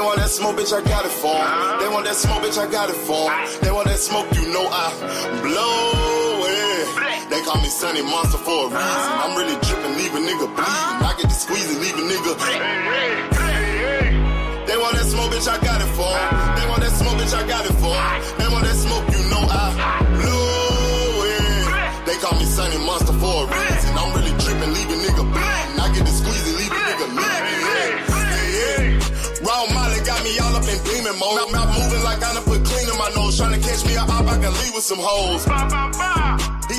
want that smoke, bitch, I got it for 'em. They want that smoke, bitch, I got it for 'em. They want that smoke, you know I blow it. They call me Sunny Monster for a reason. I'm really dripping, leave a nigga bleeding. I get to squeeze and leave a nigga. They want that smoke, bitch, I got it for 'em. They want that smoke, bitch, I got it for 'em. They want that smoke, you know I blow it. They call me Sunny Monster for a reason. I'm really dripping, leave a nigga bleeding. I get to squeeze and leave a nigga bleeding. Raw Molly got me all up in demon mode. Mouth moving like I done put clean in my nose. Tryna catch me up, I can leave with some hoes.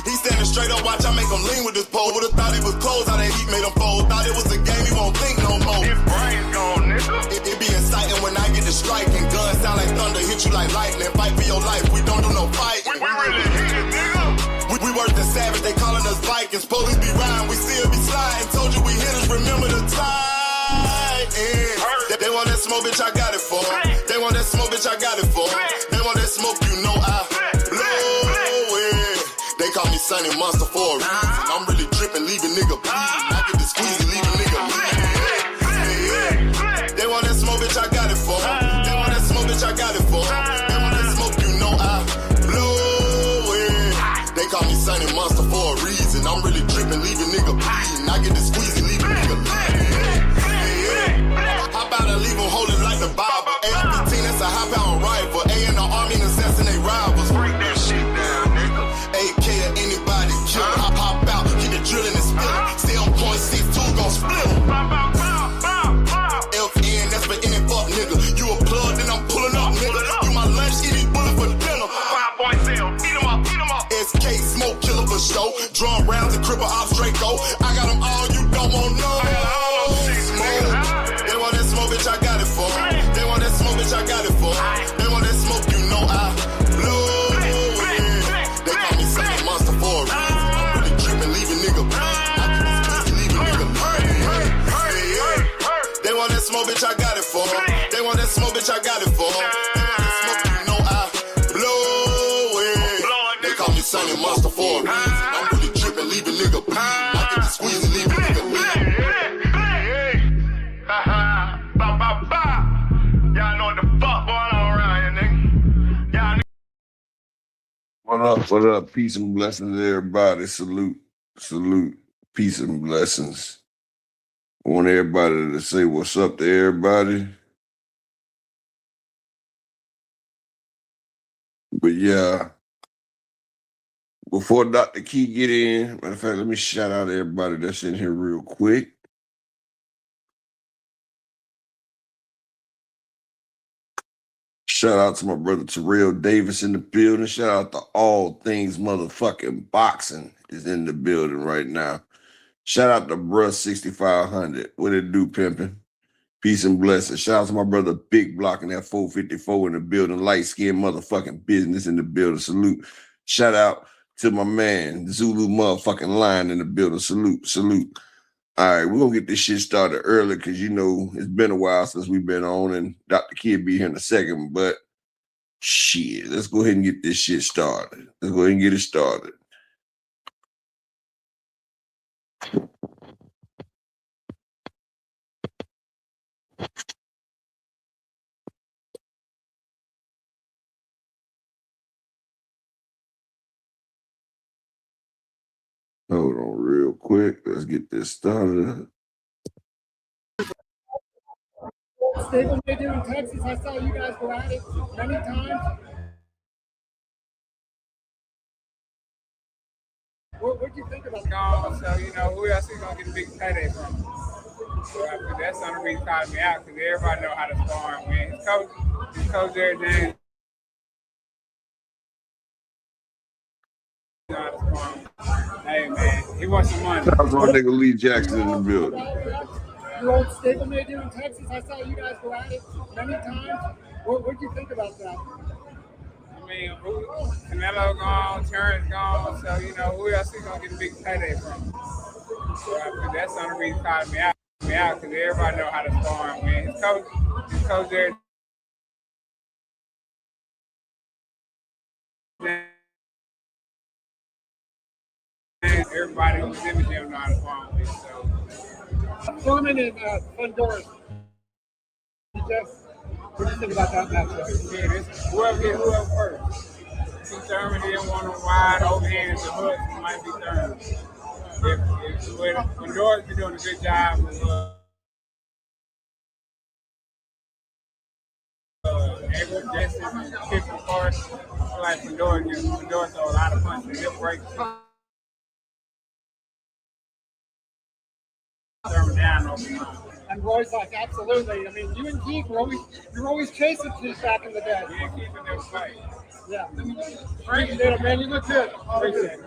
He standing straight up, watch I make him lean with this pole. Would've thought he was closed, how that heat made him fold. Thought it was a game, he won't think no more. His brain's gone, nigga. It be exciting when I get to striking. Guns sound like thunder, hit you like lightning. Fight for your life, we don't do no fighting. We really hit it, nigga. We worse than savage, they calling us Vikings. Police be riding, we still be sliding. Told you we hitters, remember the time. They want that smoke, bitch, I got it for 'em. They want that smoke, bitch, I got it for 'em. They want that smoke, you know I blow it. They call me Sunny Monster for a reason. I'm really dripping, leave a nigga bleeding. I get to squeeze and leave a nigga bleeding. They want that smoke, bitch, I got it for 'em. They want that smoke, bitch, I got it for 'em. They want that smoke, you know I blow it. They call me Sunny Monster for a reason. I'm really dripping, leave a nigga bleeding. I get to squeeze and leave a nigga bleeding. How about I leave them holding like the Bible? AR-15, that's a high-power rifle. A in the army and assassinate rivals. Break that shit down, nigga. AK to anybody kill. Hop out, keep it drilling and spilling. Stay on point, 6-2 gon' split 'em. FN, that's for any fuck nigga. You a plug, then I'm pulling up, nigga. You my lunch, eat these bullets for dinner. 5.0, eat 'em up. SK, smoke killer for show. Drum rounds and cripple off Draco. I got them all, you don't want no. They want that smoke, bitch, I got it for 'em. They want that smoke, bitch, I got it for 'em. They want that smoke, you know I blow it. They call me Sunny Monster for a reason. I'm really dripping, leave a nigga bleeding. I get this pussy, leave a nigga bleeding. They want that smoke, bitch, I got it for 'em. They want that smoke, bitch, I got it for 'em. They want that smoke, you know I blow it. They call me Sunny Monster for a reason. I'm really dripping, leave a nigga bleeding. I get to squeeze and leave a nigga bleeding. Y'all know what the fuck going on around here, nigga. Y'all What up? What up? Peace and blessings, everybody. Salute. Peace and blessings. I want everybody to say what's up to everybody. But yeah, before Dr. Key get in, matter of fact, let me shout out everybody that's in here real quick. Shout out to my brother Terrell Davis in the building. Shout out to All Things Motherfucking Boxing is in the building right now. Shout out to bruh 6500. What it do, pimpin'? Peace and blessings. Shout out to my brother Big Block in that 454 in the building. Light skin motherfucking business in the building. Salute. Shout out to my man Zulu motherfucking Lion in the building. Salute. All right, we're going to get this shit started early because, you know, it's been a while since we've been on, and Dr. Kid be here in a second, but shit, let's go ahead and get this shit started. Let's go ahead and get it started. Hold on real quick. Let's get this started. Staples they do in Texas. I saw you guys go at it many times. What do you think about gone? So, you know, who else is going to get a big payday from? So that's the only reason calling me out, because everybody know how to spar and win. His coach everything. Hey, man, he wants some money. Shout out to my nigga Lee Jackson in the building. Your old Staples they do in Texas. I saw you guys go at it many times. What do you think about that? I mean, Canelo gone, Terrence gone, so, you know, who else is going to get a big payday from? So that's the only reason calling me out, because everybody know how to spar and win. His coach there. Everybody who's in the gym know how to spar and win, so. Furman and Honduras. What do you think about that matchup? Yeah, whoever first. See Thurman didn't want him wide overhand the hook, it might be Thurman. When Doris been doing a good job with able distance and kick apart, I feel like when Doris throw a lot of punches, he'll break Thurman down over time. And Roy's like, absolutely. I mean, you and Keith were always chasing Keith back in the day. We ain't keeping them fight. Yeah. Frank did it, man. You look good.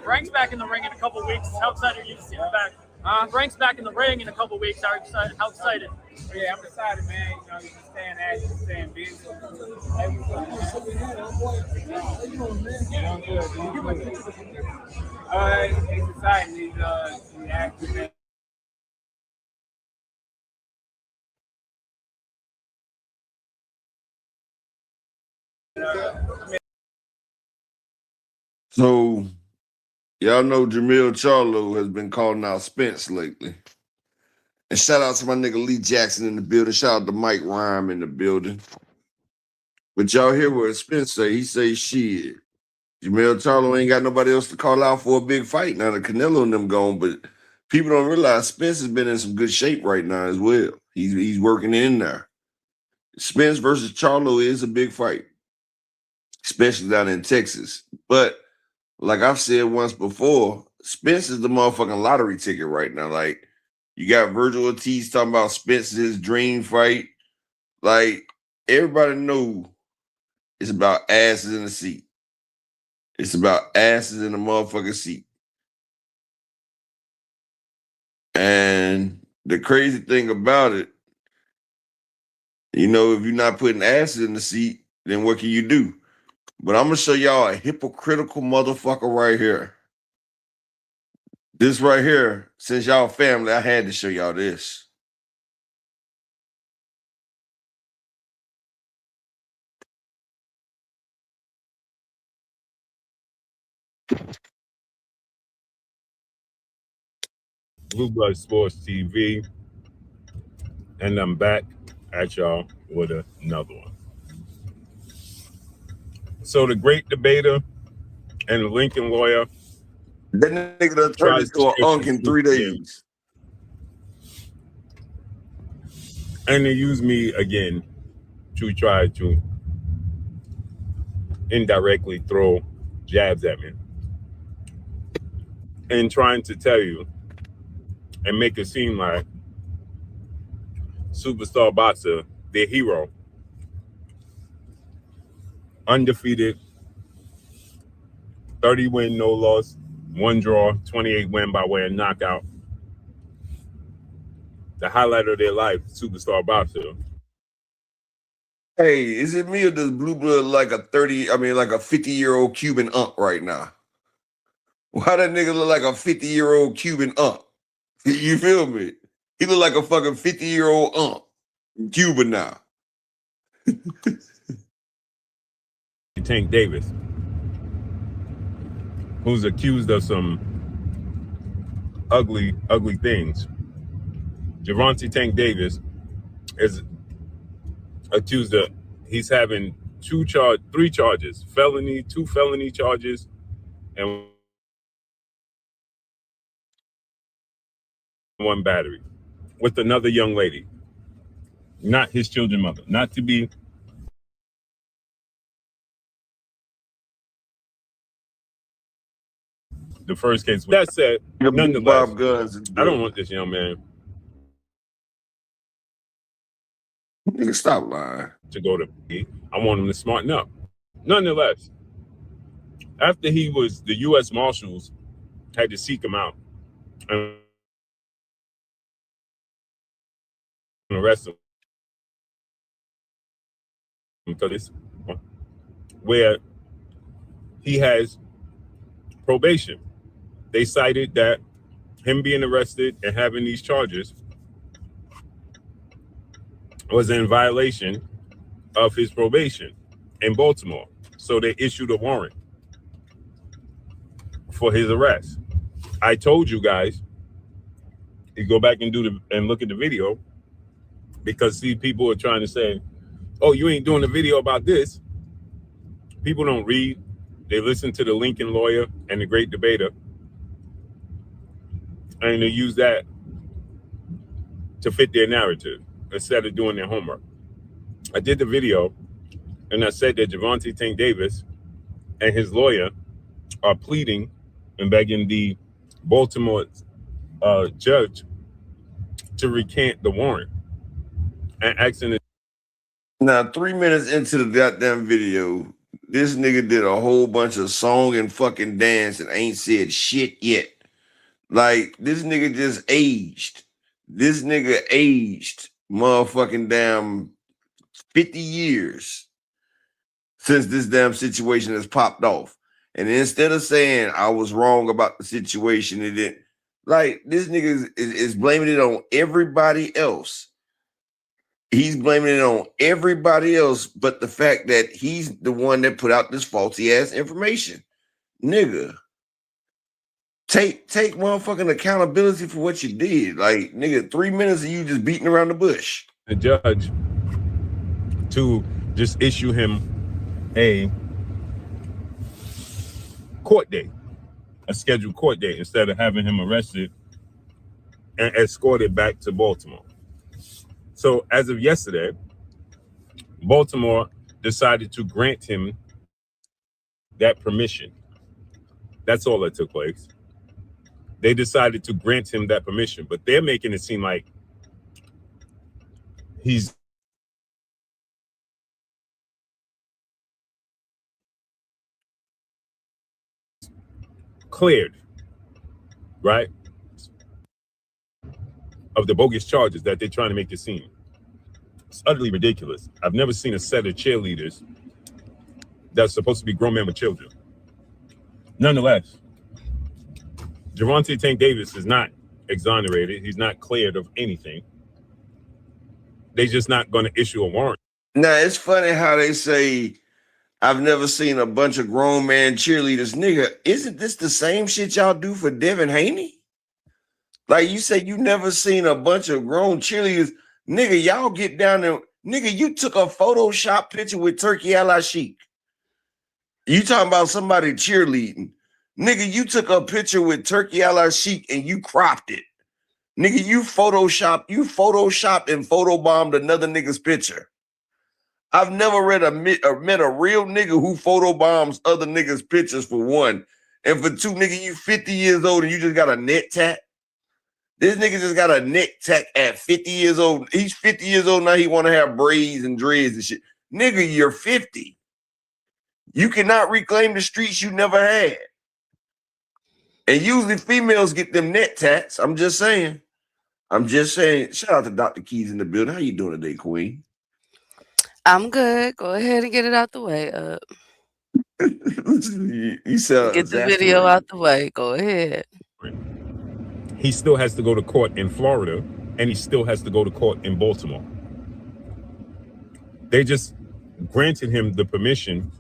Frank's back in the ring in a couple weeks. How excited are you to see him back? Frank's back in the ring in a couple weeks. How excited? Yeah, I'm excited, man. You know, you just staying active, staying busy. He's exciting. He's active, man. So, y'all know Jamil Charlo has been calling out Spence lately. And shout out to my nigga Lee Jackson in the building. Shout out to Mike Rhyme in the building. But y'all hear what Spence say. He say, shit, Jamil Charlo ain't got nobody else to call out for a big fight. Now the Canelo and them gone, but people don't realize Spence has been in some good shape right now as well. He's working in there. Spence versus Charlo is a big fight, especially down in Texas. But like I've said once before, Spence is the motherfucking lottery ticket right now. Like, you got Vergil Ortiz talking about Spence is his dream fight. Like, everybody know it's about asses in the seat. It's about asses in the motherfucking seat. And the crazy thing about it, you know, if you're not putting asses in the seat, then what can you do? But I'm going to show y'all a hypocritical motherfucker right here. This right here, since y'all family, I had to show y'all this. Blue Blood Sports TV, and I'm back at y'all with another one. So the great debater and the Lincoln lawyer That nigga done turned into an unk in 3 days. And they use me again to try to indirectly throw jabs at me and trying to tell you and make it seem like superstar boxer, their hero, undefeated, 30 win, no loss, 1 draw, 28 win by way of knockout. The highlight of their life, superstar boxer. Hey, is it me or does Blue Blood like a 50-year-old Cuban unk right now? Why that nigga look like a 50-year-old Cuban unk? You feel me? He look like a fucking 50-year-old unk in Cuba now. Tank Davis, who's accused of some ugly things. Gervonta Tank Davis is accused of, he's having 3 charges, 2 felony charges, and 1 battery with another young lady, not his children's mother, not to be the first case. That said, nonetheless, I don't want this young man Nigga, stop lying. to go to. I want him to smarten up. Nonetheless, after the U.S. Marshals had to seek him out and arrest him because where he has probation. They cited that him being arrested and having these charges was in violation of his probation in Baltimore. So they issued a warrant for his arrest. I told you guys, you go back and look at the video, because see, people are trying to say, oh, you ain't doing a video about this. People don't read. They listen to the Lincoln Lawyer and the Great Debater, and they use that to fit their narrative instead of doing their homework. I did the video, and I said that Javante Tank Davis and his lawyer are pleading and begging the Baltimore judge to recant the warrant and asking it. Now, 3 minutes into the goddamn video, this nigga did a whole bunch of song and fucking dance and ain't said shit yet. Like, this nigga just aged. This nigga aged motherfucking damn 50 years since this damn situation has popped off. And instead of saying I was wrong about the situation, it didn't. Like, this nigga is blaming it on everybody else. He's blaming it on everybody else, but the fact that he's the one that put out this faulty ass information. Nigga, take motherfucking accountability for what you did. Like, nigga, 3 minutes of you just beating around the bush. The judge to just issue him a court date, a scheduled court date, instead of having him arrested and escorted back to Baltimore. So as of yesterday, Baltimore decided to grant him that permission. That's all that took place. They decided to grant him that permission, but they're making it seem like he's cleared, right, of the bogus charges that they're trying to make it seem. It's utterly ridiculous. I've never seen a set of cheerleaders that's supposed to be grown men with children. Nonetheless, Javante Tank Davis is not exonerated. He's not cleared of anything. They're just not going to issue a warrant. Now, it's funny how they say, I've never seen a bunch of grown man cheerleaders. Nigga, isn't this the same shit y'all do for Devin Haney? Like, you say you never seen a bunch of grown cheerleaders. Nigga, y'all get down there. Nigga, you took a Photoshop picture with Turkey Al-Sheikh. You talking about somebody cheerleading. Nigga, you took a picture with Turkey Al-Sheikh and you cropped it. Nigga, you photoshopped and photobombed another nigga's picture. I've never met a real nigga who photobombs other niggas' pictures, for one. And for two, nigga, you 50 years old and you just got a neck tat. This nigga just got a neck tat at 50 years old. He's 50 years old now. He want to have braids and dreads and shit. Nigga, you're 50. You cannot reclaim the streets you never had. And usually females get them neck tats. I'm just saying. Shout out to Dr. Keys in the building. How you doing today, Queen? I'm good. Go ahead and get it out the way. You sound Get the video out the way. Go ahead. He still has to go to court in Florida, and he still has to go to court in Baltimore. They just granted him the permission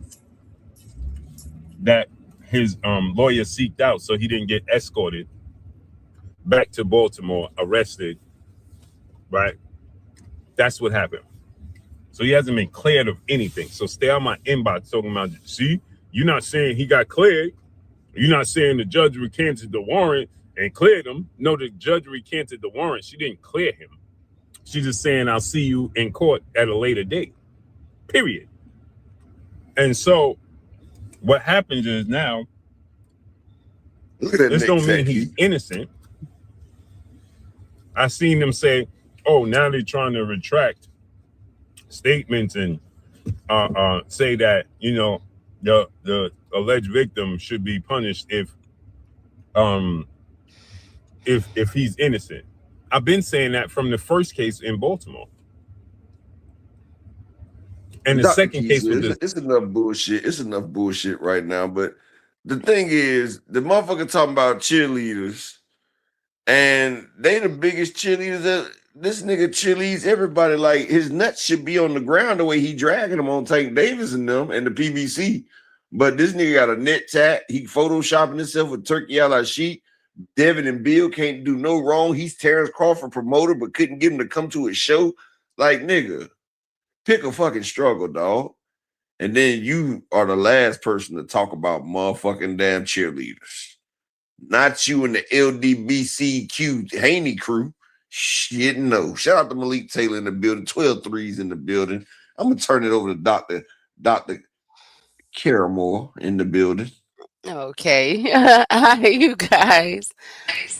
that his lawyer seeked out, so he didn't get escorted back to Baltimore, arrested, right? That's what happened. So he hasn't been cleared of anything. So stay on my inbox talking about, see, you're not saying he got cleared. You're not saying the judge recanted the warrant and cleared him. No, the judge recanted the warrant. She didn't clear him. She's just saying, I'll see you in court at a later date, period. And so what happens is now, this don't mean he's innocent. I seen them say, oh, now they're trying to retract statements and say that, you know, the alleged victim should be punished if he's innocent. I've been saying that from the first case in Baltimore. And the second case was this. It's enough bullshit. It's enough bullshit right now. But the thing is, the motherfucker talking about cheerleaders, and they the biggest cheerleaders. This nigga cheerleads everybody. Like, his nuts should be on the ground the way he dragging them on Tank Davis and them and the PBC. But this nigga got a net tat. He photoshopping himself with Turkey Al-Sheikh. Devin and Bill can't do no wrong. He's Terrence Crawford promoter, but couldn't get him to come to his show. Like, nigga, Pick a fucking struggle, dog. And then you are the last person to talk about motherfucking damn cheerleaders. Not you and the LDBCQ Haney crew. Shit, no. Shout out to Malik Taylor in the building. 12 threes in the building. I'm gonna turn it over to Dr. Caramore in the building. Okay. Hi, you guys.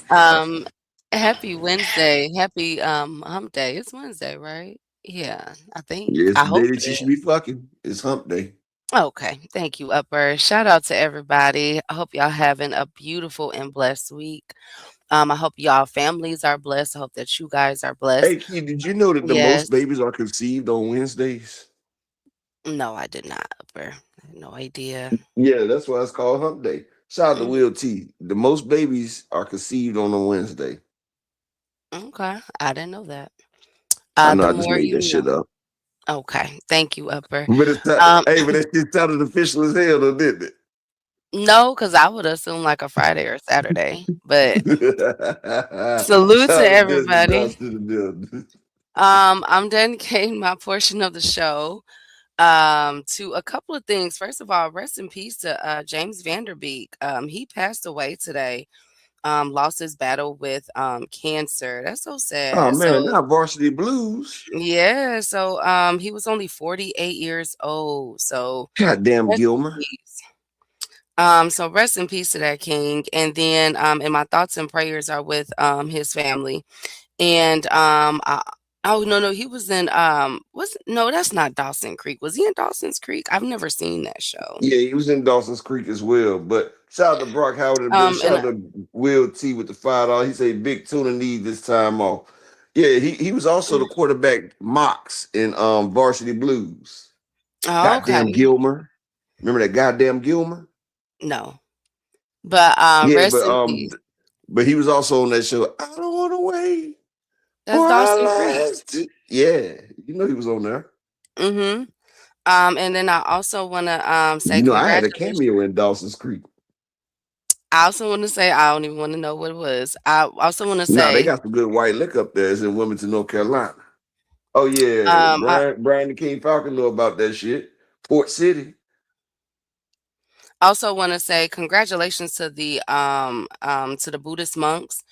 Um, happy Wednesday. Happy hump day. It's Wednesday, right? Yeah, I think. Yeah, it's I the day hope that it you should is. be fucking. It's hump day. Okay. Thank you, Upper. Shout out to everybody. I hope y'all having a beautiful and blessed week. I hope y'all families are blessed. I hope that you guys are blessed. Hey, Key, did you know that the Yes. most babies are conceived on Wednesdays? No, I did not, Upper. I had no idea. Yeah, that's why it's called hump day. Shout out to Mm, Will T. The most babies are conceived on a Wednesday. okay. I didn't know that. I know The I just more made you that shit know. up. Okay. Thank you, Upper. But it's Um, hey, but that shit sounded official as hell, though, didn't no, because I would assume like a Friday or Saturday. But it? salute to Shout out to Desmond everybody. Johnson in the building. I'm dedicating my portion of the show to a couple of things. First of all, rest in peace to James Vanderbeek. He passed away today. Lost his battle with cancer. That's so Oh sad. man, So not Varsity Blues. yeah, so he was only 48 years old. So Goddamn rest in Gilmer. peace. So rest in peace to that king. And then and my thoughts and prayers are with his family. And oh no, he was in was no, that's not Dawson Creek. Was he in Dawson's Creek? I've never seen that show. Yeah, he was in Dawson's Creek as well. But shout out to Brock Howard in the building. And Shout out to Will T with the $5. He said Big Tuna need this time off. Yeah, he was also the quarterback Mox in Varsity Blues. oh, Goddamn okay. Gilmer. Remember that goddamn Gilmer? No. But Yeah, rest in peace. but he was also on that show. I don't want to wait That's for our Dawson Creek. last. Yeah, you know he was on there. Mm-hmm. And then I also wanna say You know, I had a congratulations. cameo in Dawson's Creek. I also want to say I don't even want to know what it was. I also want to Nah, they say got some good white liquor up there. It's in Wilmington, North Carolina. Oh yeah, I Brian the King Falcon know about that shit. Port City. also want to say congratulations to the Buddhist monks.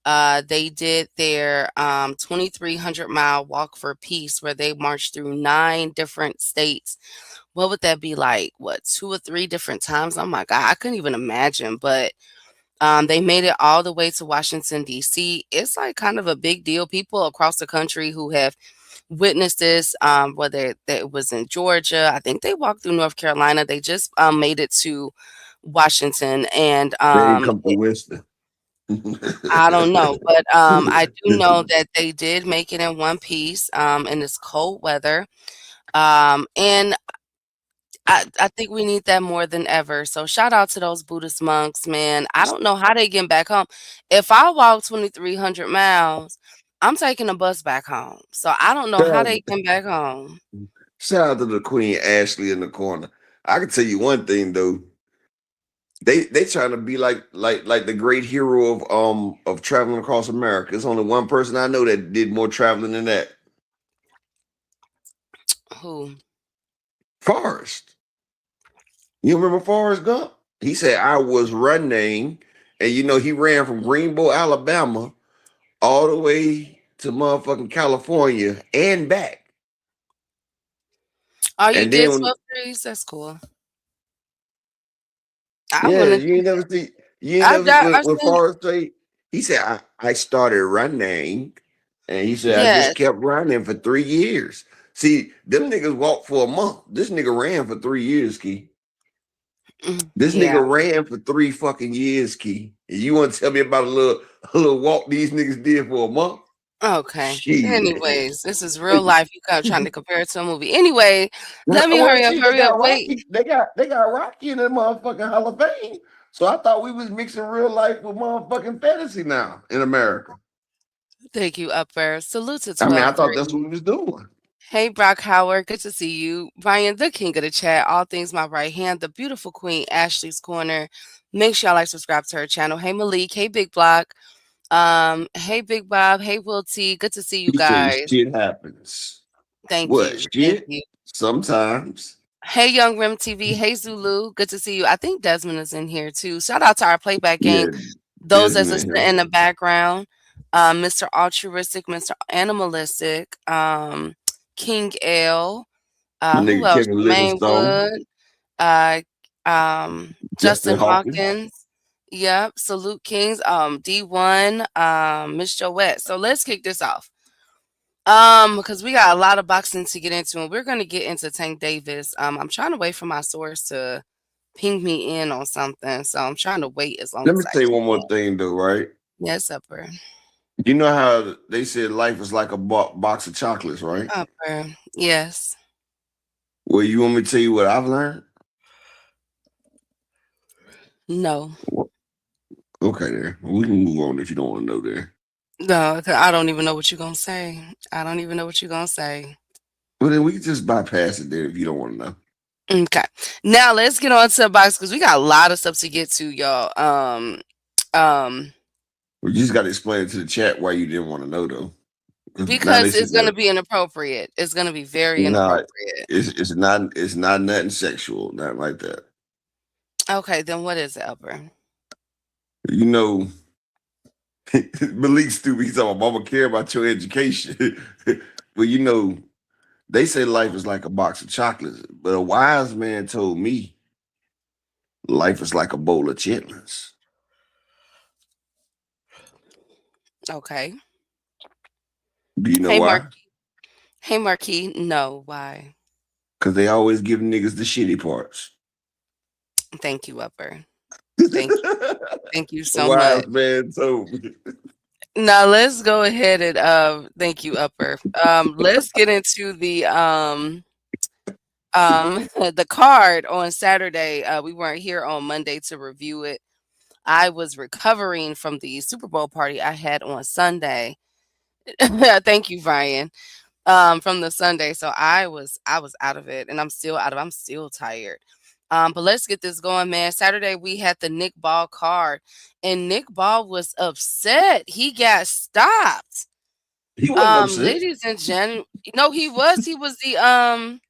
They did their 2,300-mile walk for peace where they marched through 9 different states. What would that be like? What, 2 or 3 different times? Oh my God, I couldn't even imagine. But they made it all the way to Washington, D.C. It's like kind of a big deal. People across the country who have witnessed this, whether it was in Georgia, I think they walked through North Carolina. They just made it to Washington, and They ain't come through Winston. I don't know, but I do know that they did make it in one piece in this cold weather, and I think we need that more than ever. So shout out to those Buddhist monks, man. I don't know how they get back home. If I walk 2,300 miles, I'm taking a bus back home. So I don't know how shout, they get back home. shout out to the Queen Ashley in the corner. I can tell you one thing though. They trying to be like the great hero of traveling across America. There's only one person I know that did more traveling than that. Who? Forrest. You remember Forrest Gump? He said I was running, and you know he ran from Greenbow, Alabama, all the way to motherfucking California and back. Oh, you And did then 12 threes? That's cool. I yeah, wouldn't think that. you ain't never see I've when seen, Forrest say he said I started running, and he said I just yes. kept running for 3 years. See, them niggas walked for a month. This nigga ran for 3 years, Key. This Yeah. nigga ran for 3 fucking years, Key. And you want to tell me about a little walk these niggas did for a month? Okay. Shit. Anyways, this is real life. You kind of trying to compare it to a movie. Anyway, let me Well, hurry up, shit, they hurry up. got Wait. Rocky. They got Rocky in the motherfucking Hall of Fame. So I thought we was mixing real life with motherfucking fantasy now in America. Thank you, Upper. Salute to I mean, I 12 thought that's what we 3. was doing. Hey, Brock Howard. Good to see you. Brian, the king of the chat. All things my right hand. The beautiful queen, Ashley's Corner. Make sure y'all like, subscribe to her channel. Hey, Malik. Hey, Big Block. Hey, Big Bob. Hey, Will T. Good to see you He said guys. shit happens. Thank What you. Thank shit? you. Sometimes. Hey, Young Rim TV. Hey, Zulu. Good to see you. I think Desmond is in here too. Shout out to our playback gang. Yeah, Those that's Desmond listening here. in the background. Mr. Altruistic, Mr. Animalistic, King L. My Who nigga else? Kevin Jermaine Livingstone, Wood. Uh, Justin Justin Hawkins. Hawkins. Yep. Salute Kings. D1. Miss Joette. So let's kick this off. Because we got a lot of boxing to get into, and we're gonna get into Tank Davis. I'm trying to wait for my source to ping me in on something, so I'm trying to wait as long Let as me I tell you one can. more thing though, right? Yes, upper, You know how they said life is like a box of chocolates, right? upper. Yes. Well, you want me to tell you what I've learned? No. Well, okay, there. We can move on if you don't want to know there. No, 'cause I don't even know what you're gonna say. I don't even know what you're gonna say. Well, then we can just bypass it there if you don't want to know. Okay. Now let's get on to the box because we got a lot of stuff to get to, y'all. Um, We just got to explain it to the chat why you didn't want to know though. 'Cause now they because said it's gonna that be inappropriate. It's gonna be very nah, inappropriate. it's not nothing sexual, nothing like that. Okay, then what is it, upper? You know, Malik stupid. He's talking about mama care about your education. Well, you know, they say life is like a box of chocolates, but a wise man told me life is like a bowl of chitlins. Okay. Do you know Hey, Mark. why? Hey, Marquis. No, why? Because they always give niggas the shitty parts. Thank you, upper. Thank you. Thank you so much. Wise man told me. Now let's go ahead and thank you, upper. Let's get into the card on Saturday. We weren't here on Monday to review it. I was recovering from the Super Bowl party I had on Sunday. Thank you, Brian. From the Sunday. So I was out of it and I'm still tired. But let's get this going, man. Saturday we had the Nick Ball card and Nick Ball was upset. He got stopped. He wasn't upset. Ladies and gentlemen, no, he was the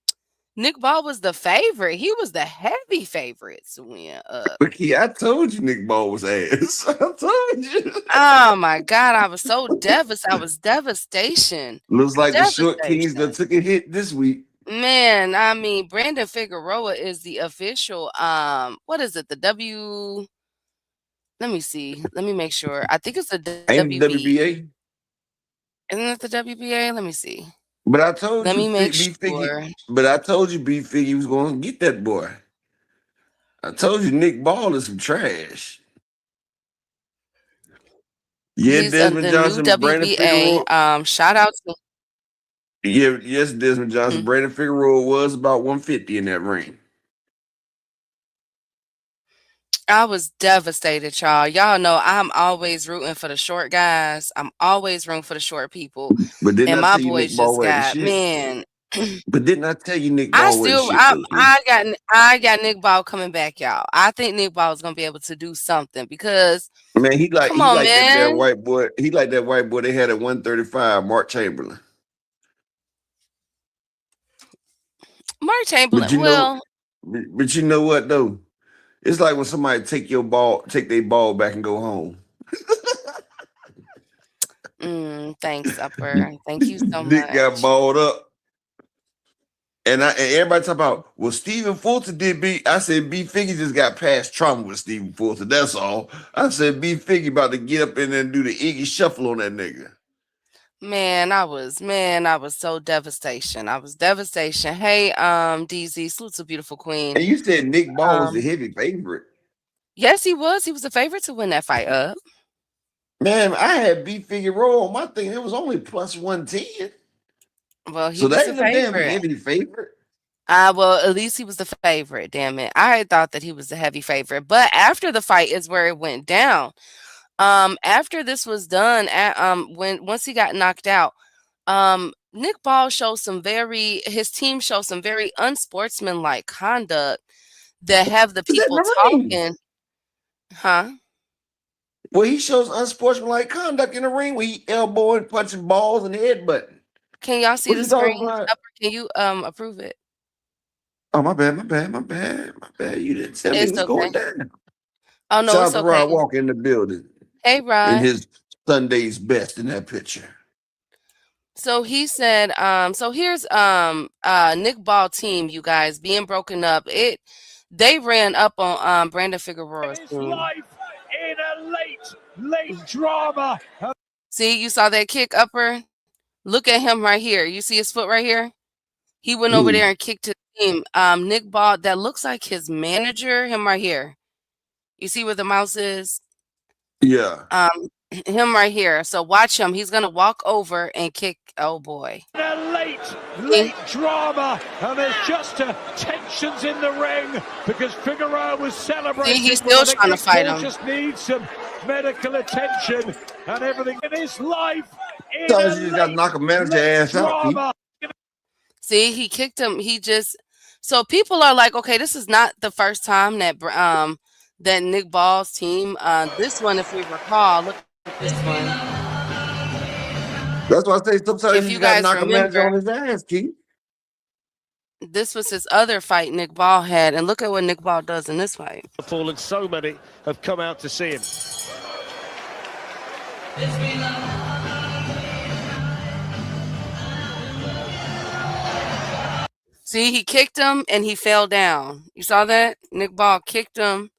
Nick Ball was the favorite. He was the heavy favorite to win up. But I told you Nick Ball was ass. I told you. Oh my god, I was so devastated. I was devastation. Looks like the short kings that Devastation. took a hit this week. Man, I mean, Brandon Figueroa is the official, what is it? The W let me see. Let me make sure. I think it's the Ain't the WB. WBA? Isn't it the WBA? Let me see. But I told Let you me make B Figgy. sure. But I told you B Figgy was gonna get that boy. I told you Nick Ball is some trash. Yeah, He's Desmond the new Johnson, Brandon WBA. Figueroa. Shout out to Yeah, yes, Desmond Johnson, hmm. Brandon Figueroa was about 150 in that ring. I was devastated, y'all. Y'all know I'm always rooting for the short guys. I'm always rooting for the short people. But didn't And I my tell you Nick boys Ball just wasn't got shit? man. But didn't I tell you Nick I Ball wasn't still shit though? I got Nick Ball coming back, y'all. I think Nick Ball is gonna be able to do something because Man, he like come he on, like that damn man. white boy. He like that white boy they had at 135, Mark Chamberlain. Mark But Chamberlain, you know, well, but you know what though? It's like when somebody take their ball back and go home. thanks, Upper. Thank you so Nick got much. balled up. And everybody talk about, well, Stephen Fulton did beat. I said B Figgy just got past trauma with Stephen Fulton. That's all. I said B Figgy about to get up in there and do the Iggy shuffle on that nigga. I was so devastation. I was devastation. Hey, DZ, salute to beautiful queen. And you said Nick Ball was the Um, heavy favorite. yes, he was. He was the favorite to win that fight up. Man, I had B Figueroa on my thing. It was only plus 110. Well, he So was that the ain't no damn favorite. heavy favorite. Well, at least he was the favorite, damn it. I had thought that he was the heavy favorite. But after the fight is where it went down. After this was done, when once he got knocked out, Nick Ball showed his team showed some very unsportsmanlike conduct that have the Was that in people the ring? talking. Huh? Well, he shows unsportsmanlike conduct in the ring where he elbowing, punching balls, and headbutting. Can y'all see What the you talking screen? about? Upper, can you approve it? Oh, my bad, my bad, my bad, my bad. You didn't tell me it It's was going okay. down. Oh no, Shout out it's to okay. Rod Walker in the building Hey in Rod. his Sunday's best in that picture. So he said, so here's Nick Ball team, you guys, being broken up. They ran up on Brandon Figueroa's His team. life in a late drama. See, you saw that kick, Upper? Look at him right here. You see his foot right here? He went over there and kicked his team. Nick Ball, that looks like his manager, him right here. You see where the mouse is? Yeah. Him right here. So watch him. He's gonna walk over and kick. Oh boy. In a late drama, and there's just tensions in the ring because Figueroa was celebrating. See, he's still trying to fight him. Just needs some medical attention and everything in his life. Sometimes you just gotta knock a manager ass out. See, he kicked him. So people are like, okay, this is not the first time that that Nick Ball's team. This one, if we recall, look at this one. That's why I say sometimes If you you gotta guys knock a manager on remember, his ass, Keith. this was his other fight Nick Ball had, and look at what Nick Ball does in this fight. And so many have come out to see him. See, he kicked him and he fell down. You saw that? Nick Ball kicked him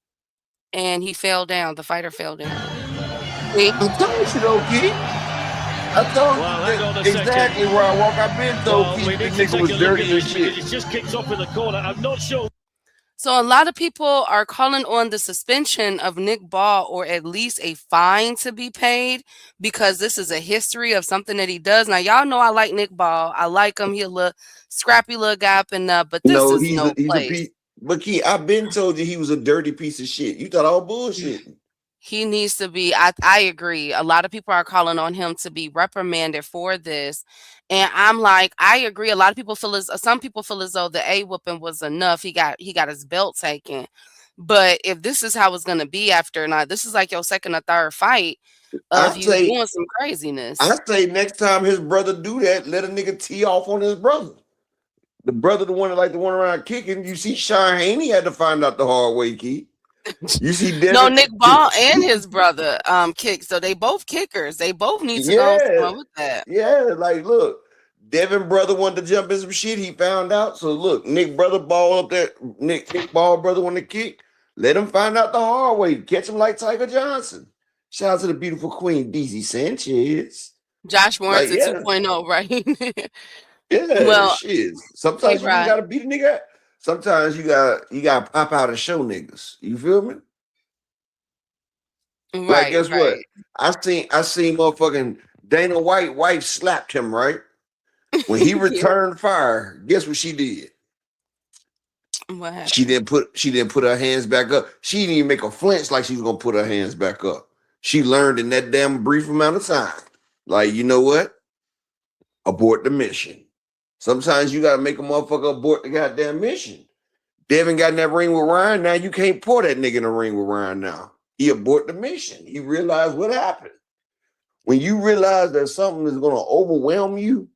and he fell down. The fighter fell down. See? I told you though, Keith. I told you exactly where I walk. I've been told Keith this nigga was dirty as shit. It just kicks off in the corner. I'm not sure. So a lot of people are calling on the suspension of Nick Ball or at least a fine to be paid because this is a history of something that he does. Now, y'all know I like Nick Ball. I like him. He a little scrappy little guy up and but this is he's no a place. piece. But Keith, I've been told you he was a dirty piece of shit. You thought all bullshit. He needs to be. I agree. A lot of people are calling on him to be reprimanded for this. And I'm like, I agree. A lot of people feel some people feel as though the A whooping was enough. He got his belt taken. But if this is how it's gonna be after now, this is like your second or third fight of you doing some craziness. I say next time his brother do that, let a nigga tee off on his brother. The brother, the one around kicking. You see, Sean Haney had to find out the hard way, Keith. You see, Devin, no, Nick Ball and his brother kick. So they both kickers. They both need to go with that. Yeah, like look, Devin brother wanted to jump in some shit. He found out. So look, Nick Ball up there. Nick Ball brother wanted to kick. Let him find out the hard way. Catch him like Tiger Johnson. Shout out to the beautiful queen, Deezy Sanchez. Josh Warrington 2.0, right? Yeah, well, shit. Sometimes you gotta beat a nigga. Sometimes you gotta pop out and show niggas. You feel me? Right. Like guess what? I seen motherfucking Dana White wife slapped him, right? When he returned fire, guess what she did? What happened? She didn't put her hands back up. She didn't even make a flinch like she was gonna put her hands back up. She learned in that damn brief amount of time. Like, you know what? Abort the mission. Sometimes you gotta make a motherfucker abort the goddamn mission. Devin got in that ring with Ryan. Now you can't pour that nigga in the ring with Ryan now. He abort the mission. He realized what happened. When you realize that something is gonna overwhelm you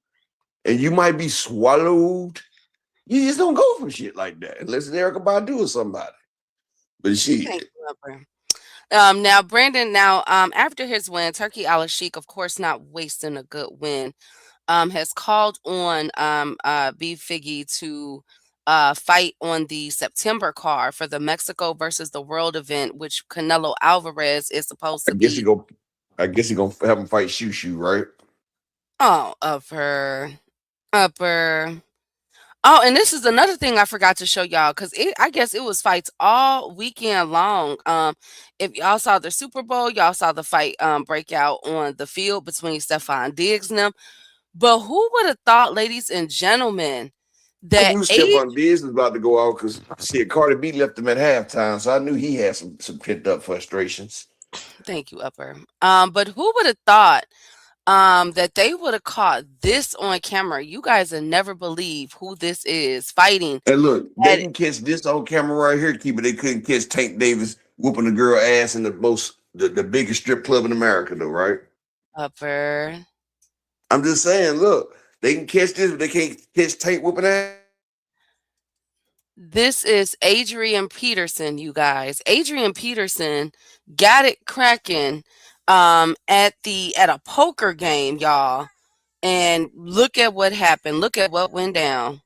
and you might be swallowed, you just don't go for shit like that unless it's Erykah Badu or somebody. But shit. Now Brandon, after his win, Turkey Al-Sheikh, of course, not wasting a good win, has called on B Figgy to fight on the September card for the Mexico versus the World event, which Canelo Alvarez is supposed to be. I guess he gonna have him fight Shoo, right? Oh, upper. Oh, and this is another thing I forgot to show y'all because I guess it was fights all weekend long. If y'all saw the Super Bowl, y'all saw the fight break out on the field between Stephon Diggs and them. But who would have thought, ladies and gentlemen, that I knew Stephon Diggs was about to go out because Cardi B left him at halftime, so I knew he had some pent up frustrations. Thank you, Upper. But who would have thought that they would have caught this on camera? You guys will never believe who this is fighting. And look, they can catch this on camera right here, but they couldn't catch Tank Davis whooping a girl ass in the biggest strip club in America, though, right? Upper. I'm just saying, look, They can catch this, but they can't catch Tank whooping ass. This is Adrian Peterson, you guys. Adrian Peterson got it cracking at a poker game, y'all. And look at what happened. Look at what went down.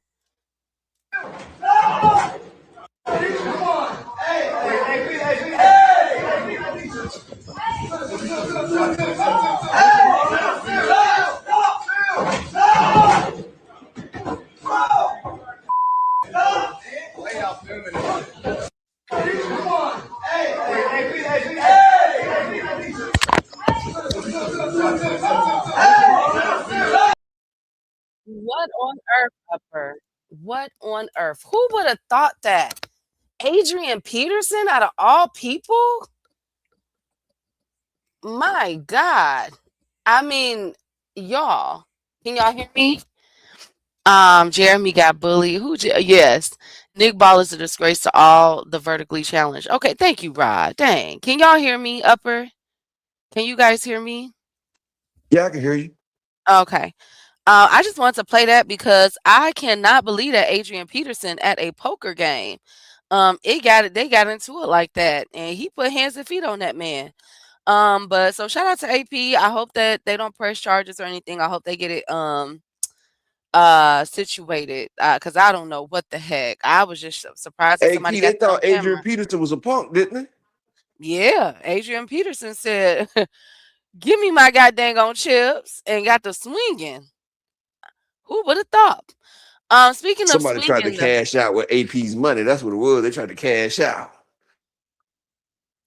What on earth, Upper? What on earth? Who would have thought that? Adrian Peterson out of all people? My God. I mean, y'all. Can y'all hear me? Jeremy got bullied. Yes. Nick Ball is a disgrace to all the vertically challenged. Okay, thank you, Rod. Dang. Can y'all hear me, Upper? Can you guys hear me? Yeah, I can hear you. Okay. I just wanted to play that because I cannot believe that Adrian Peterson at a poker game. They got into it like that, and he put hands and feet on that man. But so shout out to AP. I hope that they don't press charges or anything. I hope they get it situated. Cause I don't know what the heck. I was just surprised that AP, somebody they got that on thought Adrian camera. Peterson was a punk, didn't they? Yeah, Adrian Peterson said, "Give me my goddamn on chips," and got the swinging. Who would have thought? Speaking of Somebody tried to swinging, cash out with AP's money. That's what it was. They tried to cash out.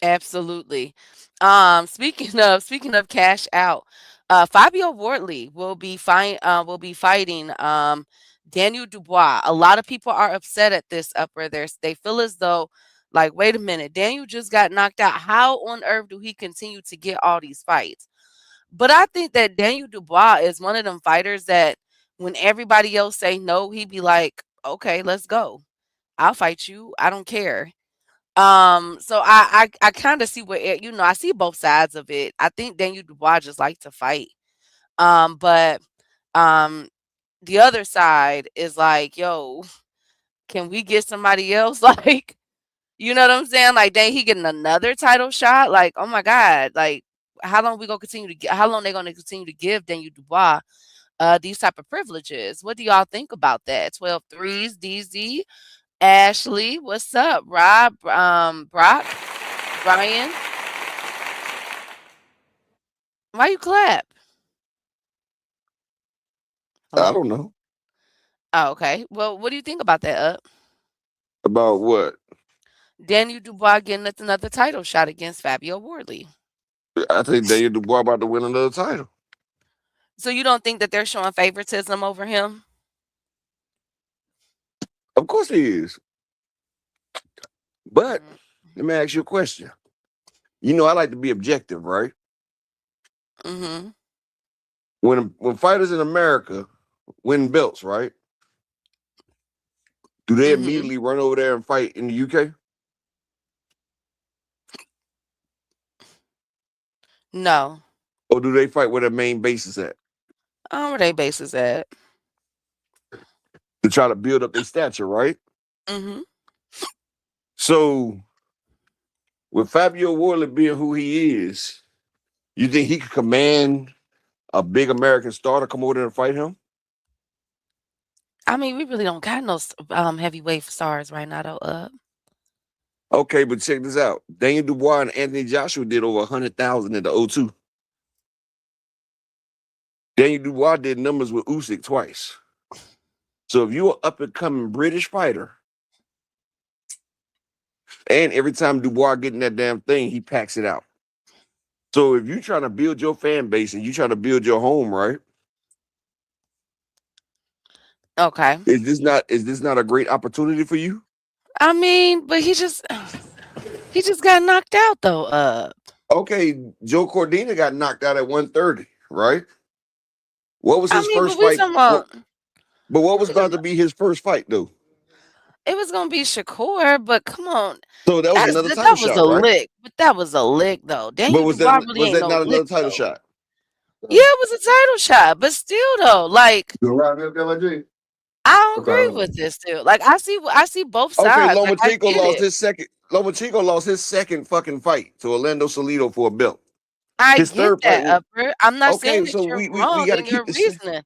absolutely. Speaking of cash out, Fabio Wardley will be fighting Daniel Dubois. A lot of people are upset at this upper. They feel as though, like, wait a minute, Daniel just got knocked out. How on earth do he continue to get all these fights? But I think that Daniel Dubois is one of them fighters that when everybody else say no, he'd be like, okay, let's go. I'll fight you. I don't care. So I kind of see I see both sides of it. I think Daniel Dubois just like to fight. But um the other side is like, yo, can we get somebody else? Like, you know what I'm saying? Like, dang, he getting another title shot. Like, oh my God. Like, how long they gonna continue to give Daniel Dubois these type of privileges? What do y'all think about that? 12 threes, DZ. Ashley, what's up? Rob, Brock, Brian. Why you clap? I Hello? don't know. Oh, okay. Well, what do you think about that, Up? About what? Daniel Dubois getting another title shot against Fabio Wardley. I think Daniel Dubois about to win another title. So you don't think that they're showing favoritism over him? Of course he is. But let me ask you a question. You know, I like to be objective, right? Mm-hmm. When fighters in America win belts, right? Do they Mm-hmm. immediately run over there and fight in the UK? No. Or do they fight where their main base is at? Where they bases at? To try to build up their stature, right? Mm-hmm. So with Fabio Wardley being who he is, you think he could command a big American star to come over there and fight him? I mean, we really don't got no heavyweight stars right now, though. Okay, but check this out. Daniel Dubois and Anthony Joshua did over 100,000 in the O2. Daniel Dubois did numbers with Usyk twice. So if you're an up-and-coming British fighter, and every time Dubois get in that damn thing, he packs it out. So if you're trying to build your fan base and you're trying to build your home, right? Okay. Is this not a great opportunity for you? I mean, but he just got knocked out though. Okay, Joe Cordina got knocked out at 130, right? What was his first but we fight? talking about But what was about to be his first fight, though? it was gonna be Shakur, but come on. So that was another title That was shot, a right? lick. But that was a lick though. But Daniel Dubois really was ain't that no not lick another title though. shot? Yeah, it was a title shot, but still though, like You around there, LG? I don't agree Okay. with this still. Like I see both Okay, sides. Like I Lomachenko get lost it. his second. Lomachenko lost his second fucking fight to Orlando Salido for a belt. I His get third fight. that, Upper. I'm not saying Okay, that so you're we wrong got to in keep your this. reasoning.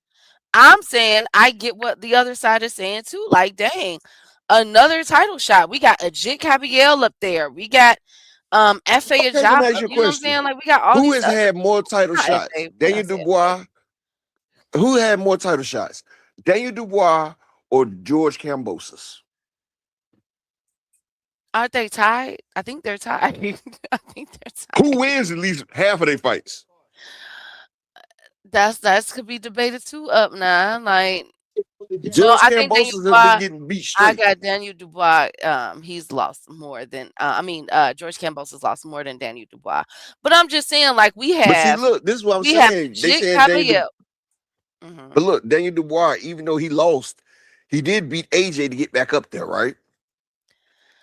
I'm saying I get what the other side is saying too. Like, dang, another title shot. We got Ajit Cabiel up there. We got F.A. Okay, let Ajaba. me ask you a You know what I'm question. saying? Like, we got all Who these has other had more title not shots? F.A. We Daniel not say F.A. Dubois. Who had more title shots? Daniel Dubois or George Kambosos? Aren't they tied? I think they're tied. I think they're tied. Who wins at least half of their fights? That's could be debated too. Up now, like no, George I think Daniel Kambosos has been Dubois. getting beat I straight. got Daniel Dubois. He's lost more than George Campos has lost more than Daniel Dubois. But I'm just saying, like But see, look, this is what I'm we have saying. They Jit saying Caballero. But look, Daniel Dubois, even though he lost, he did beat AJ to get back up there, right?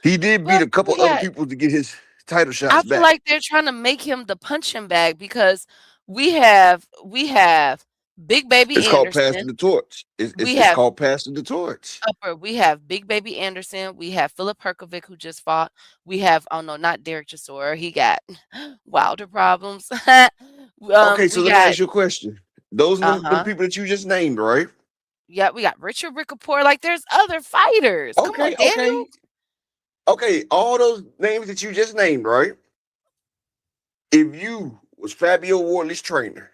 He did beat But a couple we other got. people to get his title I shots feel back. like they're trying to make him the punching bag because we have Big Baby It's called passing Anderson. the torch. We It's have called passing the torch. Upper. We have Big Baby Anderson. We have Philip Herkovic who just fought. We have oh no, not Derek Chisora. He got Wilder problems. Okay, so We let me got ask you a question. Those are them uh-huh. people that you just named, right? Yeah, we got Richard Ricapore. Like there's other fighters. Come on, Okay, Daniel. okay. All those names that you just named, right? If you was Fabio Wardley's trainer,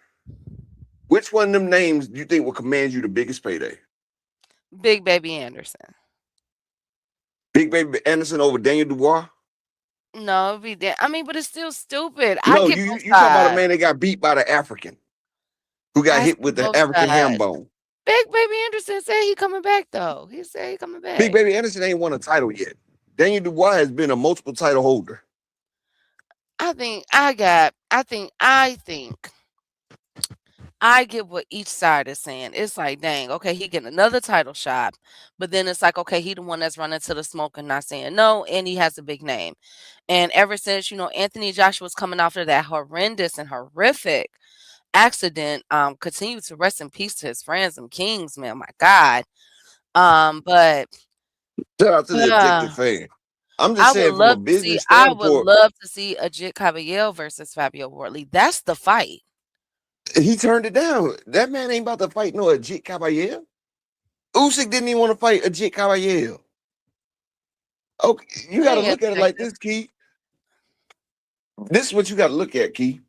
which one of them names do you think will command you the biggest payday? Big Baby Anderson. Big Baby Anderson over Daniel Dubois? No, it'd be I mean, but it's still stupid. I No, get you both you talking about a sides. man that got beat by the African who got I hit see with the both African ham sides. bone. Big Baby Anderson said he coming back though. He said he coming Big back. Baby Anderson ain't won a title yet. Daniel Dubois has been a multiple title holder. I think I get what each side is saying. It's like, dang, okay, he getting another title shot, but then it's like, okay, he the one that's running to the smoke and not saying no, and he has a big name. And ever since Anthony Joshua's coming off of that horrendous and horrific accident, continue to rest in peace to his friends and kings, man. My God. But Shout out to the uh, objective fan. I'm just I would saying from a love to see. business I would standpoint, love to see Ajit Caballero versus Fabio Wardley. That's the fight. he turned it down. That man ain't about to fight no Ajit Caballero. Usyk didn't even want to fight Ajit Caballero. Okay, you got to Hey, look at it like objective. this, Key. This is what you got to look at, Key.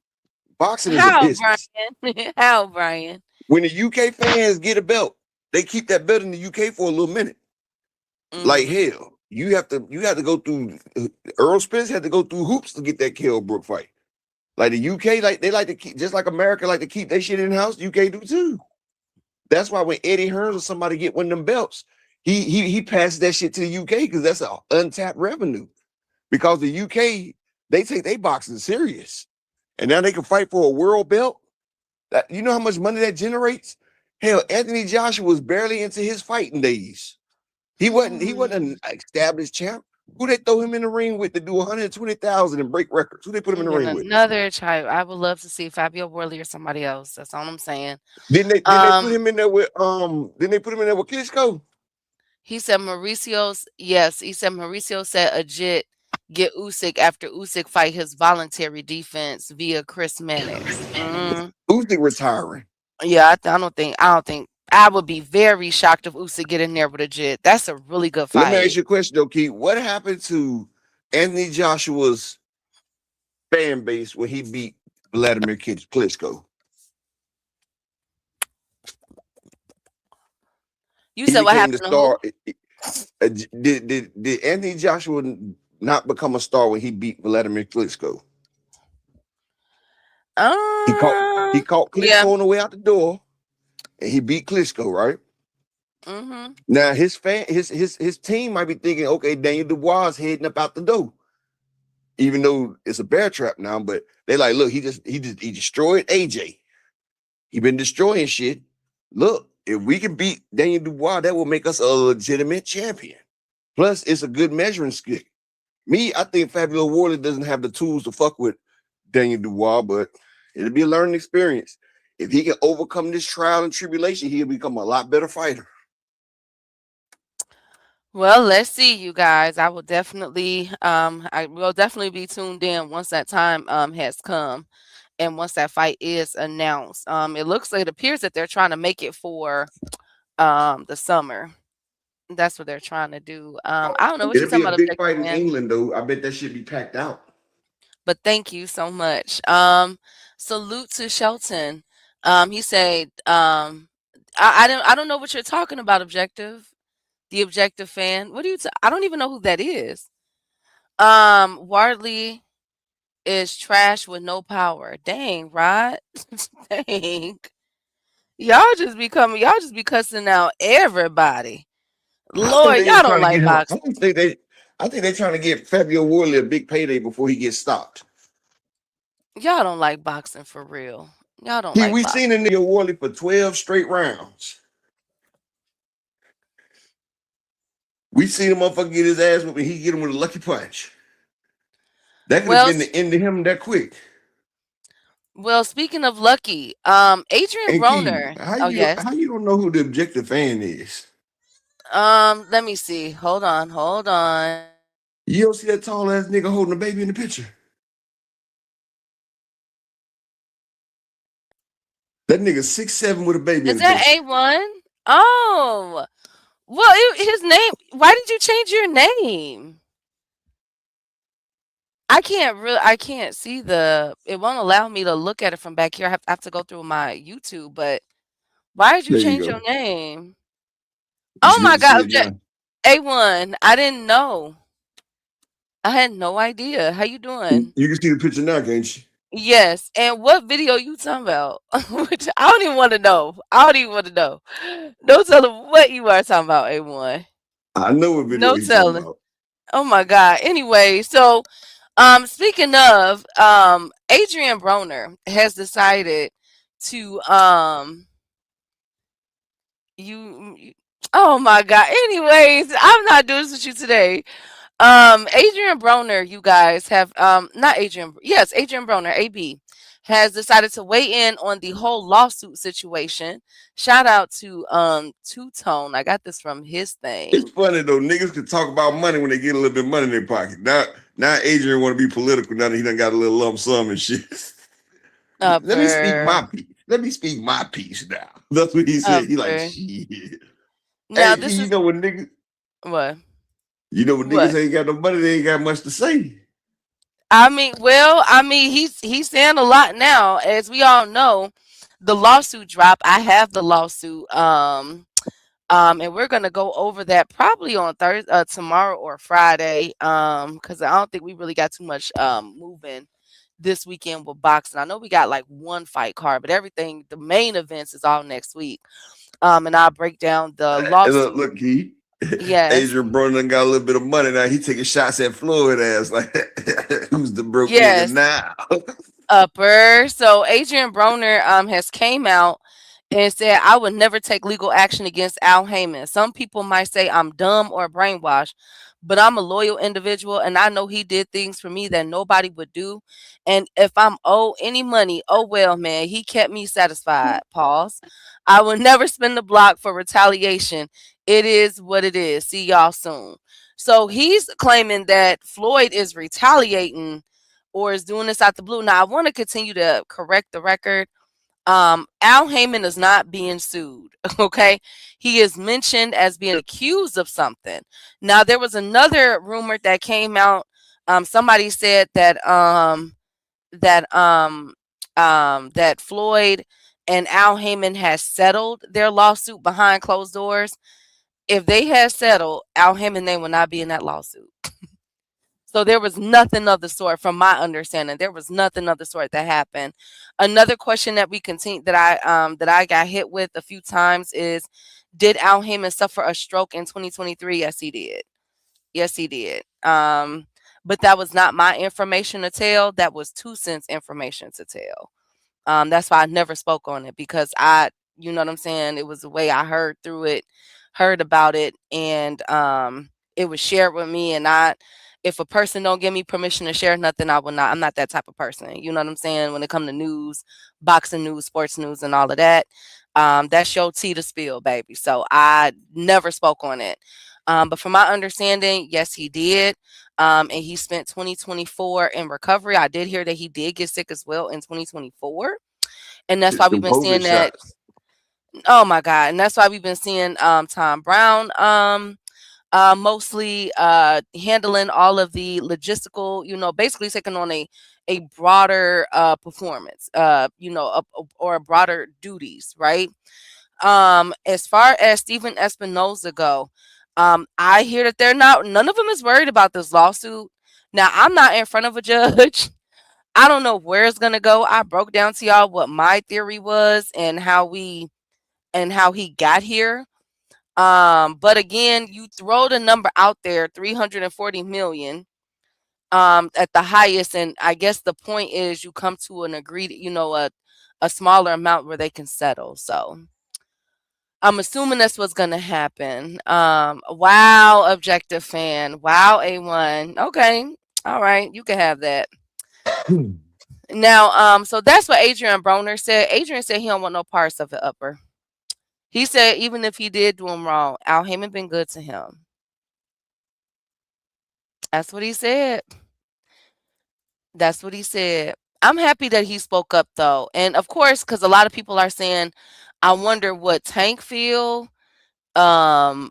Boxing is a How, business. Brian? How, Brian? When the UK fans get a belt, they keep that belt in the UK for a little minute. Like hell, you have to go through. Earl Spence had to go through hoops to get that Kell Brook fight. Like the UK, like they like to keep, just like America like to keep their shit in house. UK do too. That's why when Eddie Hearns or somebody get one of them belts, he passes that shit to the UK because that's an untapped revenue. Because the UK they take their boxing serious, and now they can fight for a world belt. That, you know how much money that generates? Hell, Anthony Joshua was barely into his fighting days. He wasn't an established champ. Who they throw him in the ring with to do 120,000 and break records? Who they put him in the ring with? Another child. I would love to see Fabio Wardley or somebody else. That's all I'm saying. Didn't they put him in there with didn't they put him in there with Klitschko? He said Mauricio's yes. He said Mauricio said Ajit get Usyk after Usyk fight his voluntary defense via Chris Mannix. Usyk retiring. Yeah, I don't think I would be very shocked if Usyk get in there with Ajit. That's a really good Let me ask fight. you a question, though, Keith. What happened to Anthony Joshua's fan base when he beat Vladimir Klitschko? You He said what became the happened to star. Did Anthony Joshua not become a star when he beat Vladimir Klitschko? who? He caught Klitschko Yeah. on the way out the door, and he beat Klitschko, right? Now his team might be thinking, okay, Daniel Dubois is heading up out the door, even though it's a bear trap now. But they like, look, he destroyed AJ. He been destroying shit. Look, if we can beat Daniel Dubois, that will make us a legitimate champion. Plus, it's a good measuring stick. I think Fabio Wardley doesn't have the tools to fuck with Daniel Dubois, but it'll be a learning experience. If he can overcome this trial and tribulation, he'll become a lot better fighter. Well, let's see, you guys. I will definitely I will definitely be tuned in once that time has come and once that fight is announced. It looks like it appears that they're trying to make it for the summer. That's what they're trying to do. I don't know what you It'll be talking a about, big Objective fight in Man, England, though. I bet that should be packed out. but thank you so much. Salute to Shelton. He said, I don't know what you're talking about, Objective. The Objective fan. What do you? I don't even know who that is. Wardley is trash with no power. Dang, Rod. Dang. Y'all just be cussing out everybody. I think Lord, they y'all just don't trying to like get him. boxing. I think they're trying to get Fabio Worley a big payday before he gets stopped. Y'all don't like boxing for real. Y'all don't like We boxing. seen a nigga Worley for 12 straight rounds. We seen a motherfucker get his ass whooped and he get him with a lucky punch. That could have Well, been the end of him that quick. well, speaking of lucky, Adrian And Key, Broner. Oh yes. how you don't know who the Objective fan is? Let me see. Hold on. You don't see that tall ass nigga holding a baby in the picture? That nigga 6'7" with a baby in Is the that picture. A1? Oh. Well, his name. Why did you change your name? I can't see it won't allow me to look at it from back here. I have to go through my YouTube, but why did you There you change your go. name? You Oh should be able my to see god, it now. A1. I didn't know. I had no idea. How you doing? You can see the picture now, can't you? Yes. And what video you talking about? Which I don't even want to know. I don't even want to know. No telling what you are talking about, A1. I know what video No he's talking telling. about. Oh my god. Anyway, so speaking of, Adrian Broner has decided to you oh my god. Anyways, I'm not doing this with you today. Adrian Broner, you guys have not Adrian, yes, Adrian Broner, AB, has decided to weigh in on the whole lawsuit situation. Shout out to Two Tone. I got this from his It's thing. funny though. Niggas can talk about money when they get a little bit of money in their pocket. Now Adrian want to be political now that he done got a little lump sum and shit. Let me speak Upper, my piece. Let me speak my piece now. That's what he said. He like upper. shit. Now Hey, this you is know what niggas? what? You know when niggas What? ain't got no money, they ain't got much to say. I mean, he's saying a lot now. As we all know, the lawsuit drop. I have the lawsuit. And we're gonna go over that probably on Thursday, tomorrow or Friday. Because I don't think we really got too much moving this weekend with boxing. I know we got like one fight card, but everything, the main events is all next week. And I'll break down the And lawsuit. look, he Yes, Adrian Broner done got a little bit of money now. He taking shots at Floyd ass like who's the broke nigga yes, now? upper. So Adrian Broner has came out and said, I would never take legal action against Al Heyman. Some people might say I'm dumb or brainwashed, but I'm a loyal individual and I know he did things for me that nobody would do. And if I'm owed any money, oh well, man, he kept me satisfied. Pause. I will never spend the block for retaliation. It is what it is. See y'all soon. So he's claiming that Floyd is retaliating or is doing this out the blue. Now I want to continue to correct the record. Al Heyman is not being sued. Okay, he is mentioned as being accused of something. Now there was another rumor that came out. Somebody said that Floyd and Al Heyman has settled their lawsuit behind closed doors. If they had settled, Al Heyman name would not be in that lawsuit. So there was nothing of the sort, from my understanding. There was nothing of the sort that happened. Another question that we continue that I got hit with a few times is, did Al Heyman suffer a stroke in 2023? Yes, he did. Yes, he did. But that was not my information to tell. That was Two Cents information to tell. That's why I never spoke on it because you know what I'm saying. It was the way I heard through it, heard about it, and it was shared with me, and if a person don't give me permission to share nothing, I will not. I'm not that type of person. You know what I'm saying? When it comes to news, boxing news, sports news, and all of that, that's your tea to spill, baby. So I never spoke on it. But from my understanding, yes, he did. And he spent 2024 in recovery. I did hear that he did get sick as well in 2024. And that's why we've Them been seeing COVID that. shots. Oh my God. And that's why we've been seeing Tom Brown mostly handling all of the logistical, basically taking on a broader performance, or broader duties, right? As far as Stephen Espinoza go, I hear that none of them is worried about this lawsuit. Now, I'm not in front of a judge. I don't know where it's gonna go. I broke down to y'all what my theory was and how he got here. But again, you throw the number out there, 340 million, at the highest, and I guess the point is you come to an agreed, a smaller amount where they can settle. So I'm assuming that's what's gonna happen. Wow, objective fan. Wow, A1. Okay. All right, you can have that. Now, so that's what Adrian Broner said. Adrian said he don't want no parts of the upper. He said even if he did do him wrong, Al Heyman been good to him. That's what he said. That's what he said. I'm happy that he spoke up though. And of course, because a lot of people are saying, I wonder what Tank feel. I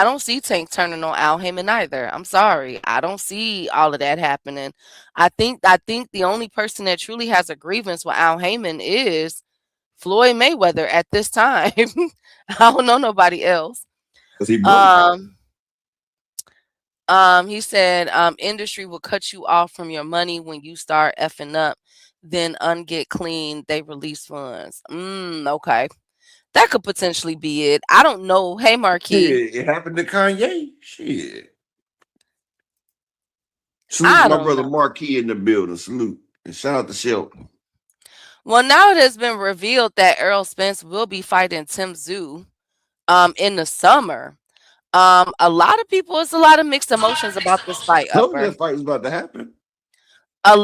don't see Tank turning on Al Heyman either. I'm sorry. I don't see all of that happening. I think the only person that truly has a grievance with Al Heyman is Floyd Mayweather at this time. I don't know nobody else. Because he broke. He said, industry will cut you off from your money when you start effing up, then unget clean, they release funds. Okay. That could potentially be it. I don't know. Hey, Marquis. Shit, it happened to Kanye. Shit. Salute I to my don't brother know. Marquis in the building. Salute. And shout out to Shelton. Well, now it has been revealed that Errol Spence will be fighting Tim Tszyu in the summer. It's a lot of mixed emotions about this fight, Told you Upper. that fight was about to happen.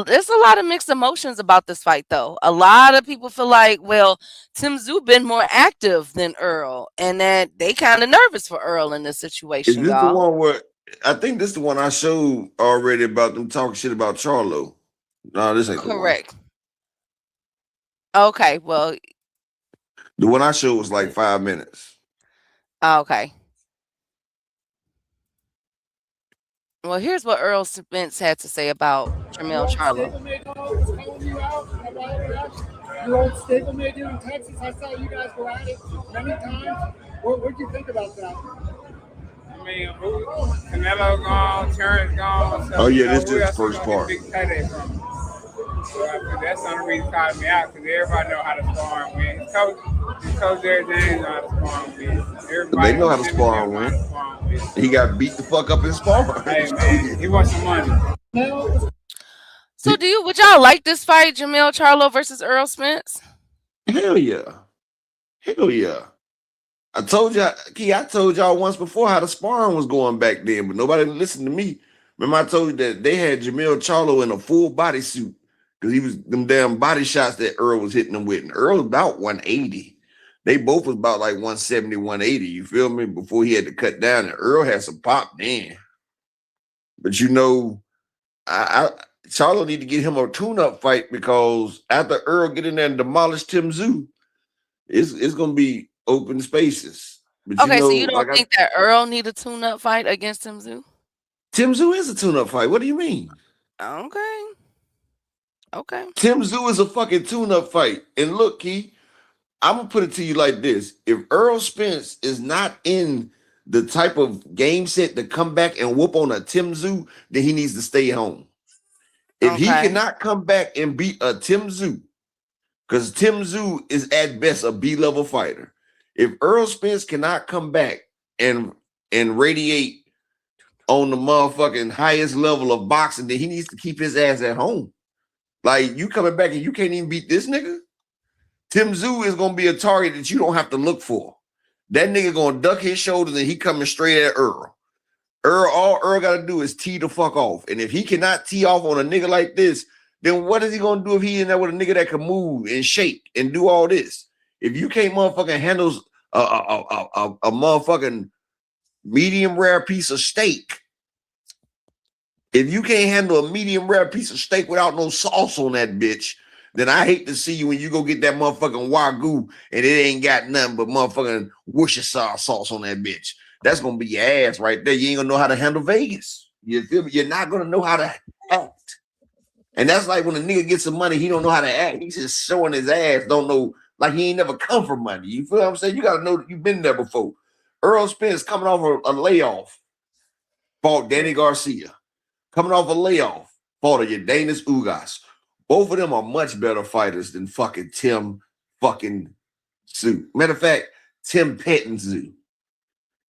There's a lot of mixed emotions about this fight, though. A lot of people feel like, well, Tim Tszyu been more active than Earl, and that they kind of nervous for Earl in this Is situation, this the y'all. one where I think this is the one I showed already about them talking shit about Charlo? No, this ain't the one. Correct. Okay, well, The one I showed was like 5 minutes. okay. Well, here's what Earl Spence had to say about Jamel Charlo. Stablemate was calling you out a while back. Your old stablemate here in Texas. I saw you guys go at it many times. What do you think about that? I mean, Canelo gone, Terrence gone. So, Oh, yeah, this who is the else first gonna part. get a big payday from? So I think that's the only reason calling me out, because everybody know how to spar and win. His coach Jerry James know how to spar and win. Everybody They know how to in the spar gym and know win. how to spar and win. He got beat the fuck up in sparring. Hey man, he wants some money. So, would y'all like this fight, Jamel Charlo versus Earl Spence? Hell yeah. Hell yeah. I told y'all once before how the sparring was going back then, but nobody listened to me. Remember I told you that they had Jamel Charlo in a full bodysuit because he was them damn body shots that Earl was hitting him with. And Earl was about 180. They both was about like 170, 180. You feel me? Before he had to cut down, and Earl had some pop then. But Charlo need to get him a tune-up fight because after Earl get in there and demolish Tim Tszyu, it's gonna be open spaces. But Okay, so you don't like think that Earl need a tune-up fight against Tim Tszyu? Tim Tszyu is a tune-up fight. What do you mean? Okay. Tim Tszyu is a fucking tune-up fight. And look, Key, I'm gonna put it to you like this: if Earl Spence is not in the type of game set to come back and whoop on a Tim Tszyu, then he needs to stay home. If he Okay. cannot come back and beat a Tim Tszyu, because Tim Tszyu is at best a B-level fighter. If Earl Spence cannot come back and radiate on the motherfucking highest level of boxing, then he needs to keep his ass at home. Like, you coming back and you can't even beat this nigga? Tim Tszyu is gonna be a target that you don't have to look for. That nigga gonna duck his shoulders and he coming straight at Earl. All Earl got to do is tee the fuck off. And if he cannot tee off on a nigga like this, then what is he going to do if he in there with a nigga that can move and shake and do all this? If you can't motherfucking handle a motherfucking medium rare piece of steak, if you can't handle a medium rare piece of steak without no sauce on that bitch, then I hate to see you when you go get that motherfucking Wagyu and it ain't got nothing but motherfucking Worcestershire sauce on that bitch. That's gonna be your ass right there. You ain't gonna know how to handle Vegas. You feel me? You're not gonna know how to act. And that's like when a nigga gets some money, he don't know how to act. He's just showing his ass, don't know, like he ain't never come from money. You feel what I'm saying? You gotta know that you've been there before. Earl Spence coming off a layoff, fought Danny Garcia. Coming off a layoff, fought a Yadanis Ugas. Both of them are much better fighters than fucking Tim fucking Zoo. Matter of fact, Tim Pettinzoo.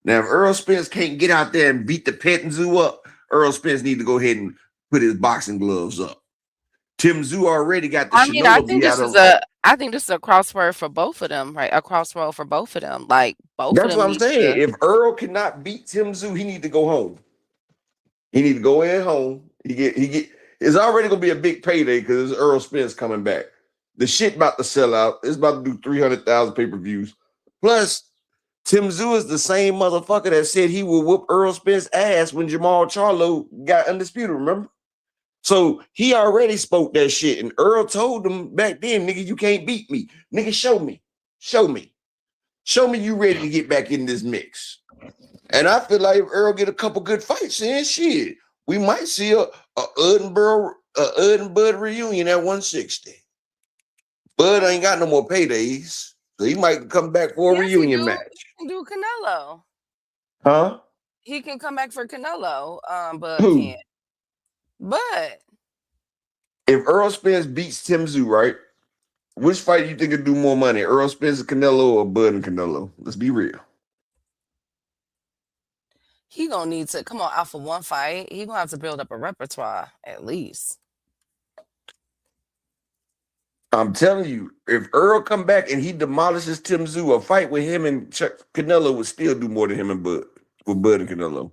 Now, if Earl Spence can't get out there and beat the Pettinzoo up, Earl Spence need to go ahead and put his boxing gloves up. Tim Zoo already got the Shinola I think this is I think this is a crossword for both of them, right? A crossroad for both of them. Like both That's of them what I'm need saying. to. If Earl cannot beat Tim Zoo, he need to go home. He need to go in home. It's already gonna be a big payday because it's Earl Spence coming back. The shit about to sell out. It's about to do 300,000 pay-per-views. Plus, Tim Zoo is the same motherfucker that said he would whoop Earl Spence's ass when Jamal Charlo got undisputed, remember? So he already spoke that shit. And Earl told him back then, nigga, you can't beat me. Nigga, show me. Show me. Show me you ready to get back in this mix. And I feel like if Earl get a couple good fights in, shit, we might see a Ud and Bud reunion at 160. Bud ain't got no more paydays, so he might come back for a reunion match. He can do Canelo. Huh? He can come back for Canelo. Bud Who? can't. But if Earl Spence beats Tim Zoo, right? Which fight you think would do more money, Earl Spence and Canelo or Bud and Canelo? Let's be real. he gonna need to come on out for one fight. He gonna have to build up a repertoire at least. I'm telling you, if Earl come back and he demolishes Tim Zoo, a fight with him and Canelo would still do more than him and Bud, with Bud and Canelo.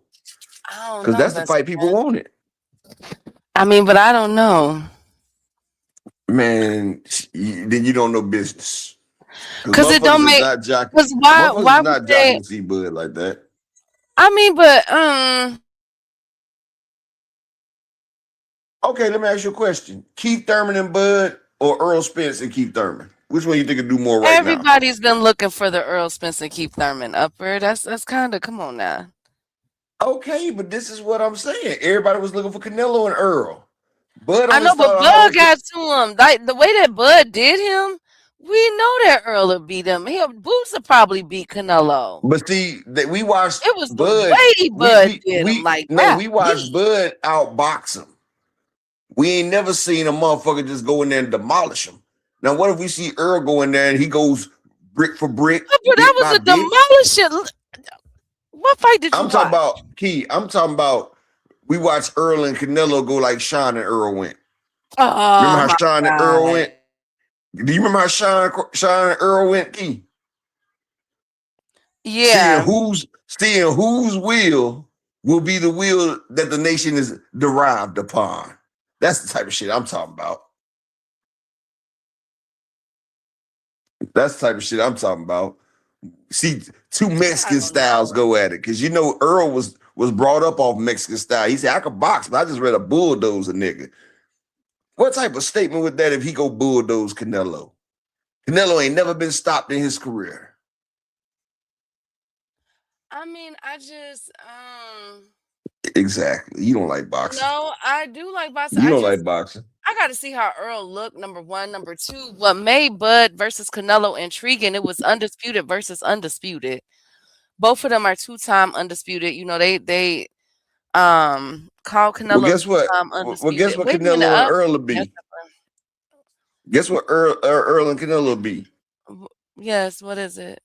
I don't know. Because that's the fight people wanted. I mean, but I don't know. Man, then you don't know business. Because it don't make. Because why not jockey to see Bud like that? I mean, but okay, let me ask you a question: Keith Thurman and Bud, or Earl Spence and Keith Thurman? Which one you think would do more right now? Everybody's been looking for the Earl Spence and Keith Thurman upper. That's kind of, come on now. Okay, but this is what I'm saying. Everybody was looking for Canelo and Earl. Bud, I know, but Bud got to him. Like the way that Bud did him, we know that Earl would beat him. Boots would probably beat Canelo. But see, that we watched it was Bud, the way Bud did him. Like no, we watched Bud outbox him. We ain't never seen a motherfucker just go in there and demolish him. Now, what if we see Earl go in there and he goes brick for brick? But that was a demolition. What fight did you watch? Talking about Key. I'm talking about we watched Earl and Canelo go like Sean and Earl went. Oh, remember how Sean and Earl went? Do you remember how Sean and Earl went, Key? Yeah. Seeing whose will be the will that the nation is derived upon. That's the type of shit I'm talking about. That's the type of shit I'm talking about. See, two Mexican styles go at it. Because you know Earl was brought up off Mexican style. He said, I could box, but I just read a bulldoze a nigga. What type of statement would that if he go bulldoze Canelo? Canelo ain't never been stopped in his career. I mean, I just Exactly. You don't like boxing. No, I do like boxing. You don't like boxing. I got to see how Earl looked, number one. Number two, what made Bud versus Canelo intriguing, it was undisputed versus undisputed. Both of them are two-time undisputed. You know, they call Canelo guess what? undisputed. Well, guess what Canelo and Earl will be? Guess what Earl and Canelo will be? Yes, what is it?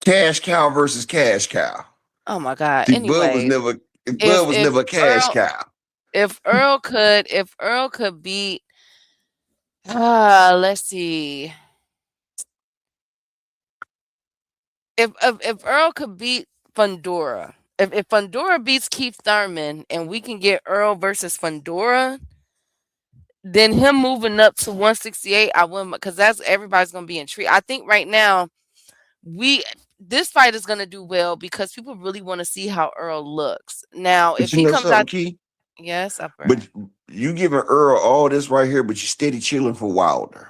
Cash cow versus cash cow. Oh my God. See, anyway, Bud was never a cash cow. If Earl could beat let's see. If Earl could beat Fundora, if Fundora beats Keith Thurman and we can get Earl versus Fundora, then him moving up to 168, I wouldn't, because that's everybody's gonna be intrigued. I think right now this fight is gonna do well because people really want to see how Earl looks. Now, But if you he know comes something, out, Key? yes, upper. But you giving Earl all this right here, but you steady chilling for Wilder.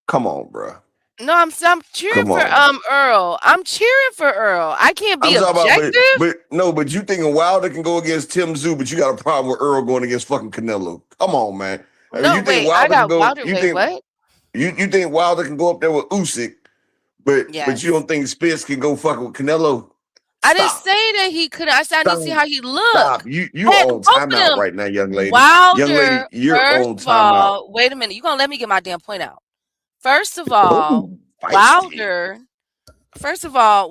Come on, bro. No, I'm cheering Come for on. Earl. I'm cheering for Earl. I can't I'm be talking about, objective. but you thinking Wilder can go against Tim Tszyu, but you got a problem with Earl going against fucking Canelo. Come on, man. I mean, No, you think wait, I Wilder can got go? Wilder. You Wait, think what? you think Wilder can go up there with Usyk, but you Yes. don't think Spence can go fucking with Canelo? I didn't Stop. say that he couldn't. I said I need to see Stop. how he look. Stop. You Heck, on both of timeout them. right now, young lady. Young Wilder, lady, you're first on of timeout. all, wait a minute. You gonna let me get my damn point out? First of all, Oh, feisty.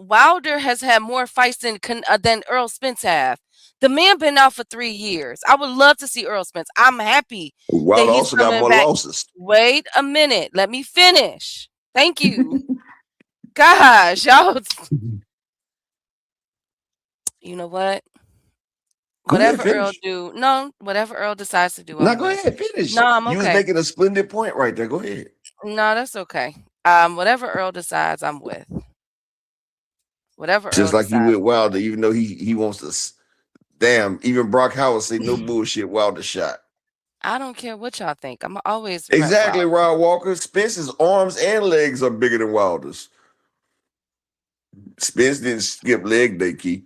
Wilder has had more fights than Earl Spence have. The man been out for 3 years. I would love to see Earl Spence. I'm happy that Wilder he's also got coming more back. losses. Wait a minute. Let me finish. Thank you. Gosh, y'all. You know what? Go ahead, Whatever Earl finish. whatever Earl decides to do, Now I'm go with. ahead, finish. No, I'm You was okay. making a splendid point right there. Go ahead. No, that's okay. Whatever Earl decides, I'm with. Whatever Earl Just like you decides. with Wilder, even though he wants to. Damn, even Brock Howard say no bullshit. Wilder shot. I don't care what y'all think. I'm always Exactly, Wilder. Rod Walker. Spence's arms and legs are bigger than Wilder's. Spence didn't skip leg day, Key.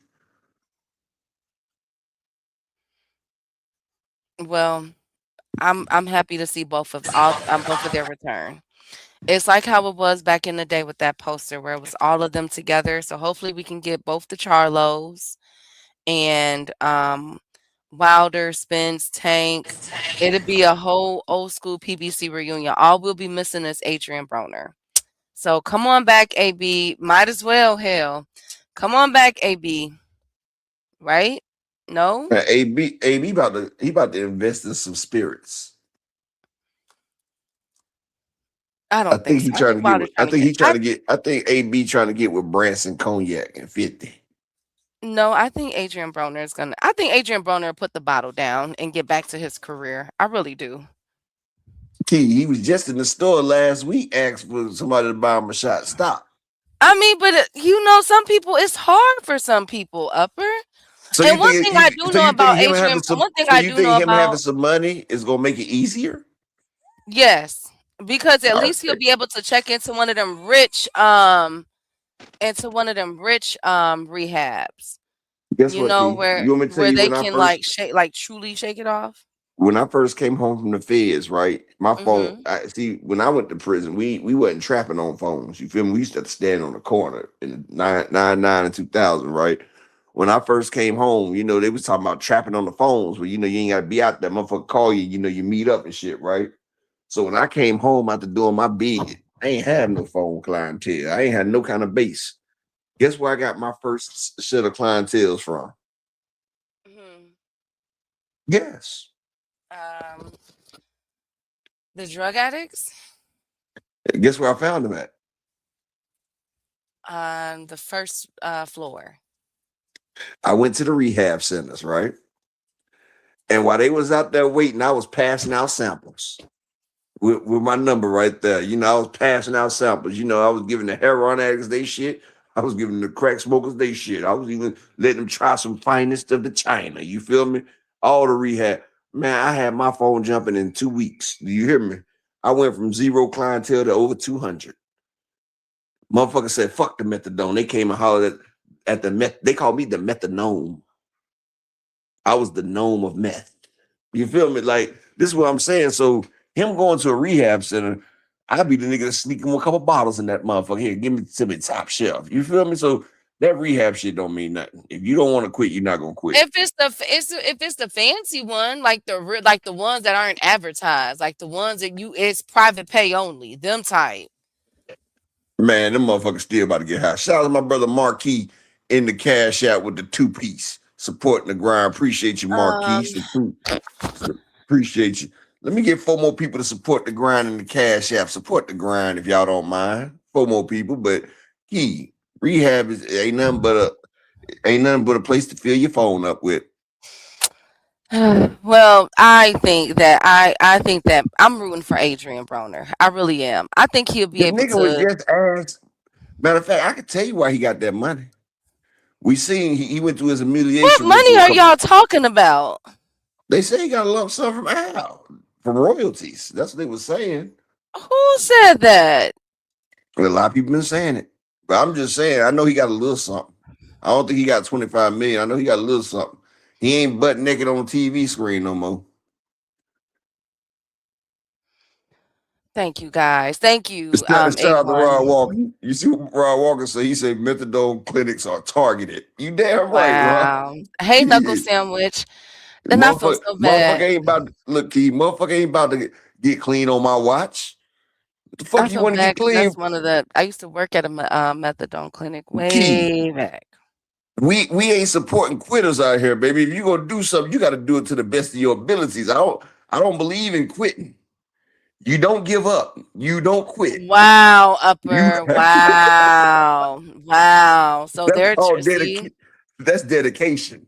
Well, I'm happy to see both of their return. It's like how it was back in the day with that poster where it was all of them together. So hopefully we can get both the Charlos and Wilder, Spence, Tank. It'll be a whole old school PBC reunion. All we'll be missing is Adrian Broner. So come on back, AB. Might as well, hell. Come on back, AB. Right? No? AB about to invest in some spirits. I don't think so. I think AB trying to get with Branson Cognac and 50. No, I think Adrian Broner will put the bottle down and get back to his career. I really do. He was just in the store last week, asked for somebody to buy him a shot. Stop. I mean, but some people, it's hard for some people, Upper. So and one thing I do know about Adrian, him having some money is gonna make it easier? Yes, because at least he'll be able to check into one of them rich rehabs. Guess you what, know, Key? where You want me to tell where you they when I can first truly shake it off. when I first came home from the feds, right? My phone, Mhm. when I went to prison, we wasn't trapping on phones. You feel me? We used to have to stand on the corner in 99 and 2000, right? When I first came home, they was talking about trapping on the phones where, you ain't got to be out there. Motherfucker call you, you meet up and shit, right? So when I came home after doing my bid, I ain't have no phone clientele. I ain't had no kind of base. Guess where I got my first set of clientels from? Mhm. Yes. The drug addicts. Guess where I found them at? On the first floor. I went to the rehab centers, right? And while they was out there waiting, I was passing out samples with my number right there. I was passing out samples. I was giving the heroin addicts they shit. I was giving the crack smokers they shit. I was even letting them try some finest of the China. You feel me? All the rehab. Man, I had my phone jumping in 2 weeks. Do you hear me? I went from 0 clientele to over 200. Motherfucker said, fuck the methadone. They came and hollered at the meth. They called me the methanome. I was the gnome of meth. You feel me? Like, this is what I'm saying. So him going to a rehab center, I'd be the nigga that's sneaking a couple bottles in that motherfucker. Here, give me to me top shelf. You feel me? So that rehab shit don't mean nothing. If you don't want to quit, you're not gonna quit. If it's the fancy one, like the ones that aren't advertised, like the ones that it's private pay only, them type. Man, them motherfuckers still about to get high. Shout out to my brother Marquis in the cash out with the 2-piece, supporting the grind. Appreciate you, Marquis. Appreciate you. Let me get 4 more people to support the grind in the cash app. Support the grind if y'all don't mind. 4 more people, but Key, rehab ain't nothing but Ain't nothing but a place to fill your phone up with. Well, I think that I'm rooting for Adrian Broner. I really am. I think he'll be The able nigga was to. just asked. Matter of fact, I can tell you why he got that money. We seen he went through his What humiliation money ritual. are y'all talking about? They say he got a lump sum from Al from royalties. That's what they were saying. Who said that? A lot of people been saying it, but I'm just saying. I know he got a little something. I don't think he got 25 million. I know he got a little something. He ain't butt naked on the TV screen no more. Thank you, guys. Thank you, Shout out to Rod Acorn. Walker. You see what Rod Walker said? He said methadone clinics are targeted. You damn right, Rod. Wow. Hey, Knuckle Sandwich. And I feel so Motherfucker bad. ain't about to look, Key. Motherfucker ain't about to get clean on my watch. What the I fuck you feel want to bad get because clean? that's one of the. I used to work at a methadone clinic Key. way back. We ain't supporting quitters out here, baby. If you gonna do something, you got to do it to the best of your abilities. I don't believe in quitting. You don't give up. You don't quit. Wow, You Upper. Wow. Wow. So that's they're called see. dedication. That's dedication.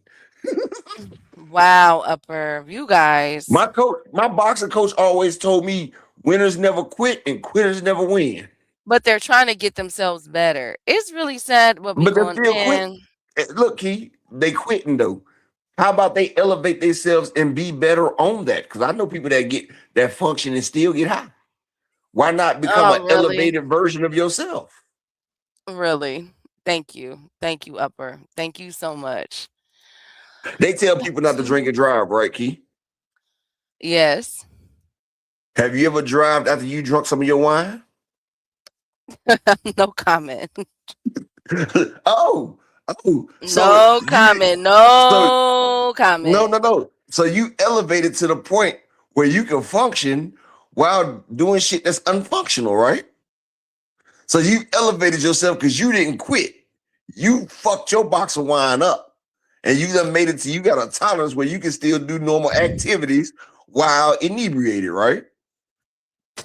Wow, Upper. You guys. My boxing coach always told me winners never quit and quitters never win. But they're trying to get themselves better. It's really sad what be But they going still quit. in. Look, Key, they quitting though. How about they elevate themselves and be better on that? Because I know people that get that function and still get high. Why not become an Oh, really? elevated version of yourself? Really? Thank you. Thank you, Upper. Thank you so much. They tell people not to drink and drive, right, Key? Yes. Have you ever driven after you drunk some of your wine? No comment. oh, so No you comment. so No comment. no. So you elevated to the point where you can function while doing shit that's unfunctional, right? So you elevated yourself because you didn't quit. You fucked your box of wine up. And you done made it to you got a tolerance where you can still do normal activities while inebriated, right?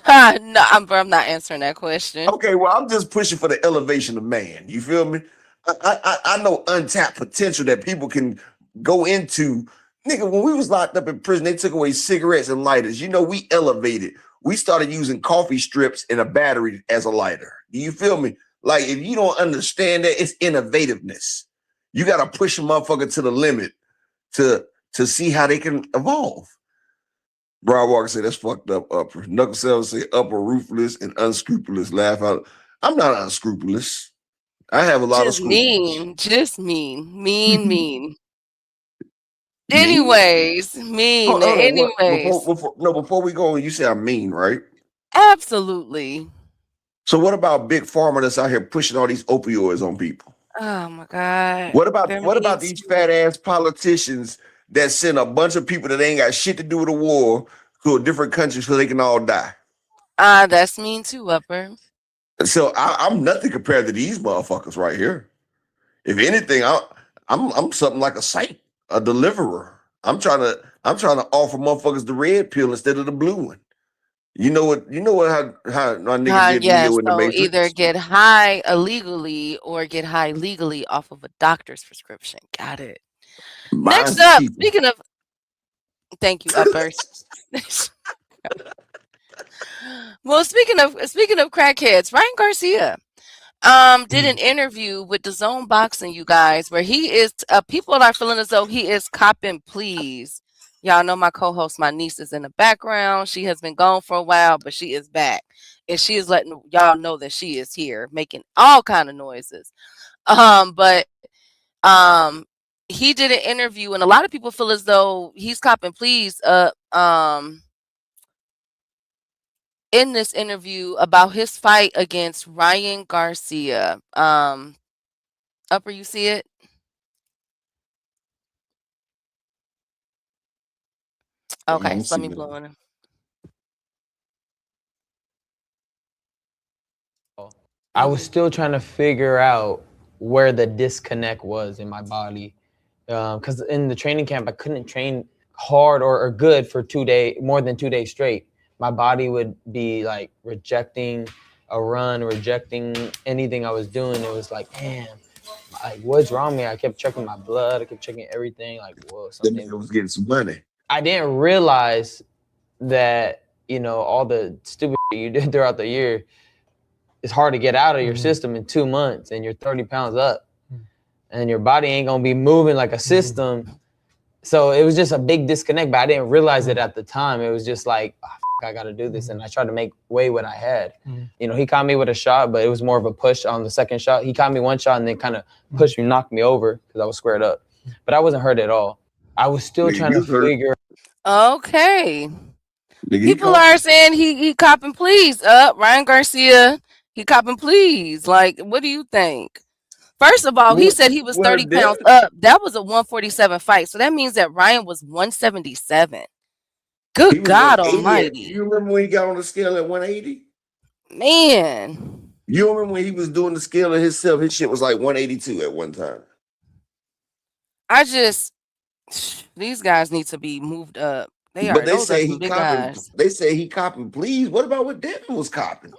No, I'm not answering that question. Okay, well, I'm just pushing for the elevation of man. You feel me? I know untapped potential that people can go into. Nigga, when we was locked up in prison, they took away cigarettes and lighters. You know, we elevated. We started using coffee strips and a battery as a lighter. Do you feel me? Like, if you don't understand that, it's innovativeness. You got to push a motherfucker to the limit to see how they can evolve. Brian Walker said that's fucked up. Upper Knuckle Sellers say upper ruthless and unscrupulous. Laugh out. I'm not unscrupulous. I have a lot of Just scruples. mean. Just mean. Mean. Mean? Anyways. Mean. Hold on. What? Anyways. Before we go, you say I'm mean, right? Absolutely. So what about Big Pharma that's out here pushing all these opioids on people? Oh my God. What There about needs these to fat ass politicians that send a bunch of people that ain't got shit to do with the war to a different country so they can all die? that's mean too, Upper. So I'm nothing compared to these motherfuckers right here. If anything, I'm something like a saint, a deliverer. I'm trying to offer motherfuckers the red pill instead of the blue one. You know what how my nigga did Yes. Neo in the So either Matrix? get high illegally or get high legally off of a doctor's prescription. Got it. Next Mine's is up, cheaper. speaking of, thank you, Upper. Well, speaking of crackheads, Ryan Garcia did an interview with the Zone Boxing, you guys, where he is people are feeling as though he is copping pleas. Y'all know my co-host, my niece, is in the background. She has been gone for a while, but she is back. And she is letting y'all know that she is here, making all kind of noises. But he did an interview, and a lot of people feel as though he's copping pleas in this interview about his fight against Ryan Garcia. Upper, you see it? I Okay, don't so let see me that. blow on him. I was still trying to figure out where the disconnect was in my body. Because in the training camp, I couldn't train hard or good for more than 2 days straight. My body would be rejecting a run, rejecting anything I was doing. It was like, damn, like, what's wrong with me? I kept checking my blood. I kept checking everything. Like, whoa, That something. nigga was getting some money. I didn't realize that, all the stupid shit you did throughout the year, it's hard to get out of your system in 2 months, and you're 30 pounds up, and your body ain't gonna be moving like a system. So it was just a big disconnect, but I didn't realize it at the time. It was just like, I gotta do this, and I tried to make way what I had. He caught me with a shot, but it was more of a push on the second shot. He caught me one shot and then kind of pushed me, knocked me over because I was squared up. But I wasn't hurt at all. I was still trying to figure. Okay. People are saying he copping please. Ryan Garcia, he copping please. Like, what do you think? First of all, he said he was 30 pounds up. That was a 147 fight. So that means that Ryan was 177. Good God almighty. You remember when he got on the scale at 180? Man. You remember when he was doing the scale of himself? His shit was like 182 at one time. These guys need to be moved up. They say he copping. They say he copping please. What about what Devin was copping?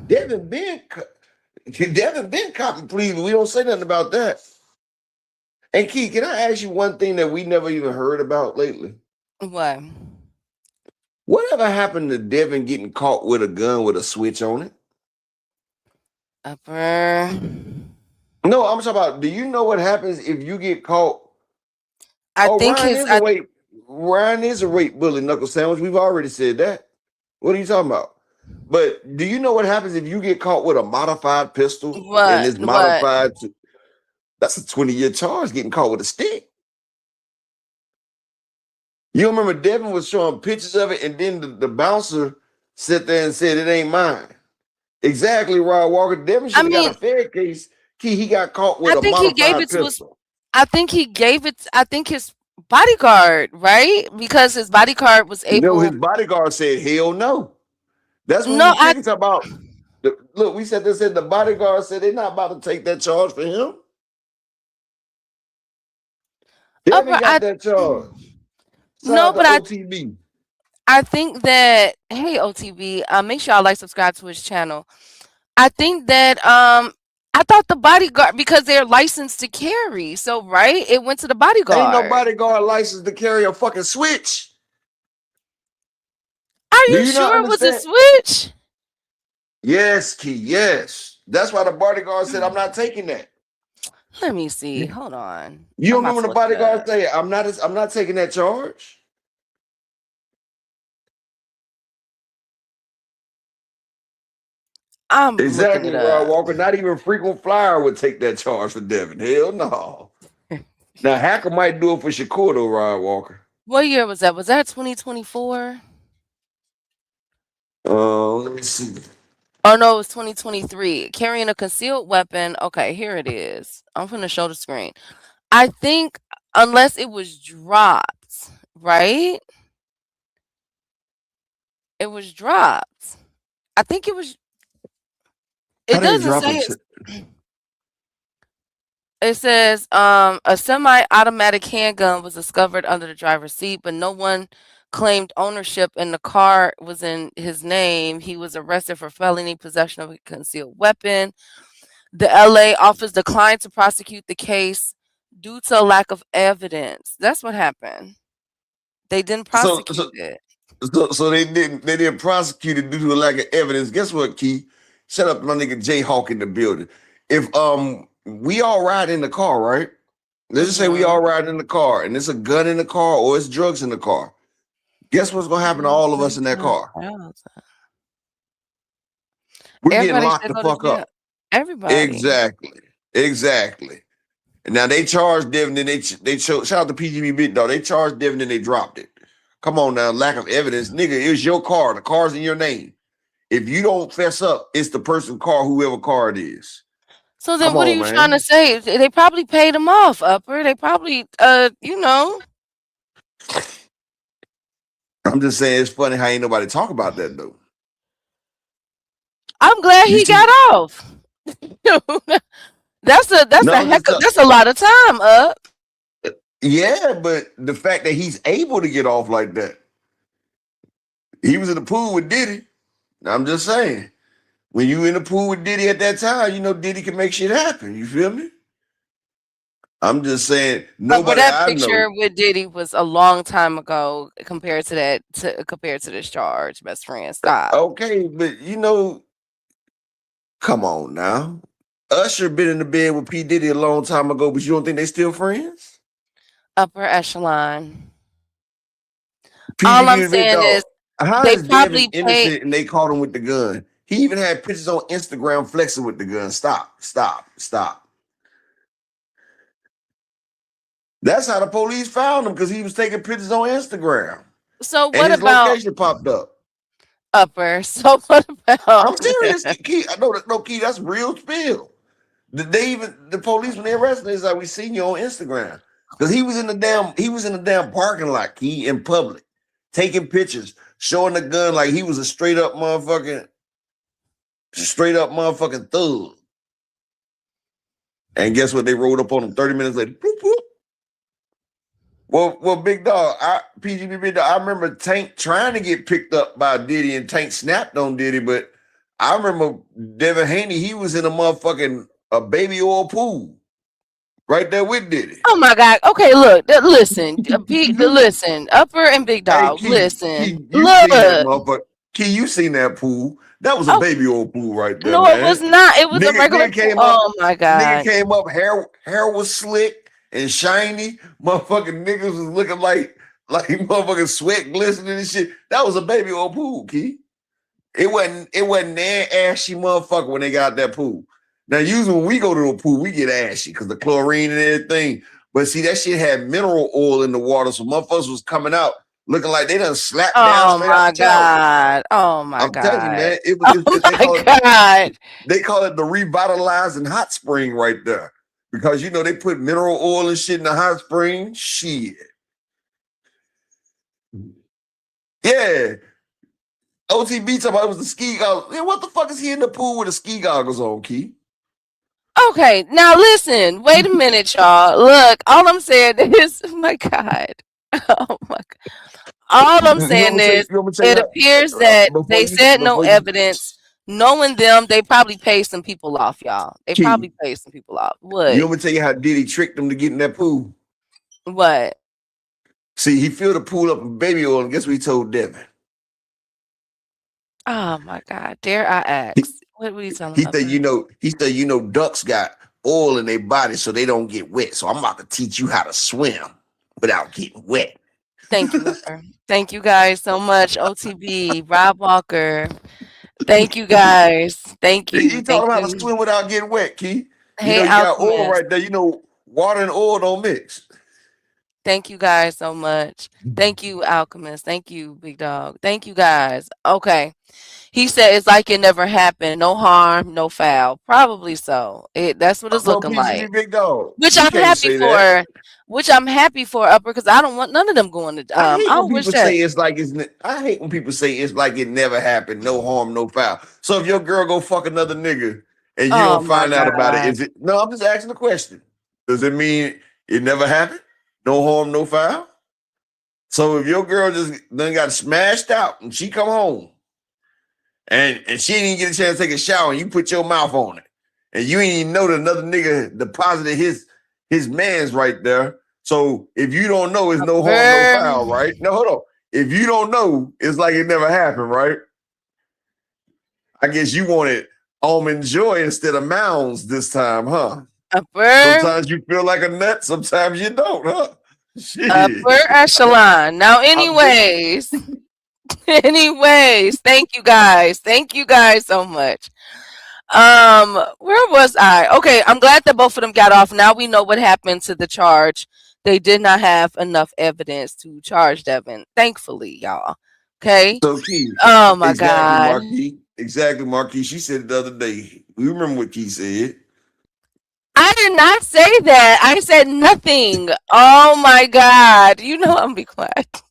Devin been copping please, but we don't say nothing about that. And Key, can I ask you one thing that we never even heard about lately? What? Whatever happened to Devin getting caught with a gun with a switch on it? Upper. No, I'm talking about, do you know what happens if you get caught? Ryan is a rape bully knuckle sandwich. We've already said that. What are you talking about? But do you know what happens if you get caught with a modified pistol? And it's modified to, that's a 20-year charge, getting caught with a stick. You remember Devin was showing pictures of it, and then the bouncer sat there and said, it ain't mine. Exactly, Rod Walker. Devin should have got a fair case. He got caught with a modified pistol. I think he gave it. I think his bodyguard, right? Because his bodyguard was able. No, his bodyguard said, hell no. That's what we talking about. Look, we said this, the bodyguard said they're not about to take that charge for him. Devin got that charge. No, but I think that, hey, OTB, make sure y'all like, subscribe to his channel. I think that I thought the bodyguard, because they're licensed to carry, so right, it went to the bodyguard. Ain't no bodyguard licensed to carry a fucking switch. Are you sure it was a switch? Yes, Key. Yes, that's why the bodyguard said, "I'm not taking that." Let me see. Hold on. You remember the bodyguard say, "I'm not taking that charge." Exactly, Rod Walker. Not even frequent flyer would take that charge for Devin. Hell no. Now Hacker might do it for Shakur though, Rod Walker. What year was that? Was that 2024? Let me see. Oh no, it was 2023. Carrying a concealed weapon. Okay, here it is. I'm gonna show the screen. I think unless it was dropped, right? It was dropped. I think it was. It doesn't say it. It says a semi-automatic handgun was discovered under the driver's seat, but no one claimed ownership, and the car was in his name. He was arrested for felony possession of a concealed weapon. The LA office declined to prosecute the case due to a lack of evidence. That's what happened. They didn't prosecute it. So they didn't prosecute it due to a lack of evidence. Guess what, Key? Shut up, my nigga Jayhawk in the building. If we all ride in the car, right? Let's just say we all ride in the car, and there's a gun in the car or it's drugs in the car. Guess what's gonna happen to all of us in that car? We're getting locked the fuck up. Everybody. Exactly. And now they charged Devin, and they shout out to PGB Big Dog. They charged Devin and they dropped it. Come on now, lack of evidence, nigga. It was your car. The car's in your name. If you don't fess up, it's the person's car, whoever car it is. So then what are you trying to say? They probably paid him off, Upper. They probably, I'm just saying it's funny how ain't nobody talk about that though. I'm glad he got off. That's a lot of time, Up. Yeah, but the fact that he's able to get off like that. He was in the pool with Diddy. I'm just saying. When you in the pool with Diddy at that time, you know Diddy can make shit happen. You feel me? I'm just saying, But nobody that I picture know. with Diddy was a long time ago compared to this charge. Best friend, stop. Okay, but come on now. Usher been in the bed with P. Diddy a long time ago, but you don't think they still friends? Upper echelon. All I'm PGB the big saying is dog. How they is Devin probably paid. innocent and they caught him with the gun? He even had pictures on Instagram flexing with the gun. Stop. That's how the police found him, because he was taking pictures on Instagram So and what his about location popped up. Upper? So what about? I'm serious, Key. I know that, no, Key, that's real spill. The police, when they arrested him, they like, we seen you on Instagram. Because he was in the damn parking lot, Key, in public, taking pictures, showing the gun like he was a straight up motherfucking thug. And guess what? They rolled up on him 30 minutes later. Boop, boop. Well, big dog, PGB big dog. I remember Tank trying to get picked up by Diddy, and Tank snapped on Diddy. But I remember Devin Haney, he was in a baby oil pool right there with Diddy. Oh my God. Okay, look, listen, listen, Upper and Big Hey, Dog, Key, listen, you look. seen that motherfucker? Key, you seen that pool? That was a Oh baby oil pool right there, no, it was man. not. It was a Nigga, regular nigga pool. came up. Oh my Nigga God. came up. Hair was slick and shiny. Motherfucking niggas was looking like motherfucking sweat glistening and shit. That was a baby oil pool, Key. It wasn't that ashy motherfucker when they got that pool. Now, usually when we go to a pool, we get ashy because the chlorine and everything. But see, that shit had mineral oil in the water, so motherfuckers was coming out looking like they done slapped down Oh straight out my the shower. God. Oh my I'm telling you, God. man, Oh my God. they call it the revitalizing hot spring right there. Because they put mineral oil and shit in the hot spring. Shit. Yeah. OTB talking about it was the ski goggles. Man, what the fuck is he in the pool with the ski goggles on, Key? Okay, now listen. Wait a minute, y'all. Look, all I'm saying is, oh my God. Oh my God. All I'm saying is, You want me to tell it you appears how, that they said no evidence. Knowing them, they probably paid some people off, y'all. They Key, probably paid some people off. you What? want me to tell you how Diddy tricked them to get in that pool? What? See, he filled the pool up with baby oil, and guess what he told Devin? Oh my God. Dare I ask? What were you telling He me? said, ducks got oil in their body so they don't get wet. So I'm about to teach you how to swim without getting wet. Thank you, Upper. Thank you guys so much. OTB, Rob Walker. Thank you guys. Thank He you. taught Thank him how to you. swim without getting wet, Key. Hey, You got oil Alchemist. right there. Water and oil don't mix. Thank you guys so much. Thank you, Alchemist. Thank you, Big Dog. Thank you guys. Okay. He said it's like it never happened. No harm, no foul. Probably so. That's what it's Well, looking like. PGB big dog. Which You I'm can't happy say that. for. Which I'm happy for, Upper, because I don't want none of them going to. I I hate when don't wish people that. say I hate when people say it's like it never happened. No harm, no foul. So if your girl go fuck another nigga and you Oh don't my find out about it, God. is it? No, I'm just asking the question. Does it mean it never happened? No harm, no foul. So if your girl just then got smashed out and she come home and she didn't even get a chance to take a shower and you put your mouth on it and you ain't even know that another nigga deposited his man's right there. So if you don't know, it's no harm, no foul, right? No, hold on. If you don't know, it's like it never happened, right? I guess you wanted almond joy instead of mounds this time, huh? Upper. Sometimes you feel like a nut, sometimes you don't, huh? Shit. Upper echelon. Now, anyways, thank you guys. Thank you guys so much. Where was I? Okay, I'm glad that both of them got off. Now we know what happened to the charge. They did not have enough evidence to charge Devin. Thankfully, y'all. Okay. So Key, Oh my exactly, God. Marquis. Exactly, Marquis. She said it the other day. We remember what Key said. I did not say that. I said nothing. Oh my God. You know I'm be quiet.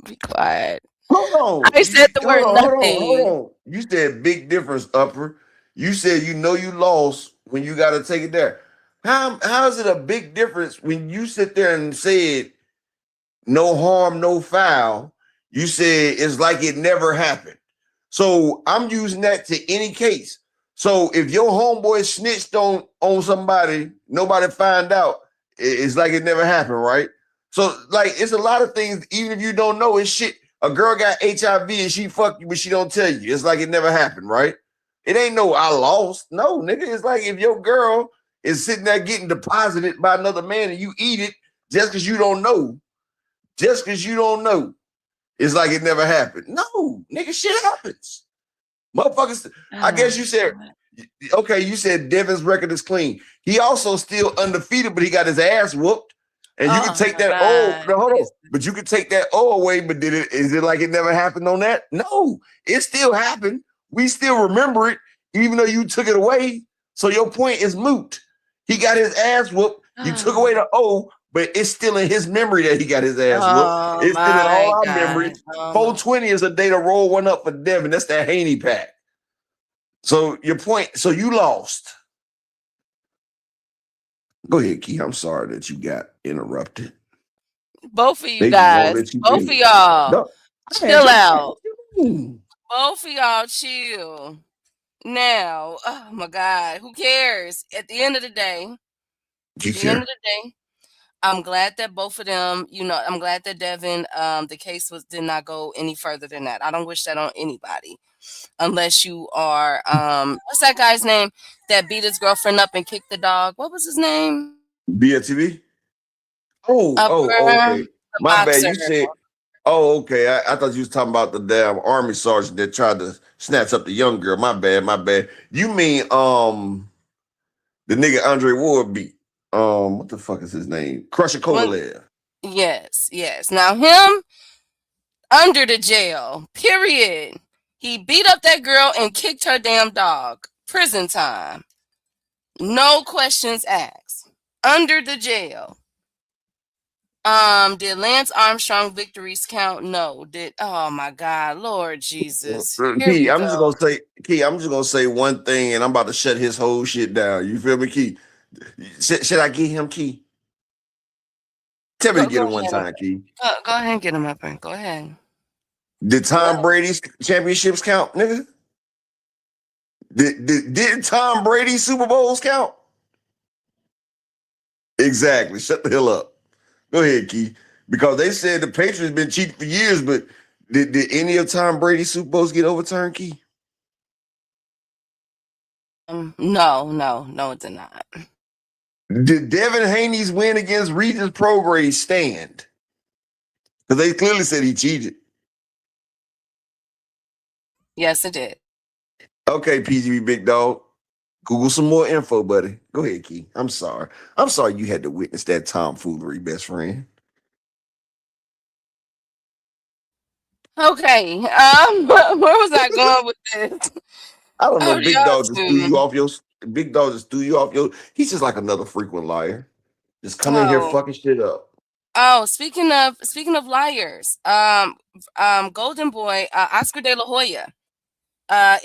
Be quiet. Hold on. I said the word Hold nothing. on. You said big difference, Upper. You said you lost when you got to take it there. How is it a big difference when you sit there and said no harm, no foul? You said it's like it never happened. So I'm using that to any case. So if your homeboy snitched on somebody, nobody find out. it's like it never happened, right? So like it's a lot of things, even if you don't know, it's shit. A girl got HIV and she fuck you, but she don't tell you. It's like it never happened, right? It ain't no I lost. No, nigga. It's like if your girl is sitting there getting deposited by another man and you eat it just because you don't know. Just because you don't know. It's like it never happened. No, nigga, shit happens. Motherfuckers, I guess you said, okay, you said Devin's record is clean. He also still undefeated, but he got his ass whooped. And you can take that hold on. But you can take that away, but is it like it never happened on that? No, it still happened. We still remember it, even though you took it away. So your point is moot. He got his ass whooped. You took away the O, but it's still in his memory that he got his ass whooped. It's still in all our memories. 420 is a day to roll one up for Devin. That's that Haney pack. So your point, so you lost. Go ahead, Key. I'm sorry that you got interrupted. Both of you guys. Both of y'all. No, chill out. Both of y'all chill. Now, oh my God, who cares? At the end of the day, I'm glad that both of them, I'm glad that Devin, the case did not go any further than that. I don't wish that on anybody. Unless you are, what's that guy's name that beat his girlfriend up and kicked the dog? What was his name? BLTV? Okay. My bad. You said, okay. I thought you was talking about the damn army sergeant that tried to snatch up the young girl. My bad. You mean, the nigga Andre Ward beat. What the fuck is his name? Crusher Kovalev. Yes. Now him under the jail, period. He beat up that girl and kicked her damn dog. Prison time. No questions asked. Under the jail. Did Lance Armstrong victories count? No. Oh my God, Lord Jesus. Key, I'm just gonna say one thing, and I'm about to shut his whole shit down. You feel me, Key? Should I get him, Key? Tell me to get him one time, Key. Go ahead and get him up there. Go ahead. Did Tom Brady's championships count, nigga? Did Tom Brady's Super Bowls count? Exactly. Shut the hell up. Go ahead, Key. Because they said the Patriots been cheating for years, but did any of Tom Brady's Super Bowls get overturned, Key? No, it did not. Did Devin Haney's win against Regis Prograis stand? Because they clearly said he cheated. Yes, it did. Okay, PGB Big Dog. Google some more info, buddy. Go ahead, Key. I'm sorry you had to witness that tomfoolery, best friend. Okay. Where was I going with this? I don't know. Big Dog just threw you off your. Big Dog just threw you off your. He's just like another frequent liar. Just come in here fucking shit up. Oh, speaking of liars, Golden Boy, Oscar De La Hoya,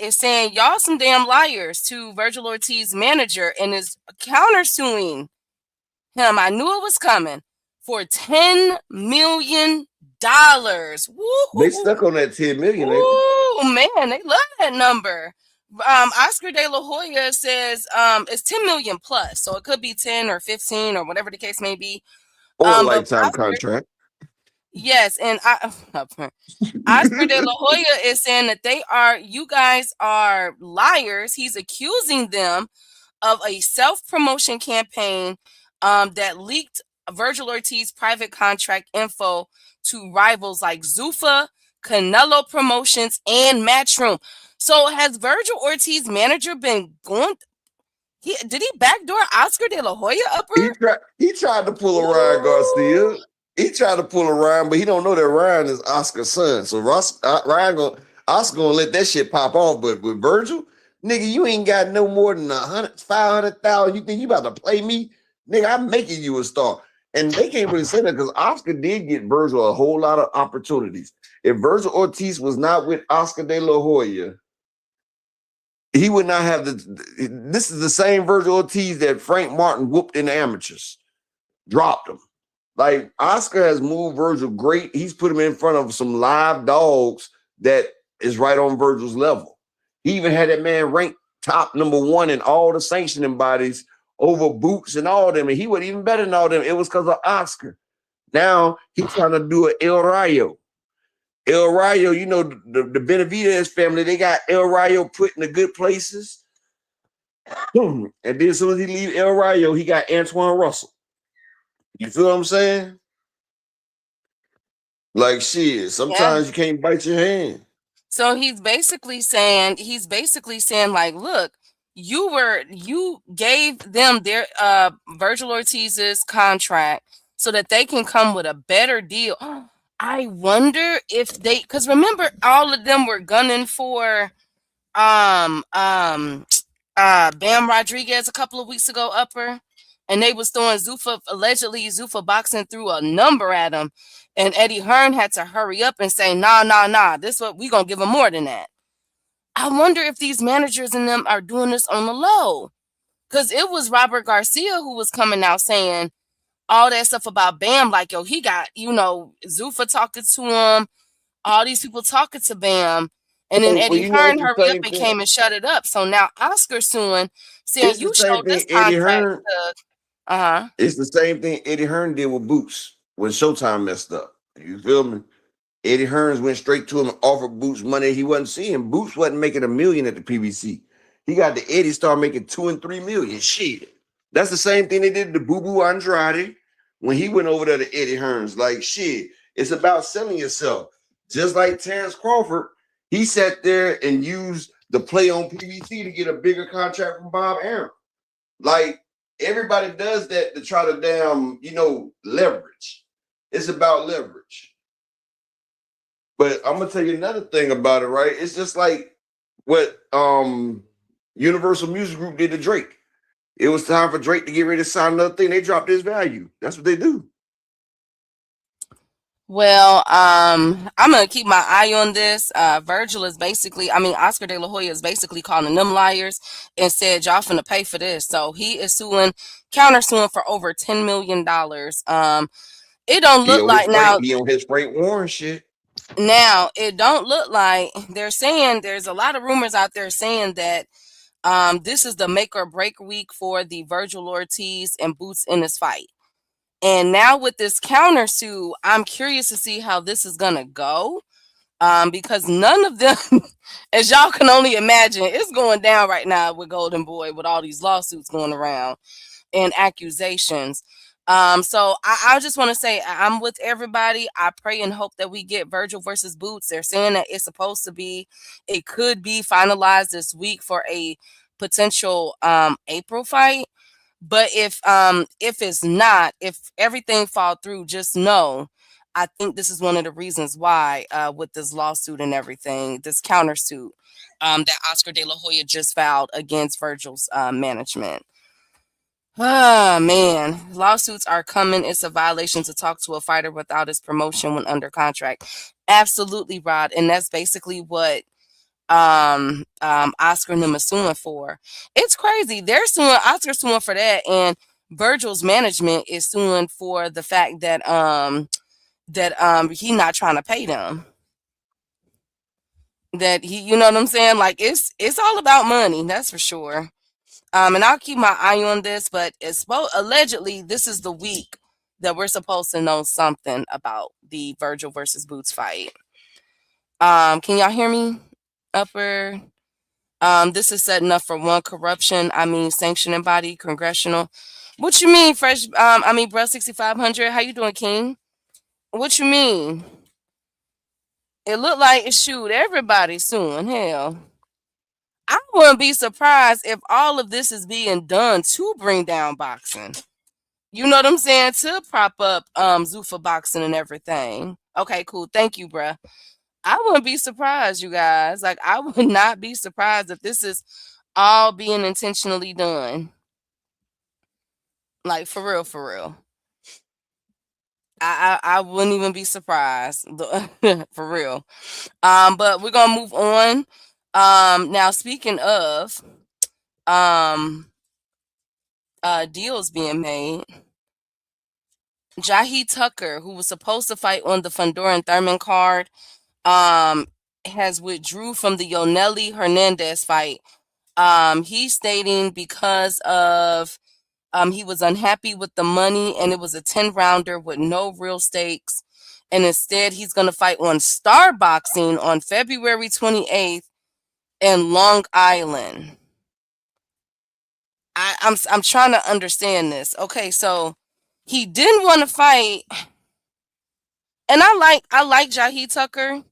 is saying y'all some damn liars to Vergil Ortiz's manager and is countersuing him. I knew it was coming for $10 million. They stuck on that 10 million. Oh man, they love that number. Oscar De La Hoya says it's 10 million plus, so it could be 10 or 15 or whatever the case may be. Or a lifetime contract. Yes, and Oscar De La Hoya is saying that you guys are liars. He's accusing them of a self-promotion campaign that leaked Vergil Ortiz's private contract info to rivals like Zuffa, Canelo Promotions, and Matchroom. So has Vergil Ortiz's manager been going? Did he backdoor Oscar De La Hoya upper? He tried to pull a Ryan Garcia. He tried to pull a Ryan, but he don't know that Ryan is Oscar's son. So Oscar gonna let that shit pop off. But with Vergil, nigga, you ain't got no more than 500,000. You think you about to play me? Nigga, I'm making you a star. And they can't really say that because Oscar did get Vergil a whole lot of opportunities. If Vergil Ortiz was not with Oscar De La Hoya, he would not have this is the same Vergil Ortiz that Frank Martin whooped in the amateurs. Dropped him. Like, Oscar has moved Vergil great. He's put him in front of some live dogs that is right on Vergil's level. He even had that man ranked top number 1 in all the sanctioning bodies over Boots and all them, and he was even better than all them. It was because of Oscar. Now he's trying to do an El Rayo. El Rayo, you know, the Benavidez family, they got El Rayo put in the good places. And then as soon as he leave El Rayo, he got Antoine Russell. You feel what I'm saying? Like shit, sometimes you can't bite your hand. So he's basically saying, like, look, you gave them their Vergil Ortiz's contract so that they can come with a better deal. I wonder if because remember, all of them were gunning for Bam Rodriguez a couple of weeks ago, Upper, and they was throwing allegedly Zuffa Boxing threw a number at him, and Eddie Hearn had to hurry up and say, nah, this what we gonna give him more than that. I wonder if these managers and them are doing this on the low, because it was Robert Garcia who was coming out saying all that stuff about Bam, like, yo, he got, Zuffa talking to him, all these people talking to Bam, and then Eddie Hearn hurry up and came and shut it up. So now Oscar's suing, saying you showed this contract to, It's the same thing Eddie Hearn did with Boots when Showtime messed up. You feel me? Eddie Hearns went straight to him and offered Boots money he wasn't seeing. Boots wasn't making $1 million at the PBC. He got the Eddie start making $2 and $3 million. Shit. That's the same thing they did to Boo Boo Andrade when he went over there to Eddie Hearns. Like, shit, it's about selling yourself. Just like Terrence Crawford, he sat there and used the play on PBC to get a bigger contract from Bob Arum. Like, everybody does that to try to damn, leverage. It's about leverage. But I'm gonna tell you another thing about it, right? It's just like what Universal Music Group did to Drake. It was time for Drake to get ready to sign another thing. They dropped his value. That's what they do. Well, I'm gonna keep my eye on this. Vergil is Oscar De La Hoya is basically calling them liars and said y'all finna pay for this. So he is countersuing for over $10 million. It don't look like now he on his Frank Warren shit. Now, it don't look like they're saying, there's a lot of rumors out there saying that this is the make or break week for the Vergil Ortiz and Boots in this fight. And now with this countersuit, I'm curious to see how this is going to go, because none of them, as y'all can only imagine, it's going down right now with Golden Boy with all these lawsuits going around and accusations. So I just want to say I'm with everybody. I pray and hope that we get Vergil versus Boots. They're saying that it could be finalized this week for a potential April fight. But if it's not, if everything fall through, just know I think this is one of the reasons why with this lawsuit and everything, this countersuit that Oscar De La Hoya just filed against Vergil's management. Ah, man, lawsuits are coming. It's a violation to talk to a fighter without his promotion when under contract. Absolutely, Rod. And that's basically what Oscar and them are suing for. It's crazy. Oscar's suing for that, and Vergil's management is suing for the fact that he not trying to pay them. That he, you know what I'm saying? Like it's all about money, that's for sure. And I'll keep my eye on this, but allegedly this is the week that we're supposed to know something about the Vergil versus Boots fight. Can y'all hear me? Upper. This is setting up for one sanctioning body, congressional. What you mean, fresh? Bro, 6500. How you doing, King? What you mean? It looked like everybody soon. Hell. I wouldn't be surprised if all of this is being done to bring down boxing. You know what I'm saying? To prop up Zuffa Boxing and everything. Okay, cool. Thank you, bruh. I wouldn't be surprised, you guys. Like, I would not be surprised if this is all being intentionally done. Like, for real, for real. I wouldn't even be surprised. For real. But we're gonna move on. Now speaking of deals being made, Jahi Tucker, who was supposed to fight on the Fundora and Thurman card, has withdrew from the Yoneli Hernandez fight. He's stating because of He was unhappy with the money, and it was a 10-rounder with no real stakes. And instead, he's going to fight on Star Boxing on February 28th in Long Island. I'm trying to understand this. Okay, so he didn't want to fight, and I like Jahi Tucker.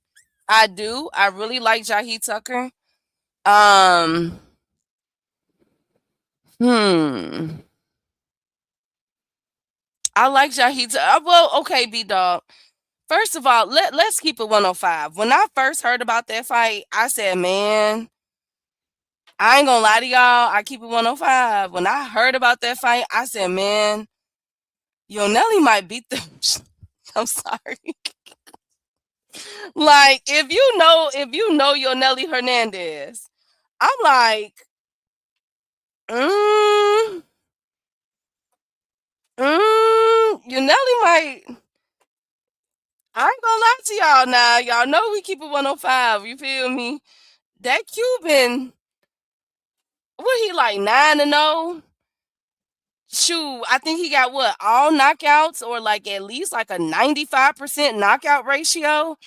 I do. I really like Jahi Tucker. I like Jahi Tucker. Well, okay, B Dog. First of all, let's keep it 105. When I first heard about that fight, I said, man, I ain't gonna lie to y'all. I keep it 105. When I heard about that fight, I said, man, Nelly might beat them. I'm sorry. Like, if you know Nelly Hernandez, I'm like, Nelly might. I ain't gonna lie to y'all now. Y'all know we keep it 105. You feel me? That Cuban, what he like 9-0? Shoot, I think he got what, all knockouts, or like at least like a 95% knockout ratio.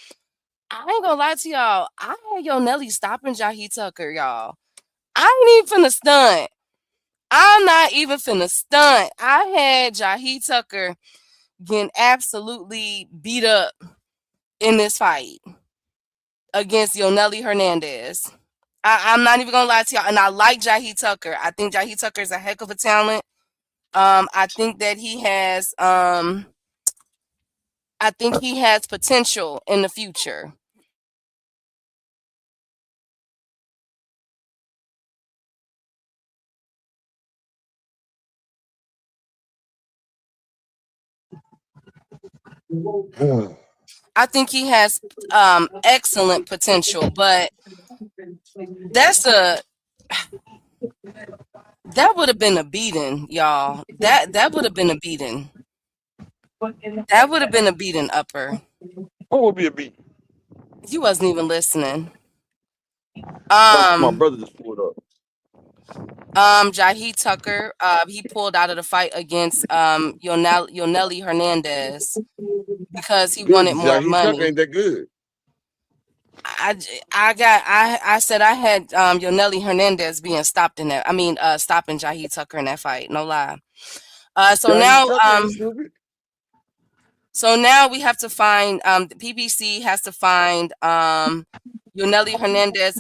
I ain't gonna lie to y'all. I had Nelly stopping Jahi Tucker, y'all. I ain't even finna stunt. I'm not even finna stunt. I had Jahi Tucker getting absolutely beat up in this fight against Nelly Hernandez. I'm not even gonna lie to y'all. And I like Jahi Tucker. I think Jahi Tucker is a heck of a talent. I think that he has potential in the future. I think he has excellent potential, but that would have been a beating, y'all. That would have been a beating. That would have been a beating, Upper. What would be a beat? You wasn't even listening. My brother just pulled up. Jahi Tucker, he pulled out of the fight against Nelly Hernandez because he wanted more Jahi money. Tucker ain't that good. I said I had Nelly Hernandez being stopped in that. I mean, stopping Jahi Tucker in that fight. No lie. So now we have to find the PBC has to find Nelly Hernandez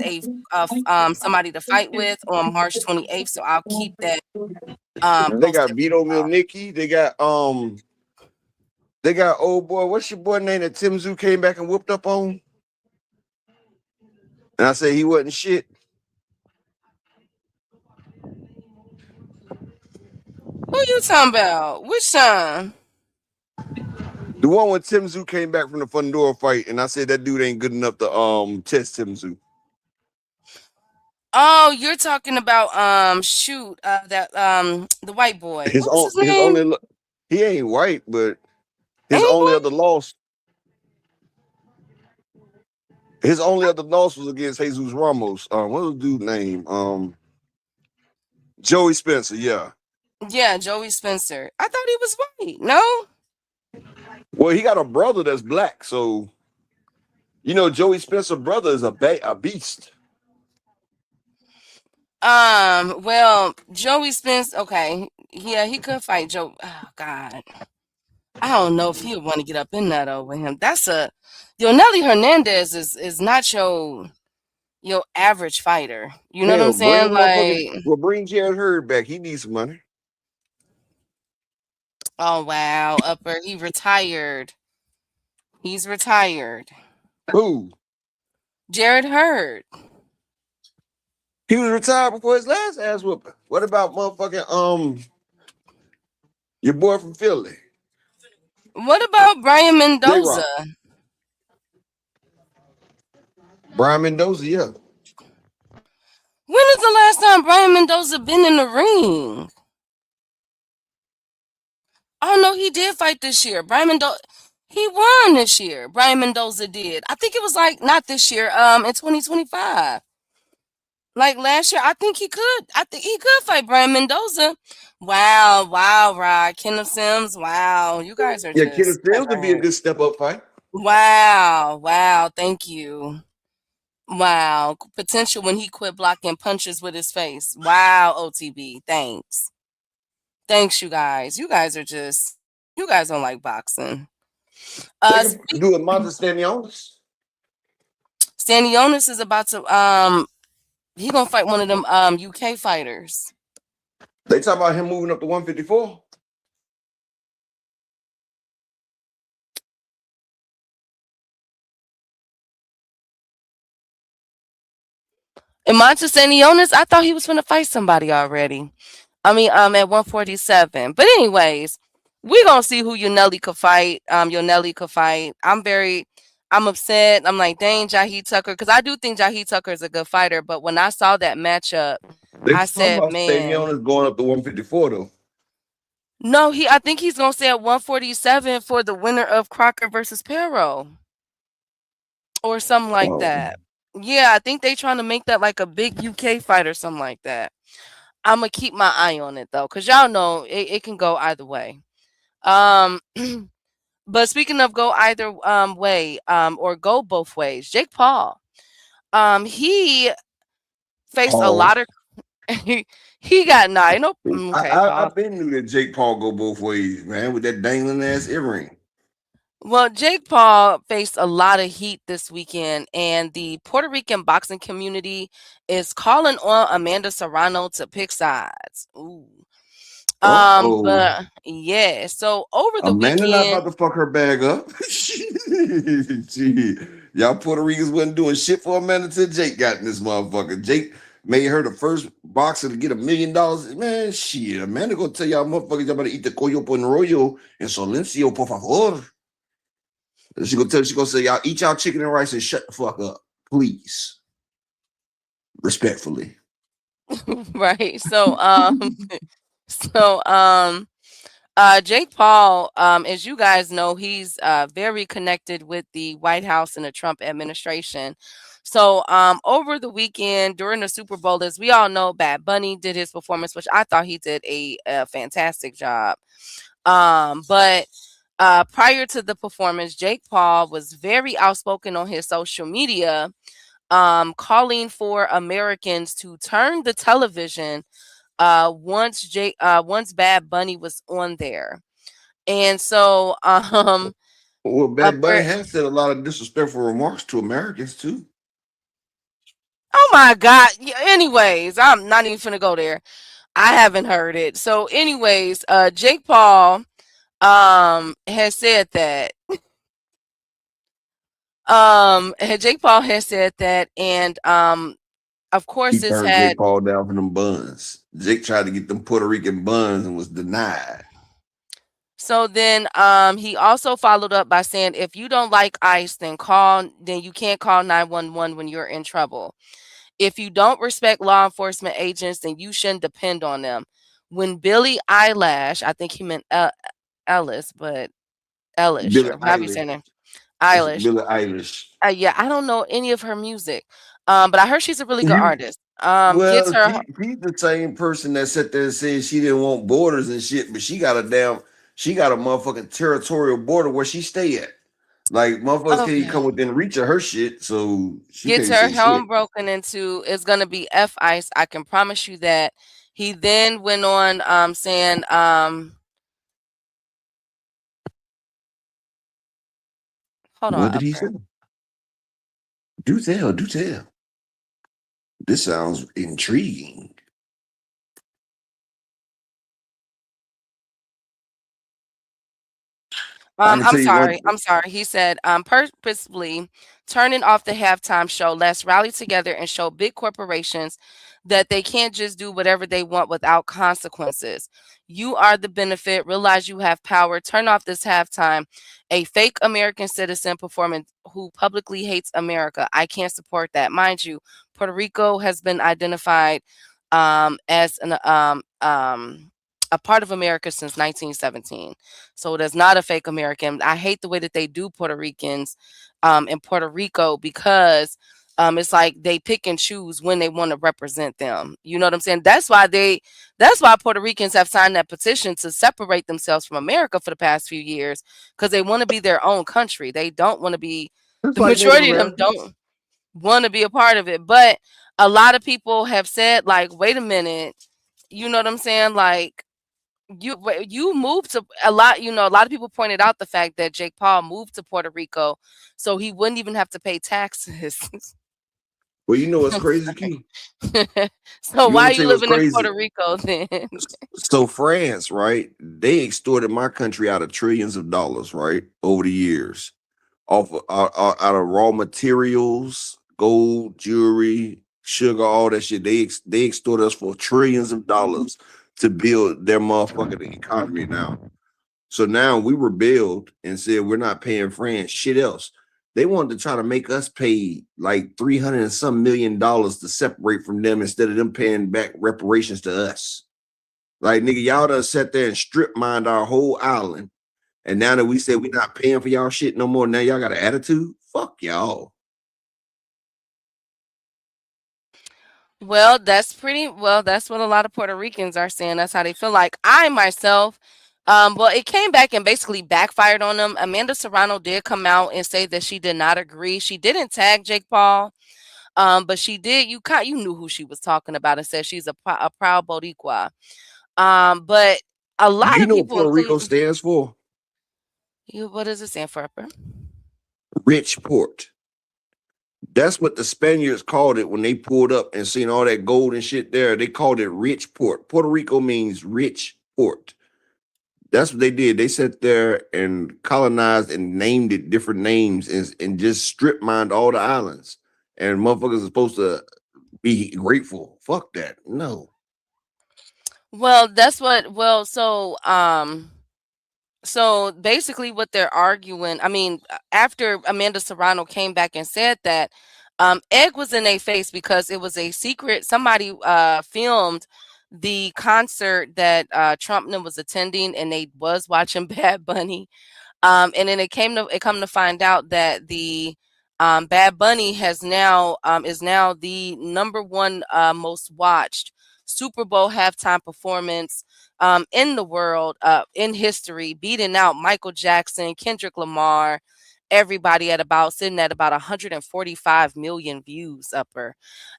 somebody to fight with on March 28th. So I'll keep that. They got Vito Milnicki. They got old boy. What's your boy name that Tim Zoo came back and whooped up on? And I said he wasn't shit. Who you talking about? Which time? The one when Tim Zoo came back from the Fundora fight, and I said that dude ain't good enough to test Tim Zoo. Oh, you're talking about the white boy. What's his name? He ain't white, but his only other loss was against Jesus Ramos. What was the dude's name? Joey Spencer, yeah. Yeah, Joey Spencer. I thought he was white. No? Well, he got a brother that's black, so Joey Spencer's brother is a beast. Well, Joey Spence, okay. Yeah, he could fight Joe. Oh, God. I don't know if he would want to get up in that over him. That's Nelly Hernandez is not your average fighter. You know what I'm saying? Bring Jared Hurd back. He needs some money. Oh, wow. Upper, he retired. He's retired. Who? Jared Hurd. He was retired before his last ass whooping. What about motherfucking your boy from Philly? What about Brian Mendoza? Brian Mendoza, yeah. When is the last time Brian Mendoza been in the ring? Oh no, he did fight this year. Brian Mendoza, he won this year. Brian Mendoza did. I think it was like not this year. In 2025. Like last year, I think he could fight Brian Mendoza. Wow, wow, Rod. Kenneth Sims. Wow. You guys are Yeah, Kenneth just Sims would be a great. good step up fight. Wow, wow. Thank you. Wow. Potential when he quit blocking punches with his face. Wow, OTB. Thanks. Thanks, you guys. You guys are just, you guys don't like boxing. They Uh, can do a Montestanionis. Stanionis is about to, he gonna fight one of them, UK fighters. They talk about him moving up to 154. And Montestanionis, I thought he was gonna fight somebody already. I mean, at 147. But anyways, we gonna see who Yonelli could fight. Yonelli could fight. I'm upset. I'm like, dang, Jahi Tucker, because I do think Jahi Tucker is a good fighter. But when I saw that matchup, They I talking said, about man, Stanionis going up to 154 though. no, I think he's gonna stay at 147 for the winner of Crocker versus Perro or something like Oh, that. Yeah, I think they trying to make that like a big UK fight or something like that. I'm gonna keep my eye on it though, because y'all know it can go either way. Um, but speaking of go either way, or go both ways, Jake Paul, he faced a lot pause. of he got nine. No, okay, I've pause. been knew that Jake Paul go both ways, man, with that dangling ass earring. Well, Jake Paul faced a lot of heat this weekend, and the Puerto Rican boxing community is calling on Amanda Serrano to pick sides. Ooh. Uh-oh. But yeah, so over the Amanda not weekend, about to fuck her bag up. Gee, y'all Puerto Ricans wasn't doing shit for Amanda till Jake got in this motherfucker. Jake made her the first boxer to get $1 million. Man, shit. Amanda gonna tell y'all motherfuckers y'all better eat the coyo con rollo and silencio, por favor. She gonna say y'all eat y'all chicken and rice and shut the fuck up, please, respectfully. right? So, so Jake Paul, as you guys know, he's very connected with the White House and the Trump administration. So, over the weekend during the Super Bowl, as we all know, Bad Bunny did his performance, which I thought he did a fantastic job. But prior to the performance, Jake Paul was very outspoken on his social media, calling for Americans to turn the television once Bad Bunny was on there. And so Well, uh, Bad Bunny per- has said a lot of disrespectful remarks to Americans too. oh my god. Anyways, I'm not even gonna go there. I haven't heard it. So anyways, Jake Paul has said that Jake Paul has said that, and of course He this turned Jake had. Paul down for them buns. Jake tried to get them Puerto Rican buns and was denied. So then he also followed up by saying, if you don't like ICE, then you can't call 911 when you're in trouble. If you don't respect law enforcement agents, then you shouldn't depend on them. When Billy Eyelash, I think he meant Ellis, but Ellish, Billie or however you say Eilish. her name, It's Eilish. Billie Eilish. Yeah, I don't know any of her music, but I heard she's a really good You artist. Gets well, her. she's the same person that sat there and said she didn't want borders and shit, but she got a motherfucking territorial border where she stay at. Like motherfuckers can't even Okay. come within reach of her shit, so she Gets can't her say shit. home broken into is gonna be F ICE. I can promise you that. He then went on saying hold on, What did he Upper. say? Do tell, do tell. This sounds intriguing. I can I'm tell you sorry. one. I'm sorry. He said, purposely turning off the halftime show. Let's rally together and show big corporations that they can't just do whatever they want without consequences. You are the benefit. Realize you have power. Turn off this halftime. A fake American citizen performing who publicly hates America. I can't support that. Mind you, Puerto Rico has been identified as a part of America since 1917. So it is not a fake American. I hate the way that they do Puerto Ricans in Puerto Rico because It's like they pick and choose when they want to represent them. You know what I'm saying? That's why Puerto Ricans have signed that petition to separate themselves from America for the past few years, because they want to be their own country. They don't want to be Just the like Native majority of them Americans. don't want to be a part of it. But a lot of people have said, like, wait a minute, you know what I'm saying? Like, you moved to a lot, a lot of people pointed out the fact that Jake Paul moved to Puerto Rico so he wouldn't even have to pay taxes. Well, you know what's crazy, Key? So You want why me are to tell you you what's living in crazy? Puerto Rico then? So France, right? They extorted my country out of trillions of dollars, right, over the years, out of raw materials, gold, jewelry, sugar, all that shit. They extorted us for trillions of dollars to build their motherfucking economy now. So now we rebelled and said we're not paying France shit else. They wanted to try to make us pay like 300 and some $1 million to separate from them instead of them paying back reparations to us. Like, nigga, y'all done sat there and strip mined our whole island. And now that we said we're not paying for y'all shit no more, now y'all got an attitude? Fuck y'all. Well, that's that's what a lot of Puerto Ricans are saying. That's how they feel. Like, I myself, well, it came back and basically backfired on them. Amanda Serrano did come out and say that she did not agree. She didn't tag Jake Paul, but she did. You knew who she was talking about, and said she's a proud Boricua. But a Do lot you of know what people, Puerto Rico including stands for? you, what does it stand for, Upper? Rich port. That's what the Spaniards called it when they pulled up and seen all that gold and shit there. They called it rich port. Puerto Rico means rich port. That's what they did. They sat there and colonized and named it different names and just strip mined all the islands. And motherfuckers are supposed to be grateful. Fuck that. No. Well, that's what. So basically, what they're arguing, I mean, after Amanda Serrano came back and said that, egg was in a face because it was a secret. Somebody filmed the concert that Trump was attending, and they was watching Bad Bunny. And then it come to find out that the Bad Bunny is now the number one most watched Super Bowl halftime performance in the world, in history, beating out Michael Jackson, Kendrick Lamar, everybody sitting at about 145 million views, Upper.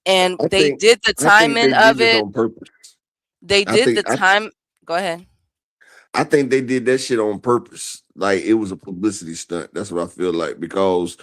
And I they think did the I think timing they did of this it. on purpose. They I did think the time. Go ahead. I think they did that shit on purpose. Like, it was a publicity stunt. That's what I feel like, because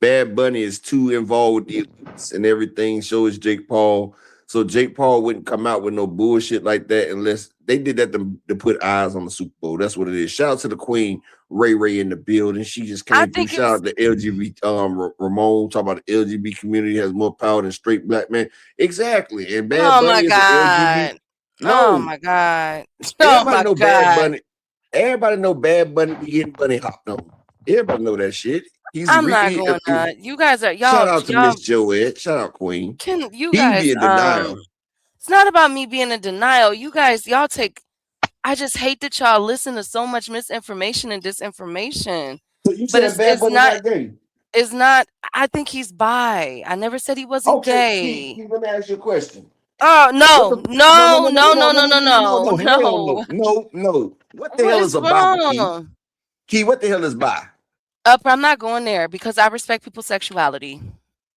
Bad Bunny is too involved with the elites and everything. So is Jake Paul. So Jake Paul wouldn't come out with no bullshit like that unless they did that to put eyes on the Super Bowl. That's what it is. Shout out to the Queen Ray Ray in the building. She just I came through. think Shout it's out to LGBT Ramon, talking about the LGBT community has more power than straight black men. Exactly. And Bad Oh my Bunny is an LGBT. god. Oh No, my god. Oh everybody my know Bad god. Bunny. Everybody know Bad Bunny be getting bunny hopped on. Everybody know that shit. I'm not going you guys are Shout out to Miss Joette. Shout out Queen. can you He be guys in denial. it's not about me being in denial. Y'all take I just hate that y'all listen to so much misinformation and disinformation. So you But saying Bad Bunny not gay? it's not I think he's bi. I never said he wasn't Okay, Keith, gay. let me ask you a question. Oh What the no, no, no, no, no, no, no, no, hell no. no. What the What hell is is a bi, Keith? wrong? Keith, what the hell is bi? I'm not going there because I respect people's sexuality.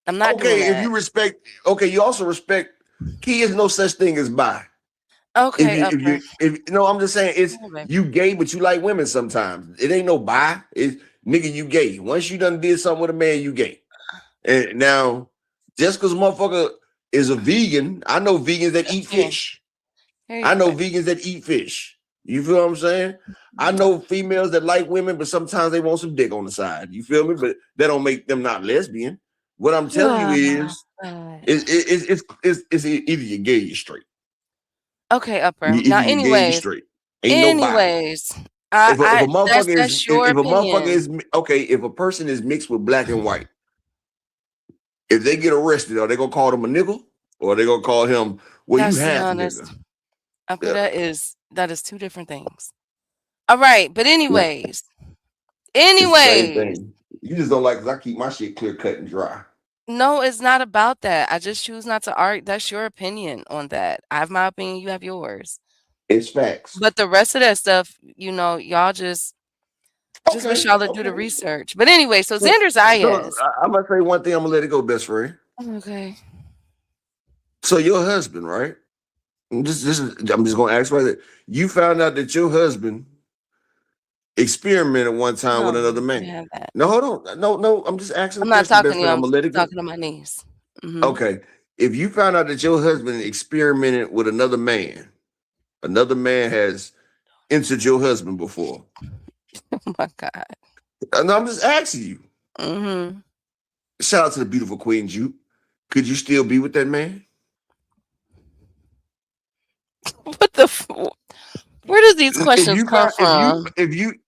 I'm not doing Okay, if that. you respect, okay, you also respect. Key is no such thing as bi. Okay, Upper. If no, I'm just saying it's Okay. you gay, but you like women sometimes. It ain't no bi. It's nigga, you gay. Once you done did something with a man, you gay. And now, just because motherfucker is a vegan, I know vegans that eat Here, fish. here you I go, know baby. vegans that eat fish. You feel what I'm saying? I know females that like women, but sometimes they want some dick on the side. You feel me? But that don't make them not lesbian. What I'm telling you Oh, is, God. it's either you're gay or you're straight. Okay, Upper. Either Now, you're gay or you're straight. Ain't no bi. anyways, If a motherfucker that's your if a motherfucker opinion. is okay, if a person is mixed with black and white, if they get arrested, are they gonna call them a nigga? Or are they gonna call him, well, you That's the half honest. nigga? Upper, Yeah. that is two different things. All right, but Yeah. anyways, It's the same thing. You just don't like because I keep my shit clear cut and dry. No, it's not about that. I just choose not to argue. That's your opinion on that. I have my opinion, you have yours. It's facts. But the rest of that stuff, y'all just wish Okay, y'all to do the okay. research. But anyway, so So, Xander Zayas. I'm gonna say one thing. I'm gonna let it go, best friend. Okay. So your husband, right? I'm just gonna ask about it. You found out that your husband experimented one time with No, another we man. have that. No, hold on. No. I'm just asking a I'm not question, talking best to you. friend. I'm I'm gonna let it go. talking to my niece. Mhm. Okay. If you found out that your husband experimented with another man has entered your husband before. Oh my God. And I'm just asking you. Mm-hmm. Shout out to the beautiful Queen Juke. Could you still be with that man? What the? Where does these questions come from?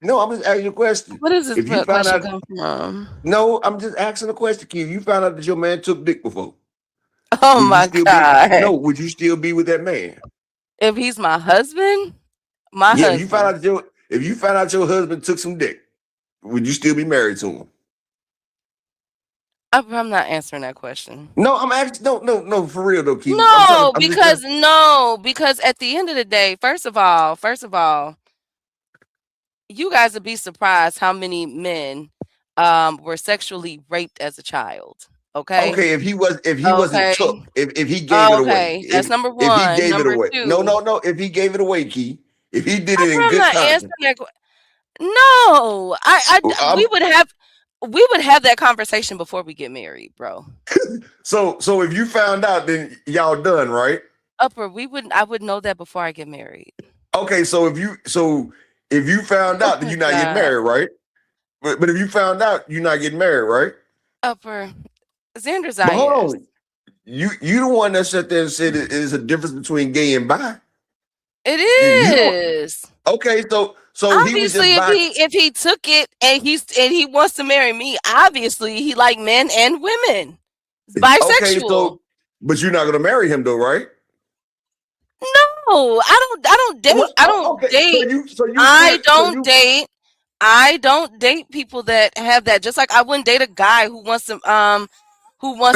No, I'm just asking you a question. Where does this If you found question out, come from? no, I'm just asking a question, Key. If you found out that your man took dick before, Oh would you my still be? God. No, would you still be with that man? If he's my husband, my Yeah, husband. if you found out your husband took some dick, would you still be married to him? I'm not answering that question. No, I'm asking. No, for real though, Key. No, I'm just trying. because at the end of the day, first of all, you guys would be surprised how many men were sexually raped as a child. Okay. Okay, if he wasn't Okay. took, if he gave it away, Okay. That's number if he one. gave it Number away, two. no, if he gave it away, Key, if he did it in I'm good not conscience, answering that. No, I'm, we would have that conversation before we get married, bro. so if you found out, then y'all done, right? I would know that before I get married. Okay, so if you found Oh out, then my you're not getting God. married, right? But if you found out, you're not getting married, right? Xander But hold Zayas. on, you the one that sat there and said it is a difference between gay and bi. It You don't. is. Okay, so he was just Obviously, bi. if he took it and he wants to marry me, obviously he like men and women. It's Okay, bisexual. but you're not gonna marry him though, right? No, I don't date. What? I don't Okay, date. so you I feel so don't you date. I don't date people that have that. Just like I wouldn't date a guy who wants to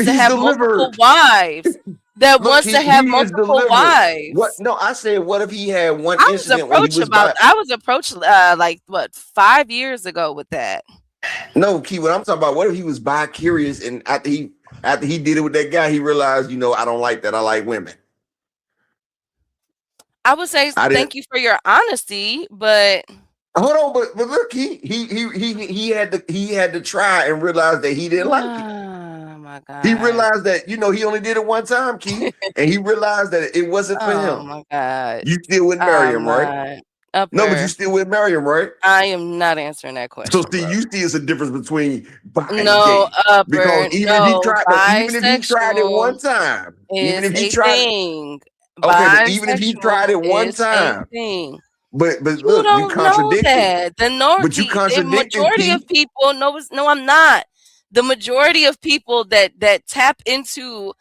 he's have multiple delivered. wives. That Look, wants to he have is multiple delivered. What? wives. No, I said, what if he had one incident when he was bi? I was approached like what 5 years ago with that. No, Key, what I'm talking about, what if he was bi curious and after he did it with that guy, he realized, I don't like that. I like women. I would say I didn't. thank you for your honesty, but Hold on, but look, he had to try and realize that he didn't like it. oh my He God. realized that he only did it one time, Key, and he realized that it wasn't for Oh him. my God. You still wouldn't marry him, right? My No, but you upper. still wouldn't marry him, right? I am not answering that So question, see, bro. you see, it's a difference between bi and No, gay. Because upper. No, even if he tried it bisexual one time, even is if he a tried it, thing. okay, but even if he tried Bisexual it one is a time, thing. but You look, you don't know contradicted. that. But you The contradicted, majority of Key. people no, I'm not. The majority of people that tap into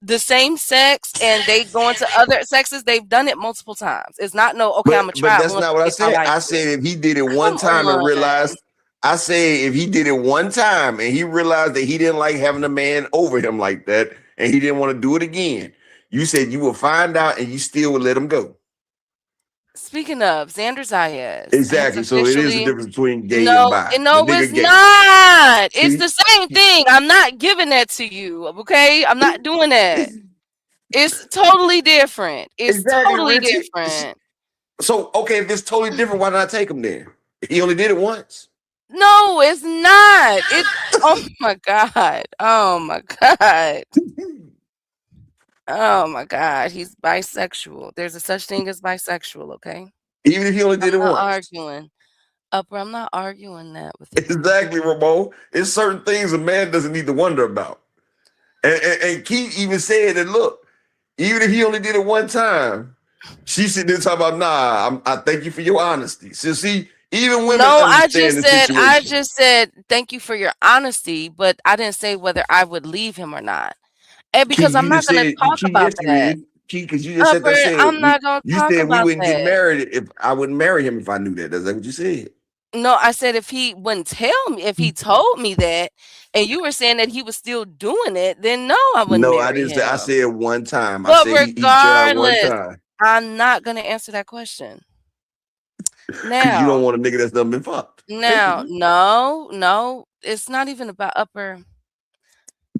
the same sex and they go into other sexes, they've done it multiple times. It's not okay, I'm gonna But try it that's once not to what I see if I said. like I it. said if he did it one Come time and on. realized, I say if he did it one time and he realized that he didn't like having a man over him like that and he didn't want to do it again, you said you will find out and you still would let him go. Speaking of, Xander Zayas has Exactly. So it is a officially difference between gay and no, bi. The no, it's nigga gay. not. It's See? the same thing. I'm not giving that to you. Okay, I'm not doing that. It's totally different. It's Exactly, totally Richie. different. So okay, if it's totally different, why not take him then? He only did it once. No, it's not. It. Oh my God. Oh my God. Oh my God. He's bisexual. There's a such thing as bisexual. Okay. Even if he only I'm did it not once. arguing. Upper. I'm not arguing that with you. Exactly, Ramon. It's certain things a man doesn't need to wonder about. And Keith even said that, look, even if he only did it one time, she sitting there talking about, I thank you for your honesty. So see, even women No, understand the I situation. just said thank you for your honesty, but I didn't say whether I would leave him or not. And because Keith, I'm you not just gonna said, talk Keith, about yes, you that. is. Keith, because you just Upper, said I'm not gonna you talk said we about wouldn't get that. married if I wouldn't marry him if I knew that. That's like what you said. No, I said if he wouldn't tell me, if he told me that, and you were saying that he was still doing it, then no, I wouldn't No, I marry didn't say. I him. said one time. I But said he tried one regardless, time I'm not gonna answer that question. because you don't Now, want a nigga that's done been fucked. now, no, it's not even about upper.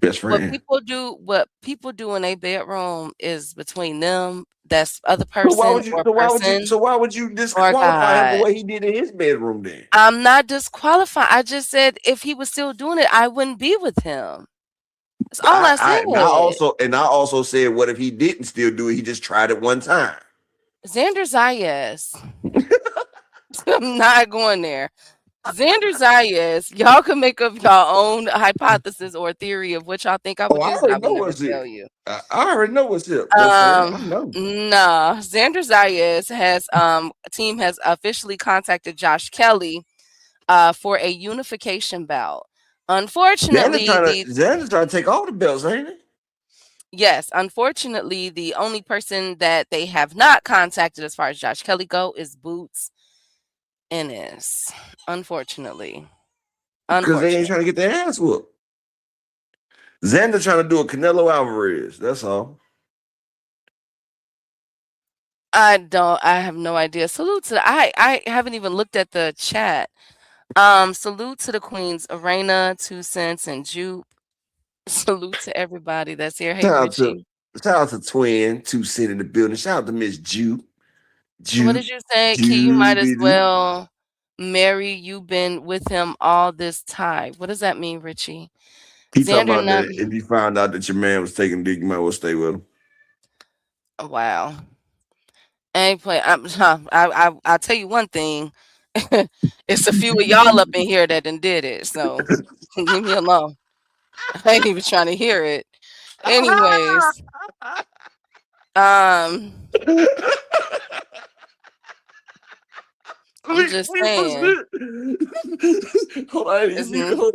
Best friend. What people do in a bedroom is between them, that's other So why person would you? or So why would you? person So why would you or disqualify him the God. way he did in his bedroom? Then I'm not disqualified. I just said if he was still doing it, I wouldn't be with him. That's all I said. I also said, what if he didn't still do it? He just tried it one time. Xander Zayas. I'm not going there. Xander Zayas, y'all can make up your own hypothesis or theory of what y'all think I Oh, would I do. I already would know never what's it. tell you. I already know what's it, best friend. I know. Nah. Xander Zayas has team has officially contacted Josh Kelly for a unification bout. Unfortunately, Xander's trying to take all the belts, ain't he? yes, unfortunately, the only person that they have not contacted as far as Josh Kelly go is Boots Ennis. Unfortunately. Because they ain't Unfortunately. trying to get their ass whooped. Xander trying to do a Canelo Alvarez. That's all. I have no idea. Salute to I haven't even looked at the chat. Salute to the queens, Arena, 2 Cents, and Jupe. Salute to everybody that's here. Hey, Richie. Shout out to Twin, 2 Cent in the building. Shout out to Miss Jupe. What did you say? Key, you might as well marry. You've been with him all this time. What does that mean, Richie? He talking Xander about not. that if you found out that your man was taking dick, you might well stay with him. Wow. Ain't play. I'll tell you one thing. It's a few of y'all up in here that did it. So leave me alone. I ain't even trying to hear it. Anyways, I'm just saying. Hold on,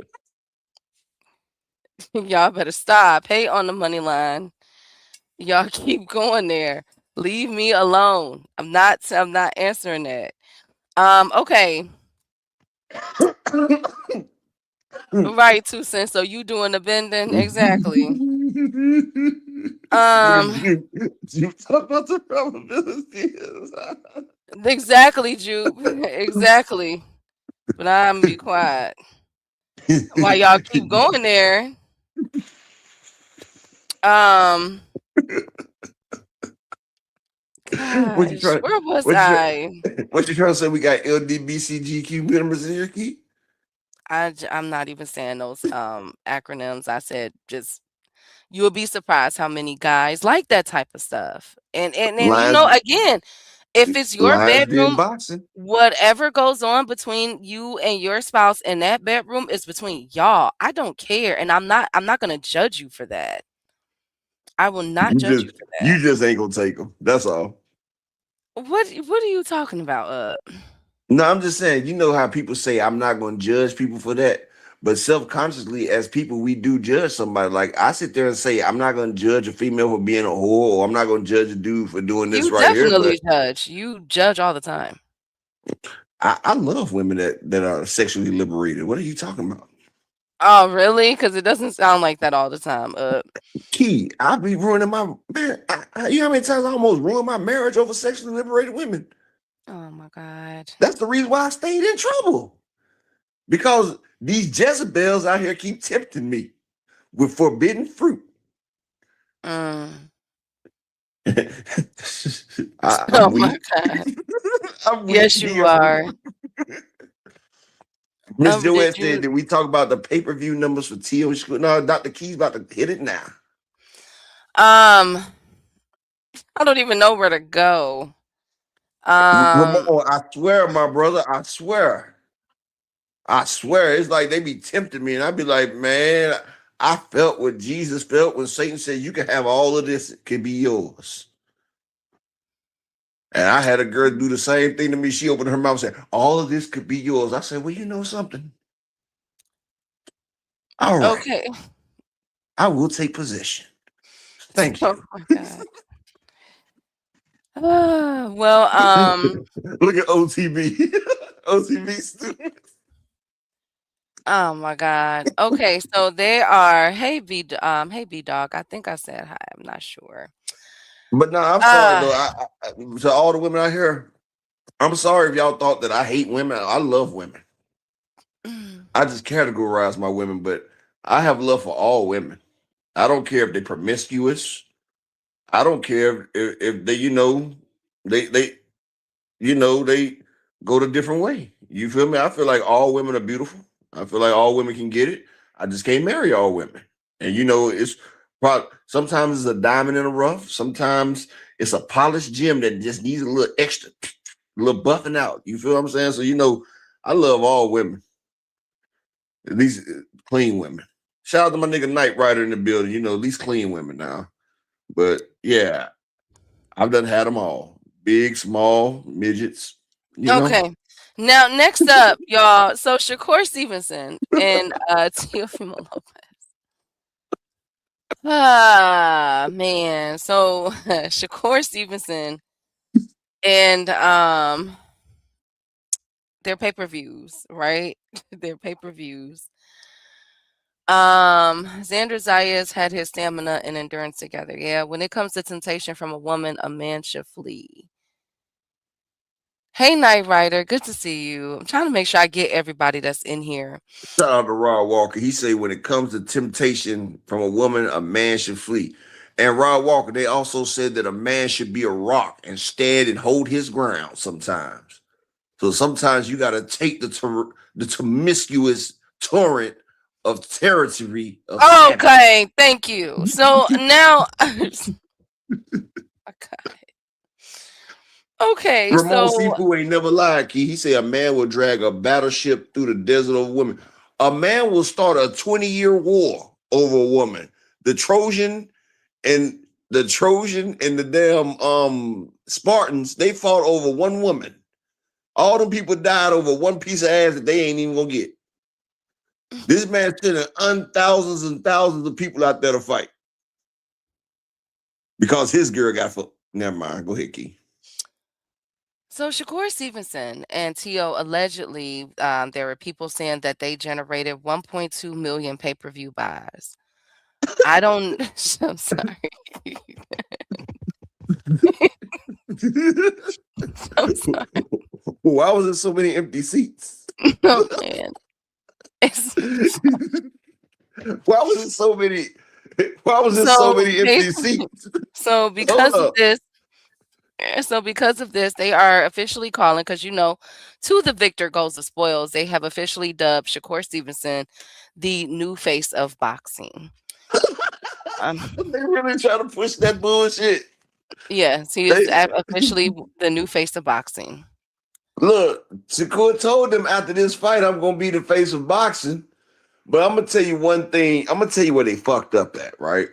Y'all better stop. Hey, on the money line. Y'all keep going there. Leave me alone. I'm not answering that. Okay. Right, 2 Cents. So you doing the bending? Exactly. You talk about the probabilities. Exactly, Jupe. Exactly. But I'm gonna be quiet. While y'all keep going there. Gosh, where was I? What you trying to say? We got LDBCGQ members in your key? I'm not even saying those acronyms. I said just you'll be surprised how many guys like that type of stuff. And you know, again, if it's your Lions being bedroom, boxing. whatever goes on between you and your spouse in that bedroom is between y'all. I don't care, and I'm not gonna judge you for that. I will not judge you for You that. just ain't gonna take them. That's all. What are you talking about? No, I'm just saying, you know how people say I'm not gonna judge people for that. But self-consciously, as people, we do judge somebody. Like I sit there and say, I'm not gonna judge a female for being a whore, or I'm not gonna judge a dude for doing this You right here. definitely But judge. You judge all the time. I love women that are sexually liberated. What are you talking about? Oh, really? Because it doesn't sound like that all the time. Key, I be ruining my man. You know how many times I almost ruined my marriage over sexually liberated women? Oh my God. That's the reason why I stayed in trouble. Because these Jezebels out here keep tempting me with forbidden fruit. Mm. I'm Oh my weak. God. I'm weak. Yes, you are. Miss Did Joanne said, you? did we talk about the pay-per-view numbers for T.O. School? No, Dr. Key's about to hit it now. I don't even know where to go. Ramon, I swear, my brother, I swear. It's like they be tempting me, and I be like, man, I felt what Jesus felt when Satan said, you can have all of this, it can be yours. And I had a girl do the same thing to me. She opened her mouth and said, all of this could be yours. I said, well, you know something? All right. Okay. I will take possession. Thank Oh you. my God. Well, Look at OTB. OCB students. Oh my God. Okay, so they are. Hey B Dog. I think I said hi. I'm not sure. But no, I'm sorry Uh though. To all the women out here, I'm sorry if y'all thought that I hate women. I love women. I just categorize my women, but I have love for all women. I don't care if they're promiscuous. I don't care if they, they they go the different way. You feel me? I feel like all women are beautiful. I feel like all women can get it. I just can't marry all women. And it's probably sometimes it's a diamond in the rough. Sometimes it's a polished gem that just needs a little extra, a little buffing out. You feel what I'm saying? So I love all women. At least clean women. Shout out to my nigga Knight Rider in the building. At least clean women now. But yeah, I've done had them all. Big, small, midgets. okay. Now next up, y'all. So Shakur Stevenson and Teofimo Lopez. Ah man. So Shakur Stevenson and their pay-per-views, right? Their pay-per-views. Xander Zayas had his stamina and endurance together. Yeah, when it comes to temptation from a woman, a man should flee. Hey, Knight Rider, good to see you. I'm trying to make sure I get everybody that's in here. Shout out to Rod Walker. He say when it comes to temptation from a woman, a man should flee. And Rod Walker, they also said that a man should be a rock and stand and hold his ground sometimes. So sometimes you got to take the promiscuous torrent of territory. Okay, thank you. So now, okay, Ramon so Sifu ain't never lied, Key. He said a man will drag a battleship through the desert of women. A man will start a 20-year war over a woman. The Trojan and the damn Spartans, they fought over one woman. All them people died over one piece of ass that they ain't even gonna get. This man's sending thousands and thousands of people out there to fight because his girl got fucked. Never mind. Go ahead, Key. So Shakur Stevenson and T.O. allegedly, there were people saying that they generated 1.2 million pay-per-view buys. I don't. I'm sorry. I'm sorry. Why was there so many empty seats? Oh man. Why was it so many? Why was there so many empty seats? So because of this, they are officially calling, because to the victor goes the spoils. They have officially dubbed Shakur Stevenson the new face of boxing. They really trying to push that bullshit. Yes, he is officially the new face of boxing. Look, Shakur told them after this fight, I'm gonna be the face of boxing. But I'm gonna tell you one thing. I'm gonna tell you where they fucked up at, right?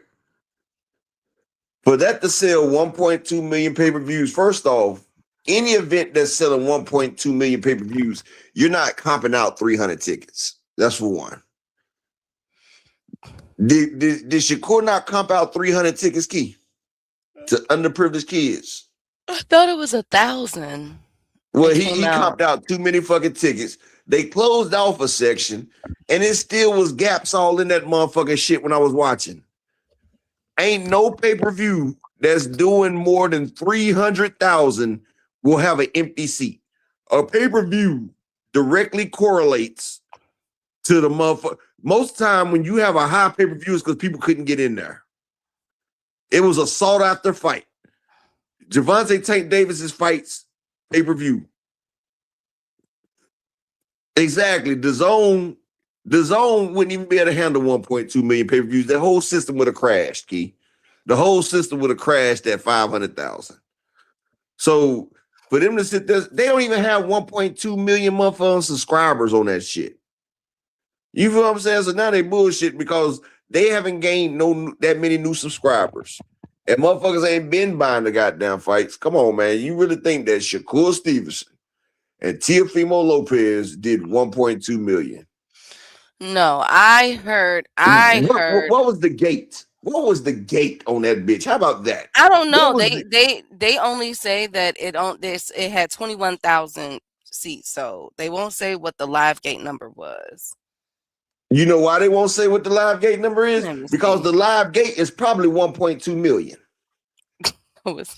For that to sell 1.2 million pay-per-views, first off, any event that's selling 1.2 million pay-per-views, you're not comping out 300 tickets. That's for one. Did Shakur not comp out 300 tickets, Key, to underprivileged kids? I thought it was 1,000. Well, he comped out too many fucking tickets. They closed off a section, and it still was gaps all in that motherfucking shit when I was watching. Ain't no pay-per-view that's doing more than 300,000 will have an empty seat. A pay-per-view directly correlates to the motherfucker. Most time when you have a high pay-per-view, it's because people couldn't get in there. It was a sought-after fight. Gervonta Tank Davis's fights, pay-per-view. Exactly. The zone wouldn't even be able to handle 1.2 million pay-per-views. The whole system would have crashed, Key. The whole system would have crashed at 500,000. So for them to sit there, they don't even have 1.2 million motherfucking subscribers on that shit. You feel what I'm saying? So now they bullshit because they haven't gained that many new subscribers. And motherfuckers ain't been buying the goddamn fights. Come on, man. You really think that Shakur Stevenson and Teofimo Lopez did 1.2 million? No, I heard. What was the gate? What was the gate on that bitch? How about that? I don't know. They only say that it had 21,000 seats sold. They won't say what the live gate number was. You know why they won't say what the live gate number is? Let me Because see. the live gate is probably 1.2 million. Who was-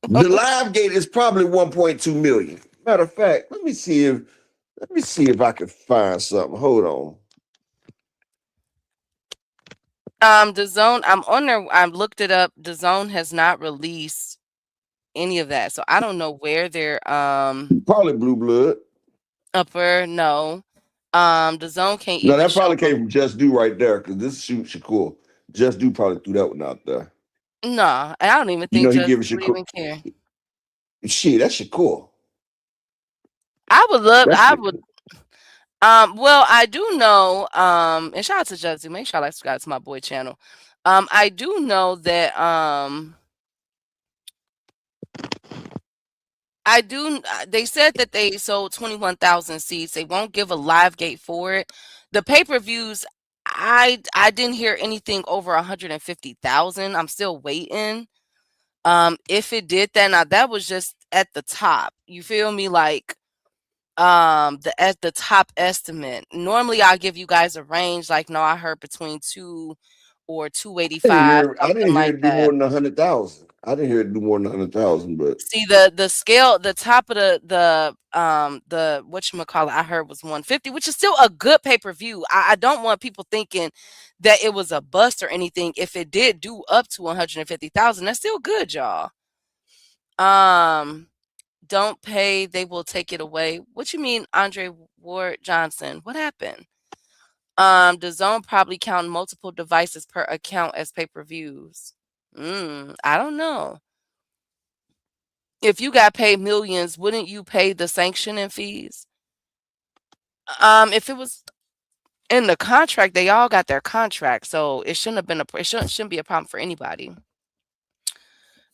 The live gate is probably 1.2 million. Matter of fact, let me see if I can find something. Hold on. The Zone. I'm on there. I looked it up. The Zone has not released any of that, so I don't know where they're Probably Blue Blood. upper. No, the Zone can't No, even that show probably came them. from Just Do right there, because this shoot Shakur. Just Do probably threw that one out there. No, and I don't even You think know he Just giving would Shakur. even care. Shit, that's Shakur. I would love. That's I would. Shakur. Well, I do know. And shout out to Judzy. Make sure I subscribe to my boy channel. I do know that. I do. They said that they sold 21,000 seats. They won't give a live gate for it. The pay per views. I didn't hear anything over 150,000. I'm still waiting. If it did that, now that was just at the top. You feel me? Like the at the top estimate. Normally I'll give you guys a range, like no, I heard between 2 or 285, I didn't something hear like it do that. more than 100,000. I didn't hear it do more than 100,000, but See the scale, the top of the whatchamacallit I heard was 150, which is still a good pay-per-view. I don't want people thinking that it was a bust or anything. If it did do up to 150,000, that's still good, y'all. Um don't pay, they will take it away. What you mean, Andre Ward Johnson? What happened? The Zone probably count multiple devices per account as pay-per-views. I don't know. If you got paid millions, wouldn't you pay the sanctioning fees? If it was in the contract, they all got their contract, so it shouldn't have been it shouldn't be a problem for anybody.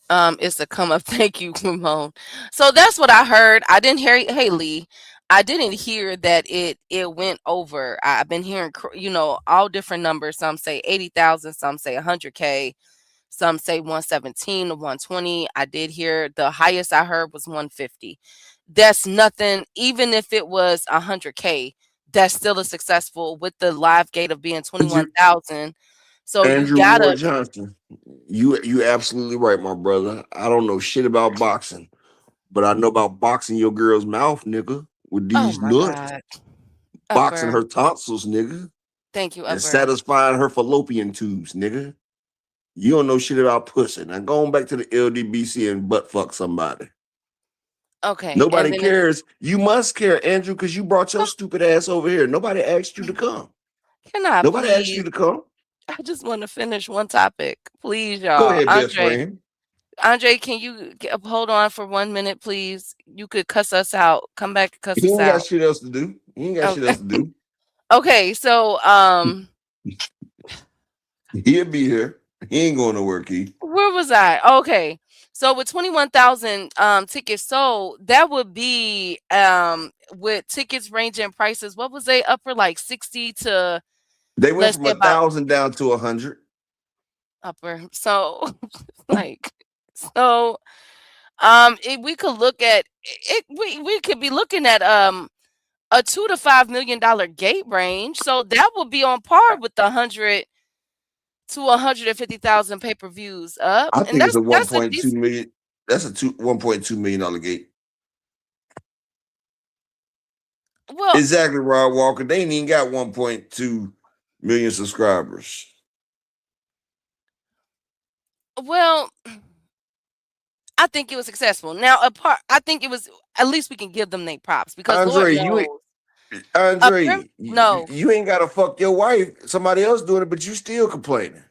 It's a come up. Thank you, Ramon. So that's what I heard. I didn't hear. Hey, Lee, I didn't hear that it went over. I've been hearing, all different numbers. Some say 80,000, some say 100K, some say 117 to 120. I did hear the highest I heard was 150. That's nothing. Even if it was 100K, that's still a successful with the live gate of being Andrew, 21,000. So you Andrew Ward gotta. Johnson, you absolutely right, my brother. I don't know shit about boxing, but I know about boxing your girl's mouth, nigga, with Oh these my nuts, God. boxing Upper. her tonsils, nigga, Thank you, and Upper. satisfying her fallopian tubes, nigga. You don't know shit about pussy. Now go on back to the LDBC and butt fuck somebody. Okay, and Nobody then it's cares. You must care, Andrew, because you brought your stupid ass over here. Nobody asked you to come. can I Nobody asked you please? to come. I just want to finish one topic, please, Go y'all. ahead, best friend. Andre, can you hold on for 1 minute, please? You could cuss us out. Come back and cuss He us ain't got out. shit else to do. He ain't got shit Okay. else to do. Okay. So, He'll be here. He ain't going to work, Keith. where was I? Okay. So with 21,000 tickets sold, that would be with tickets ranging prices. What was they upper like 60 to They went let's from say about 1,000 down to 100. upper. So like so we could look at it, we could be looking at a $2 to $5 million gate range. So that would be on par with the 100 to 150,000 pay-per-views up. I And think it's a that's a 1.2 decent. million. That's a $1.2 million gate. Well, Exactly, Rod Walker. They ain't even got 1.2 million subscribers. well, I think it was successful. Now, I think it was. At least we can give them their props because Lord Andre, knows. Upper, Andre, no. you ain't gotta fuck your wife. Somebody else doing it, but you still complaining.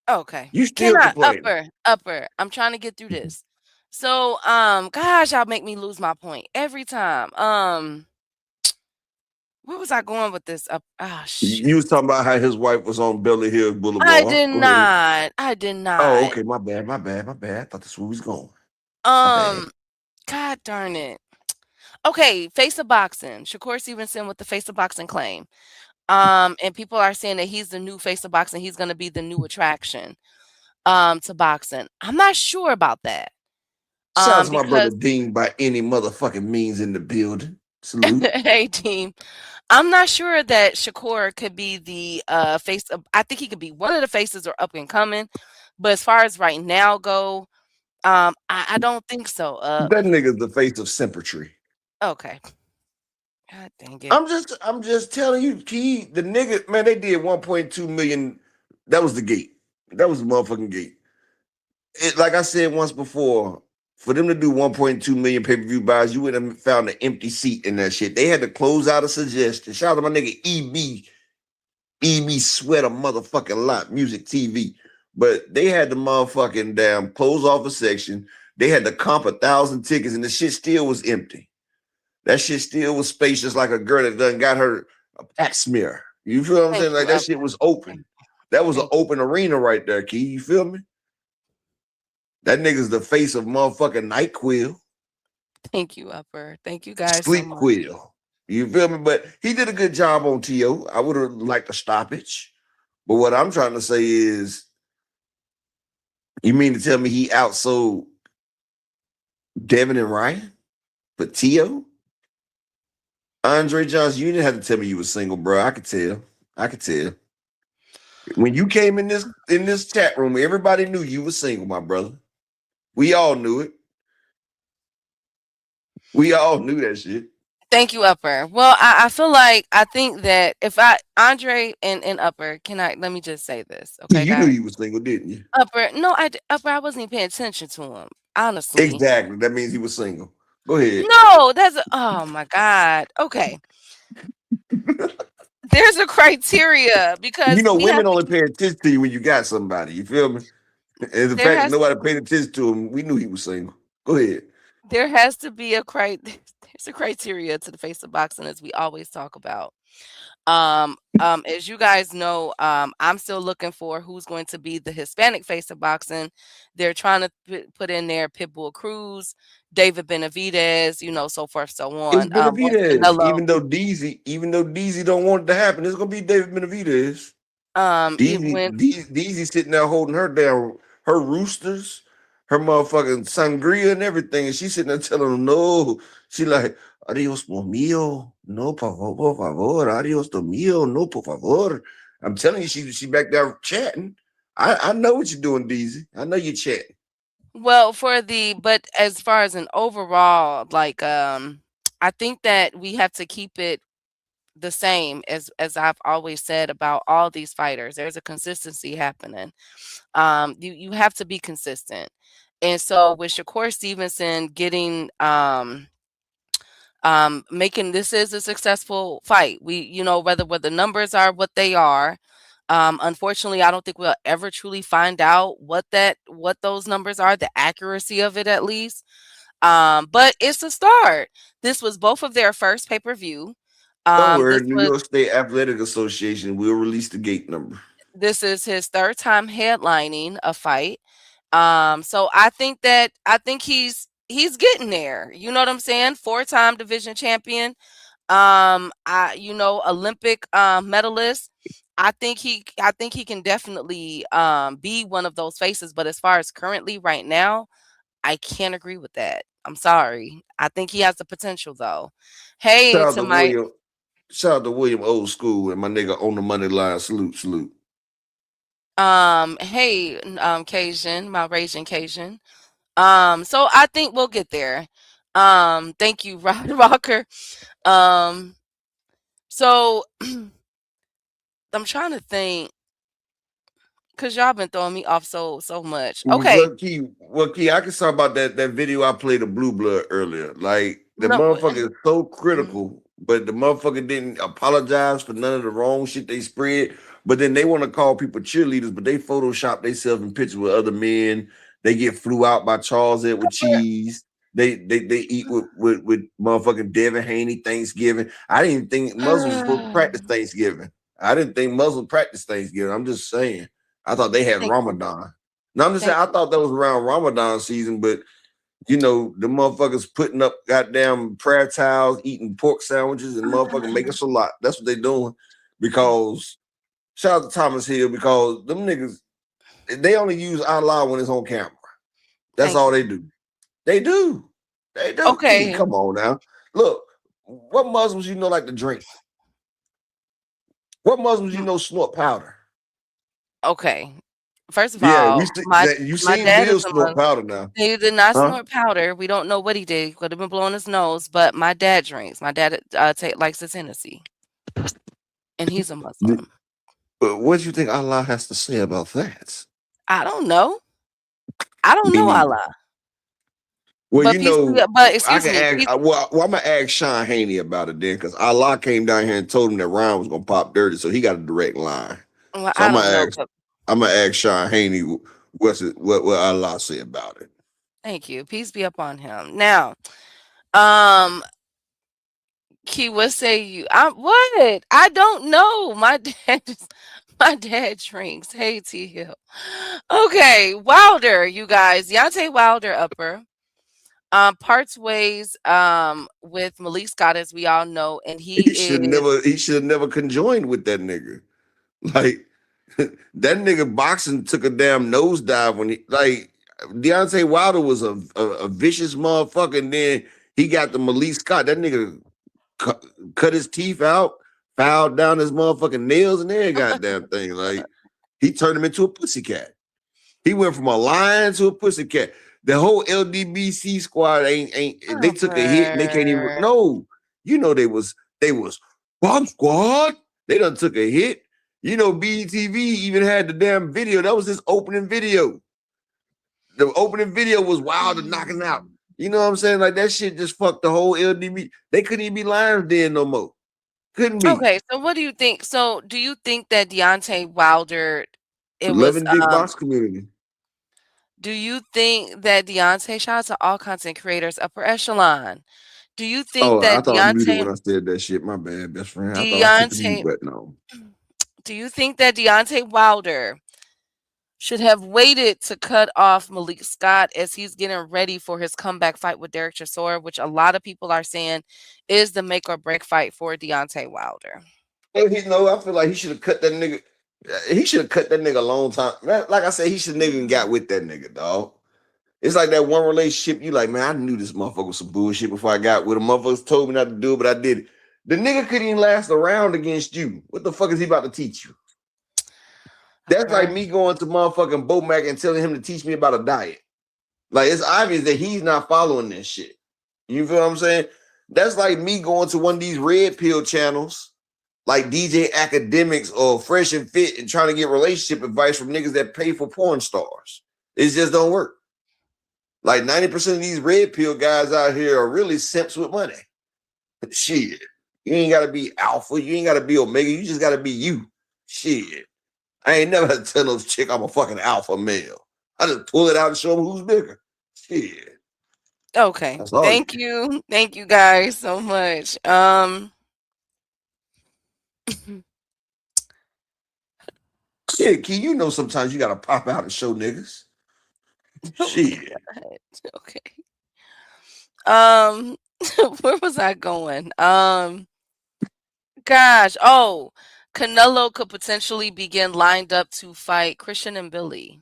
Okay. You Can still I complaining. upper? I'm trying to get through this. So, gosh, y'all make me lose my point every time. Where was I going with this? Ah, shit. You was talking about how his wife was on Beverly Hills I Boulevard. did Go ahead. not. I did Oh, not. okay. My bad. I thought that's where we was going. My bad. Um, God darn it. Okay, Face of Boxing. Shakur Stevenson with the Face of Boxing claim. And people are saying that he's the new Face of Boxing. He's going to be the new attraction to boxing. I'm not sure about that. Shout out to my brother Because Dean by any motherfucking means in the building. Salute. hey team, I'm not sure that Shakur could be the face of, I think he could be one of the faces or up and coming, but as far as right now go, I don't think so. That nigga's the face of symmetry. Okay. God dang it. I'm just telling you, Key, the nigga, man, they did 1.2 million. That was the gate. That was the motherfucking gate. Like I said once before, for them to do 1.2 million pay-per-view buys, you would have found an empty seat in that shit. They had to close out a suggestion. Shout out to my nigga EB. EB sweat a motherfucking lot, music TV. But they had the motherfucking damn close off a section. They had to comp 1,000 tickets, and the shit still was empty. That shit still was spacious like a girl that done got her a pap smear. You feel what I'm Thank saying? Like you, that shit was open. That was an Thank you. open arena right there, Key. You feel me? That nigga's the face of motherfucking NyQuil, Thank you, Upper. Thank you guys so Sleep much. Quill. You feel me? But he did a good job on T.O. I would have liked a stoppage. But what I'm trying to say is, you mean to tell me he outsold Devin and Ryan for T.O.? Andre Johnson, you didn't have to tell me you were single, bro. I could tell. I could tell. When you came in this chat room, everybody knew you were single, my brother. We all knew it. We all knew that shit. Thank you, Upper. Well, I feel like I think that if Andre and Upper, let me just say this, Yeah, okay, you knew guys? you were single, didn't you? Upper, no, Upper, I wasn't even paying attention to him, honestly. Exactly. That means he was single. Go ahead. No, oh my God. Okay. There's a criteria You because know, we have women to only keep, pay attention to you when you got somebody. You feel me? And the there fact that has nobody paid attention to him, we knew he was single. Go ahead. there has to be there's a criteria to the face of boxing, as we always talk about. As you guys know, I'm still looking for who's going to be the Hispanic face of boxing. They're trying to put in there Pitbull Cruz, David Benavidez, so forth, so It's on. Both Benavidez. Canelo, Even though DZ don't want it to happen, it's gonna be David Benavidez. it went DZ sitting there holding her down, her roosters, her motherfucking sangria and everything, and she's sitting there telling them no. She like, adios por mío, no por favor, adios to mío, no por favor. I'm telling you, she back there chatting. I know what you're doing, DZ. I know you're chatting. well but as far as an overall, like, I think that we have to keep it the same as I've always said about all these fighters. There's a consistency happening. You have to be consistent. And so with Shakur Stevenson getting making this is a successful fight. Whether the numbers are what they are. Unfortunately, I don't think we'll ever truly find out what those numbers are, the accuracy of it at least. But it's a start. This was both of their first pay-per-view. Don't This worry, New was York State Athletic Association will release the gate number. this is his third time headlining a fight. So I think he's getting there. You know what I'm saying? 4-time division champion. Olympic medalist. I think he can definitely be one of those faces. But as far as currently right now, I can't agree with that. I'm sorry. I think he has the potential though. Shout Hey out to to my William. Shout out to William Old School and my nigga on the money line. Salute, salute. Cajun, my Raging Cajun. So I think we'll get there. Thank you, Rod Rocker. So I'm trying to think because y'all been throwing me off so much. Okay. Well, Key, I can talk about that video I played of Blue Blood earlier. Like the No, motherfucker is so mhm. critical, but the motherfucker didn't apologize for none of the wrong shit they spread. But then they want to call people cheerleaders, but they Photoshop themselves in pictures with other men. They get flew out by Charles Edward Cheese. They eat with motherfucking Devin Haney Thanksgiving. I didn't even think Muslims were supposed to practice Thanksgiving. I didn't think Muslims practice Thanksgiving. I'm just saying. I thought they had Thank you. Ramadan. No, I'm just saying Thank I you. thought that was around Ramadan season, but the motherfuckers putting up goddamn prayer towels, eating pork sandwiches, and motherfucking making salat. That's what they doing. Because shout out to Thomas Hill, because them niggas, they only use Allah when it's on camera. That's Thank all you. they do. They do. They do. Okay. Come on now. Look, what Muslims you know like to drink? What Muslims you know snort powder? Okay. First of Yeah, all, we see my that you my seen dad is Bill a snort Muslim. powder now. He did not Huh? snort powder. We don't know what he did. He could have been blowing his nose, but my dad drinks. My dad likes his Hennessy, and he's a Muslim. But what do you think Allah has to say about that? I don't know. I don't Me know neither. Allah. Well, But you know, but I excuse can me, ask. Well, I'm gonna ask Sean Haney about it then, because Allah came down here and told him that Ryan was gonna pop dirty, so he got a direct line. well, So I don't know. But I'm gonna ask Sean Haney what Allah say about it. thank you. Peace be upon him. Now, um, Key, what say you? What? I don't know. My dad drinks. Hey, T Hill. Okay, Wilder, you guys. Deontay Wilder upper. Parts ways with Malik Scott, as we all know, and he is He should have never conjoined with that nigga. Like that nigga boxing took a damn nosedive when he like Deontay Wilder was a vicious motherfucker, and then he got the Malik Scott. That nigga cut his teeth out, filed down his motherfucking nails, and every goddamn thing. Like he turned him into a pussycat. He went from a lion to a pussycat. The whole LDBC squad ain't they took a hit and they can't even no. You know they was Bomb Squad. They done took a hit. You know, BTV even had the damn video. That was his opening video. The opening video was Wilder knocking out. You know what I'm saying? Like that shit just fucked the whole LDB. They couldn't even be Lions Den no more. Couldn't be. okay. So, what do you think? So, do you think that Deontay Wilder? It was Loving Dick box community. Do you think that Deontay? Shout out to all content creators, upper echelon. Do you think Oh, I that thought I muted when Deontay? I said that shit. My bad, best friend. I thought I put the mute Deontay. button on. Do you think that Deontay Wilder should have waited to cut off Malik Scott as he's getting ready for his comeback fight with Derek Chisora, which a lot of people are saying is the make or break fight for Deontay Wilder? I feel like he should have cut that nigga. He should have cut that nigga a long time. Like I said, he should never even got with that nigga, dog. It's like that one relationship. You like, man, I knew this motherfucker was some bullshit before I got with him. Motherfuckers told me not to do it, but I did it. The nigga couldn't even last a round against you. What the fuck is he about to teach you? That's like me going to motherfucking Bomac and telling him to teach me about a diet. Like, it's obvious that he's not following this shit. You feel what I'm saying? That's like me going to one of these red pill channels, like DJ Academics or Fresh and Fit, and trying to get relationship advice from niggas that pay for porn stars. It just don't work. Like 90% of these red pill guys out here are really simps with money. Shit. You ain't got to be alpha. You ain't got to be omega. You just got to be you. Shit. I ain't never had to tell those chick I'm a fucking alpha male. I just pull it out and show them who's bigger. Shit. Okay. Thank you. Thank you guys so much. Shit, Key, you know sometimes you gotta pop out and show niggas. Shit. Okay. Where was I going? Gosh. Oh, Canelo could potentially begin lined up to fight Christian and Billy.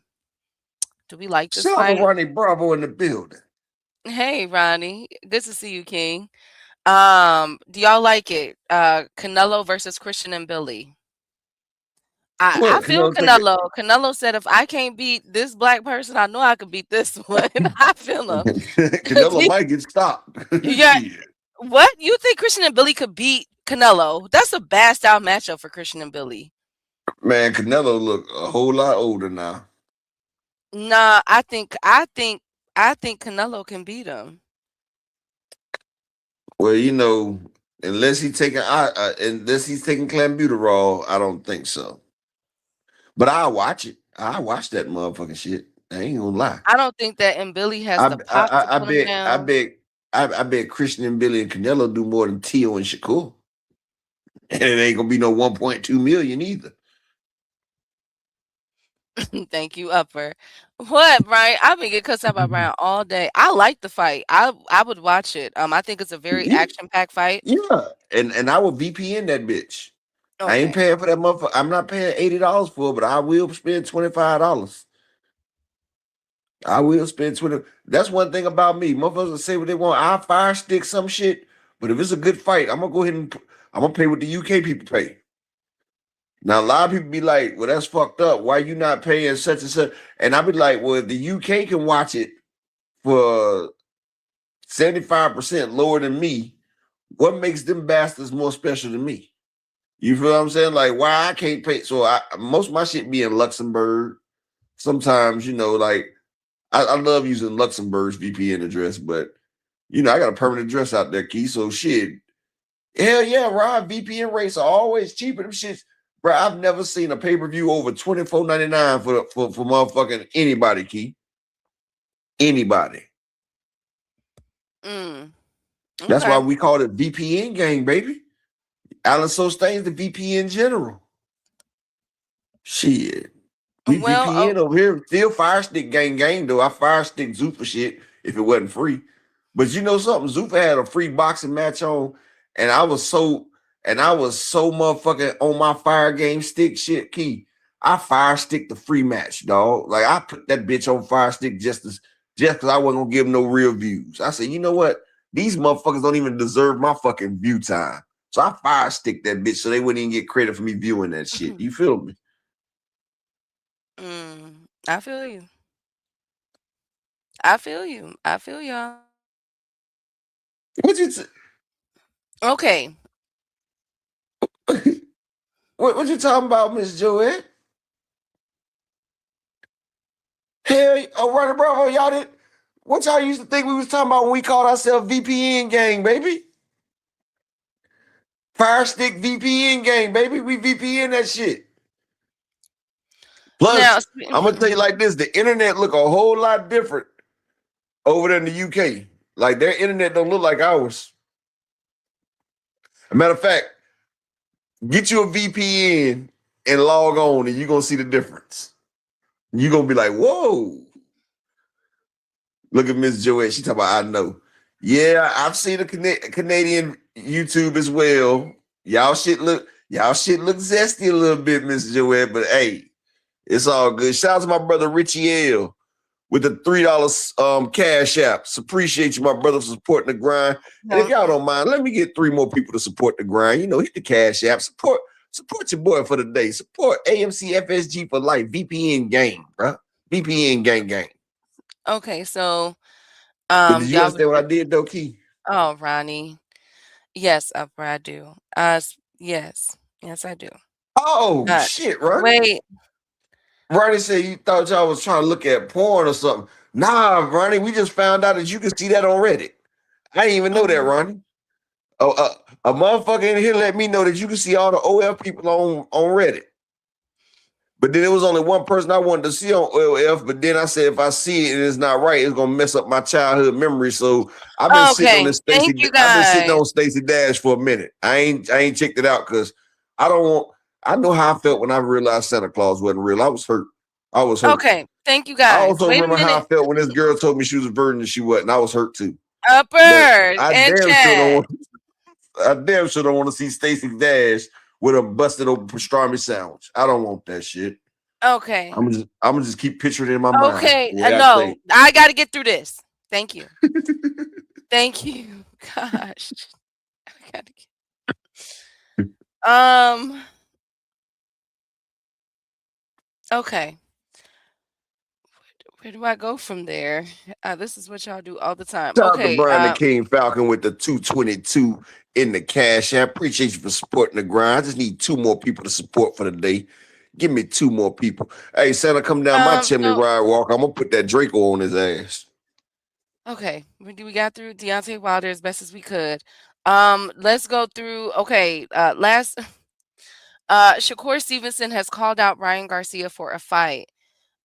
Do we like this Shout out fight? to Ronnie Bravo in the building. Hey, Ronnie. Good to see you, King. Do y'all like it? Canelo versus Christian and Billy. I feel Canelo. Canelo said, if I can't beat this black person, I know I can beat this one. I feel him. Canelo might get stopped. Yeah. What? You think Christian and Billy could beat Canelo? That's a bad style matchup for Christian and Billy. Man, Canelo look a whole lot older now. Nah, I think Canelo can beat him. Well, you know, unless he's taking clenbuterol, I don't think so. But I'll watch it. I'll watch that motherfucking shit. I ain't gonna lie. I don't think that and Billy has the pop to put him down. I bet Christian and Billy and Canelo do more than Tio and Shakur. And it ain't gonna be no 1.2 million either. Thank you, Upper. What, Brian? I've been getting cussed out by Brian all day. I like the fight. I would watch it. I think it's a very action-packed fight. Yeah, and I will VPN that bitch. Okay. I ain't paying for that motherfucker. I'm not paying $80 for it, but I will spend $25. I will spend 20. That's one thing about me. Motherfuckers will say what they want. I'll fire stick some shit. But if it's a good fight, I'm gonna go ahead and I'm gonna pay what the UK people pay. Now a lot of people be like, well, that's fucked up. Why you not paying such and such? And I be like, well, if the UK can watch it for 75% lower than me, what makes them bastards more special than me? You feel what I'm saying? Like, why I can't pay? So most of my shit be in Luxembourg. Sometimes, like I love using Luxembourg's VPN address, but I got a permanent address out there, Key. So shit. Hell yeah, Rob. VPN rates are always cheaper. Them shits, bro. I've never seen a pay-per-view over $24.99 for motherfucking anybody, Key. Anybody. That's why we call it VPN gang, baby. Alan Sostain's the VPN general. Shit. We VPN over here. Still fire stick gang though. I fire stick Zuffa shit if it wasn't free. But you know something? Zuffa had a free boxing match on, and I was so motherfucking on my fire game stick shit, Key. I fire stick the free match, dog. Like I put that bitch on fire stick just because I wasn't gonna give no real views. I said, you know what? These motherfuckers don't even deserve my fucking view time. So I fire stick that bitch so they wouldn't even get credit for me viewing that shit. You feel me? I feel you. I feel you. I feel y'all. What you say? Okay. What you talking about, Miss Joette? Hell, Running Bravo, y'all did. What y'all used to think we was talking about when we called ourselves VPN gang, baby? Fire stick VPN gang, baby. We VPN that shit. Plus, Now, I'm gonna tell you like this: the internet look a whole lot different over there in the UK. Like their internet don't look like ours. As a matter of fact, get you a VPN and log on, and you're gonna see the difference. You're gonna be like, whoa. Look at Miss Joette. She talking about I know. Yeah, I've seen a Canadian YouTube as well. Y'all shit look zesty a little bit, Miss Joette, but hey, it's all good. Shout out to my brother Richie L with the $3 cash apps. Appreciate you, my brother, for supporting the grind. And if y'all don't mind, let me get 3 more people to support the grind. Hit the cash app. Support your boy for the day. Support AMC FSG for life. VPN gang, bro. VPN gang. Okay, so But did you understand what I did, though, Key? Oh, Ronnie. Yes, Upper, I do. Yes, I do. Oh shit, Ronnie. Wait. Ronnie said you thought y'all was trying to look at porn or something. Nah, Ronnie, we just found out that you can see that on Reddit. I didn't even know that, Ronnie. Oh, a motherfucker in here let me know that you can see all the OF people on Reddit. But then there was only one person I wanted to see on OF, but then I said if I see it and it's not right, it's gonna mess up my childhood memory. So I've been sitting on this Stacey. I've been sitting on Stacey Dash for a minute. I ain't checked it out because I know how I felt when I realized Santa Claus wasn't real. I was hurt. Okay, thank you guys. I also remember how I felt when this girl told me she was a virgin and she wasn't. I was hurt too. Upper I damn sure don't want to see Stacey Dash with a busted open pastrami sandwich. I don't want that shit. Okay. I'm gonna just keep picturing it in my mind. Okay, no, I got to get through this. Thank you. Thank you. Gosh, I got to get. Okay. Where do I go from there? This is what y'all do all the time. Shout Okay. out to Brian the King Falcon with the 222 in the cash app. Appreciate you for supporting the grind. I just need 2 more people to support for the day. Give me 2 more people. Hey, Santa, come down my chimney ride walk. I'm gonna put that Draco on his ass. Okay, we got through Deontay Wilder as best as we could. Let's go through. Okay, last. Shakur Stevenson has called out Ryan Garcia for a fight.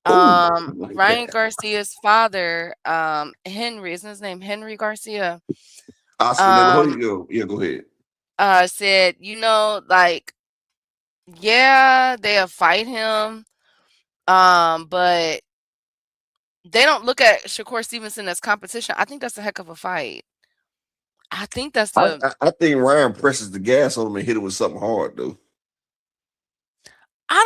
Ryan Garcia's father, Henry, isn't his name Henry Garcia? Oscar, yeah, go ahead. Said, like, yeah, they'll fight him, but they don't look at Shakur Stevenson as competition. I think that's a heck of a fight. I think that's I think Ryan presses the gas on him and hit him with something hard, though. I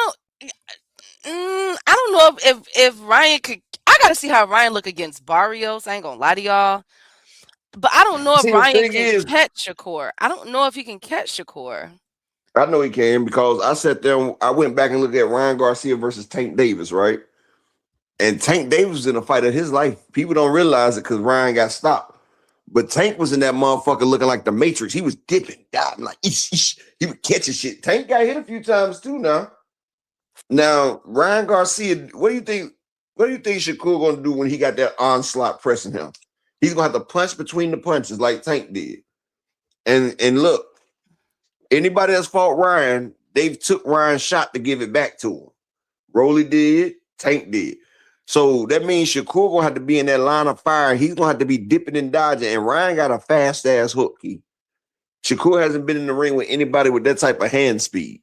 don't know if Ryan could. I I gotta see how Ryan look against Barrios. I ain't gonna lie to y'all. But I don't know if See, the Ryan thing can is, catch Shakur. I don't know if he can catch Shakur. I know he can because I sat there and I went back and looked at Ryan Garcia versus Tank Davis, right? And Tank Davis was in a fight of his life. People don't realize it because Ryan got stopped. But Tank was in that motherfucker looking like the Matrix. He was dipping, diving, like he was catching shit. Tank got hit a few times too now. Now, Ryan Garcia, what do you think? What do you think Shakur gonna do when he got that onslaught pressing him? He's gonna have to punch between the punches like Tank did. And look, anybody that's fought Ryan, they've took Ryan's shot to give it back to him. Rolly did, Tank did. So that means Shakur gonna have to be in that line of fire. He's gonna have to be dipping and dodging. And Ryan got a fast ass hook. Shakur hasn't been in the ring with anybody with that type of hand speed.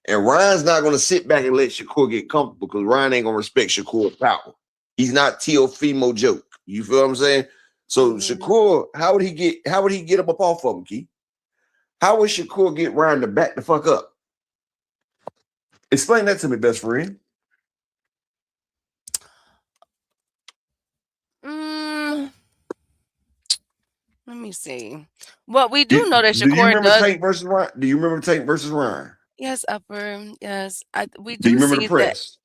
And Ryan's not gonna sit back and let Shakur get comfortable because Ryan ain't gonna respect Shakur's power. He's not Teofimo joke. You feel what I'm saying? So Shakur, how would he get him up off of him, Key? How would Shakur get Ryan to back the fuck up? Explain that to me, best friend. Let me see. Well, we do know that Do you Shakur remember does. Tank versus Ryan? Do you remember Tank versus Ryan? Yes, Upper. Yes, we Do you do remember the see that. press?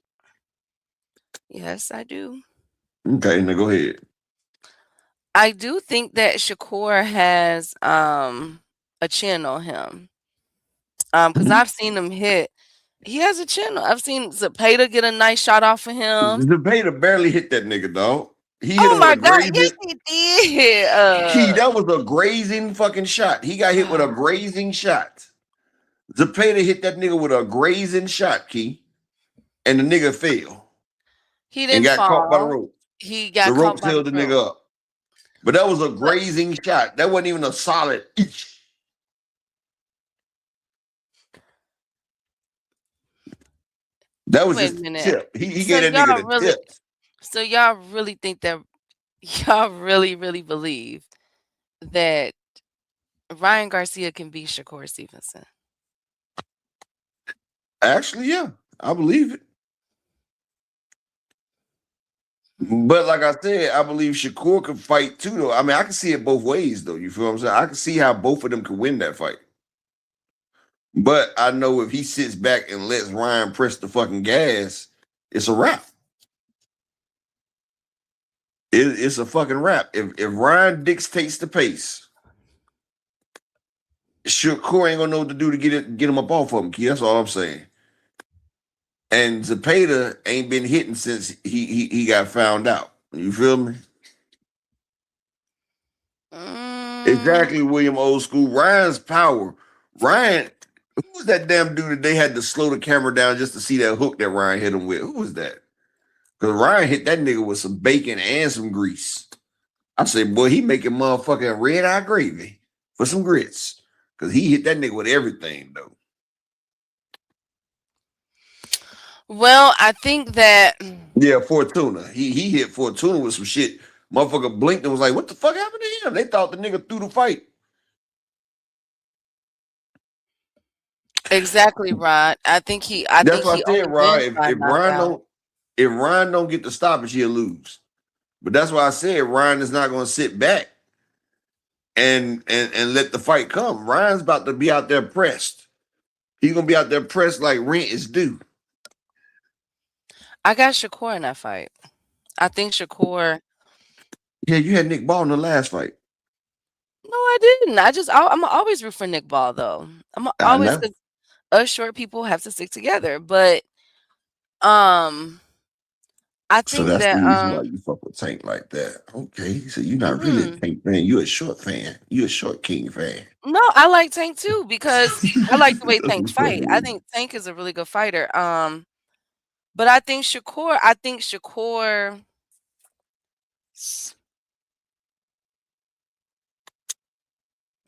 Yes, I do. Okay, now go ahead. I do think that Shakur has a chin on him. Because I've seen him hit. He has a chin. I've seen Zepeda get a nice shot off of him. Zepeda barely hit that nigga, dog. He hit Oh him with my a God! grazing. Yes, he did. Key, that was a grazing fucking shot. He got hit with a grazing shot. Zepeda hit that nigga with a grazing shot, Key, and the nigga fell He and didn't got caught by the fall. rope. He The got caught ropes by the held the rope. nigga up. But that was a But grazing shot. That wasn't even a solid each. That was wait a just a minute. tip. He So gave that nigga the tip. y'all really think that y'all really believe that Ryan Garcia can beat Shakur Stevenson? Actually, yeah, I believe it. But like I said, I believe Shakur could fight too, though. I mean, I can see it both ways, though. You feel what I'm saying? I can see how both of them could win that fight. But I know if he sits back and lets Ryan press the fucking gas, it's a wrap. It's a fucking wrap. If Ryan dictates the pace, Shakur ain't gonna know what to do to get him up off of him. Key. That's all I'm saying. And Zepeda ain't been hitting since he got found out. You feel me? Exactly, William Old School. Ryan's power. Ryan, who was that damn dude that they had to slow the camera down just to see that hook that Ryan hit him with? Who was that? Because Ryan hit that nigga with some bacon and some grease. I said, boy, he making motherfucking red eye gravy for some grits. Because he hit that nigga with everything, though. Well, I think that Yeah, Fortuna. He hit Fortuna with some shit. Motherfucker blinked and was like, what the fuck happened to him? They thought the nigga threw the fight. exactly, Rod. I think he That's what I only said, Rod. wins by knockout. If Ryan don't get the stoppage, he'll lose. But that's why I said Ryan is not gonna sit back and let the fight come. Ryan's about to be out there pressed. He's gonna be out there pressed like rent is due. I got Shakur in that fight. I think Shakur. Yeah, you had Nick Ball in the last fight. No, I didn't. I'm always root for Nick Ball though. I'm I always know. because us short people have to stick together. But um, I So think that's the that reason why you fuck with Tank like that. Okay. So you're not really a Tank fan. You're a short fan. You're a short King fan. no, I like Tank too because I like the way Tank fight. I think Tank is a really good fighter. But I think Shakur.